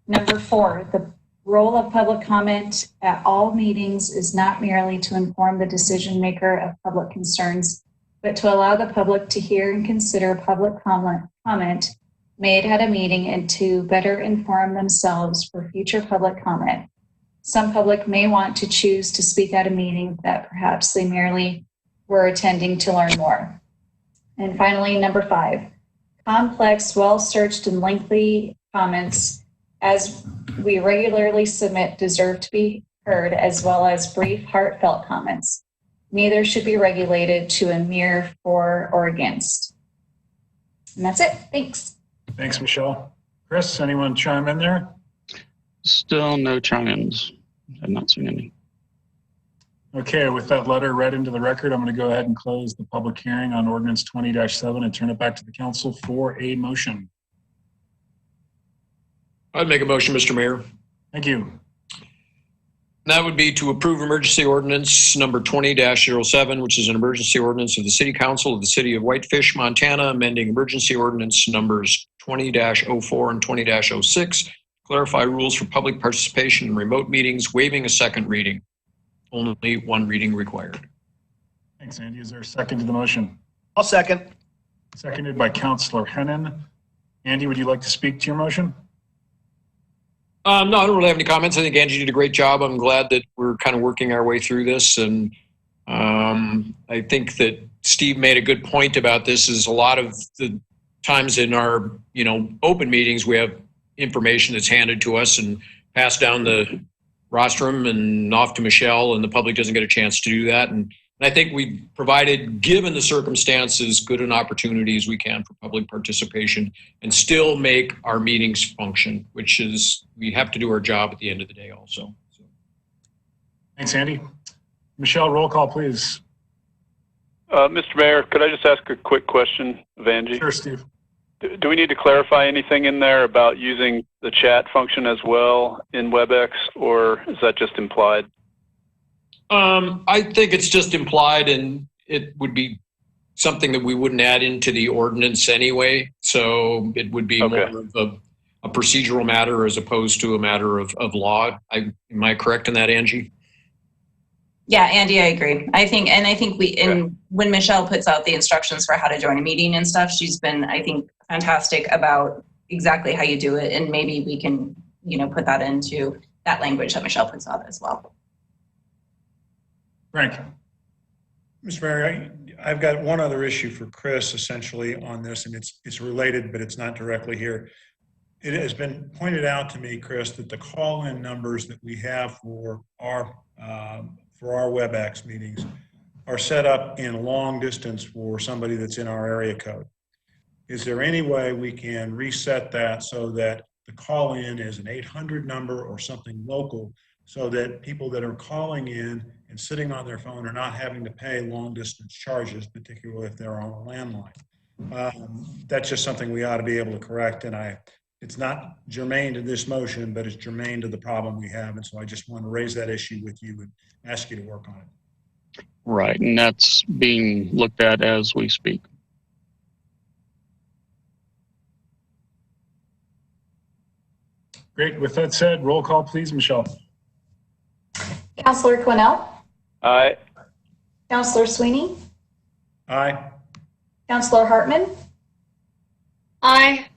Number 4, the role of public comment at all meetings is not merely to inform the decision maker of public concerns, but to allow the public to hear and consider public comment made at a meeting and to better inform themselves for future public comment. Some public may want to choose to speak at a meeting that perhaps they merely were attending to learn more. And finally, number 5, complex, well-searched, and lengthy comments, as we regularly submit, deserve to be heard, as well as brief, heartfelt comments. Neither should be regulated to a mere for or against. And that's it. Thanks. Thanks, Michelle. Chris, anyone chime in there? Still no chime-ins. I've not seen any. Okay, with that letter read into the record, I'm going to go ahead and close the public hearing on ordinance 20-7 and turn it back to the council for a motion. I'd make a motion, Mr. Mayor. Thank you. That would be to approve emergency ordinance number 20-07, which is an emergency ordinance of the City Council of the City of Whitefish, Montana, amending emergency ordinance numbers 20-04 and 20-06, clarify rules for public participation in remote meetings, waiving a second reading. Only one reading required. Thanks, Andy. Is there a second to the motion? I'll second. Seconded by Councilor Hennon. Andy, would you like to speak to your motion? No, I don't really have any comments. I think Angie did a great job. I'm glad that we're kind of working our way through this. And I think that Steve made a good point about this. Is a lot of the times in our, open meetings, we have information that's handed to us and passed down the rostrum and off to Michelle, and the public doesn't get a chance to do that. And I think we provided, given the circumstances, good an opportunity as we can for public participation and still make our meetings function, which is, we have to do our job at the end of the day also. So. Thanks, Andy. Michelle, roll call, please. Mr. Mayor, could I just ask a quick question of Angie? Sure, Steve. Do we need to clarify anything in there about using the chat function as well in WebEx, or is that just implied? I think it's just implied, and it would be something that we wouldn't add into the ordinance anyway. So it would be more of a procedural matter as opposed to a matter of law. Am I correct in that, Angie? Yeah, Andy, I agree. I think when Michelle puts out the instructions for how to join a meeting and stuff, she's been, I think, fantastic about exactly how you do it. And maybe we can put that into that language that Michelle puts out as well. Frank. Mr. Mayor, I've got one other issue for Chris essentially on this, and it's related, but it's not directly here. It has been pointed out to me, Chris, that the call-in numbers that we have for our WebEx meetings are set up in long distance for somebody that's in our area code. Is there any way we can reset that so that the call-in is an 800 number or something local, so that people that are calling in and sitting on their phone are not having to pay long distance charges, particularly if they're on a landline? That's just something we ought to be able to correct, and it's not germane to this motion, but it's germane to the problem we have, and so I just want to raise that issue with you and ask you to work on it. Right, and that's being looked at as we speak. Great. With that said, roll call, please, Michelle. Councillor Quinnell? Aye. Councillor Sweeney? Aye. Councillor Hartman? Aye.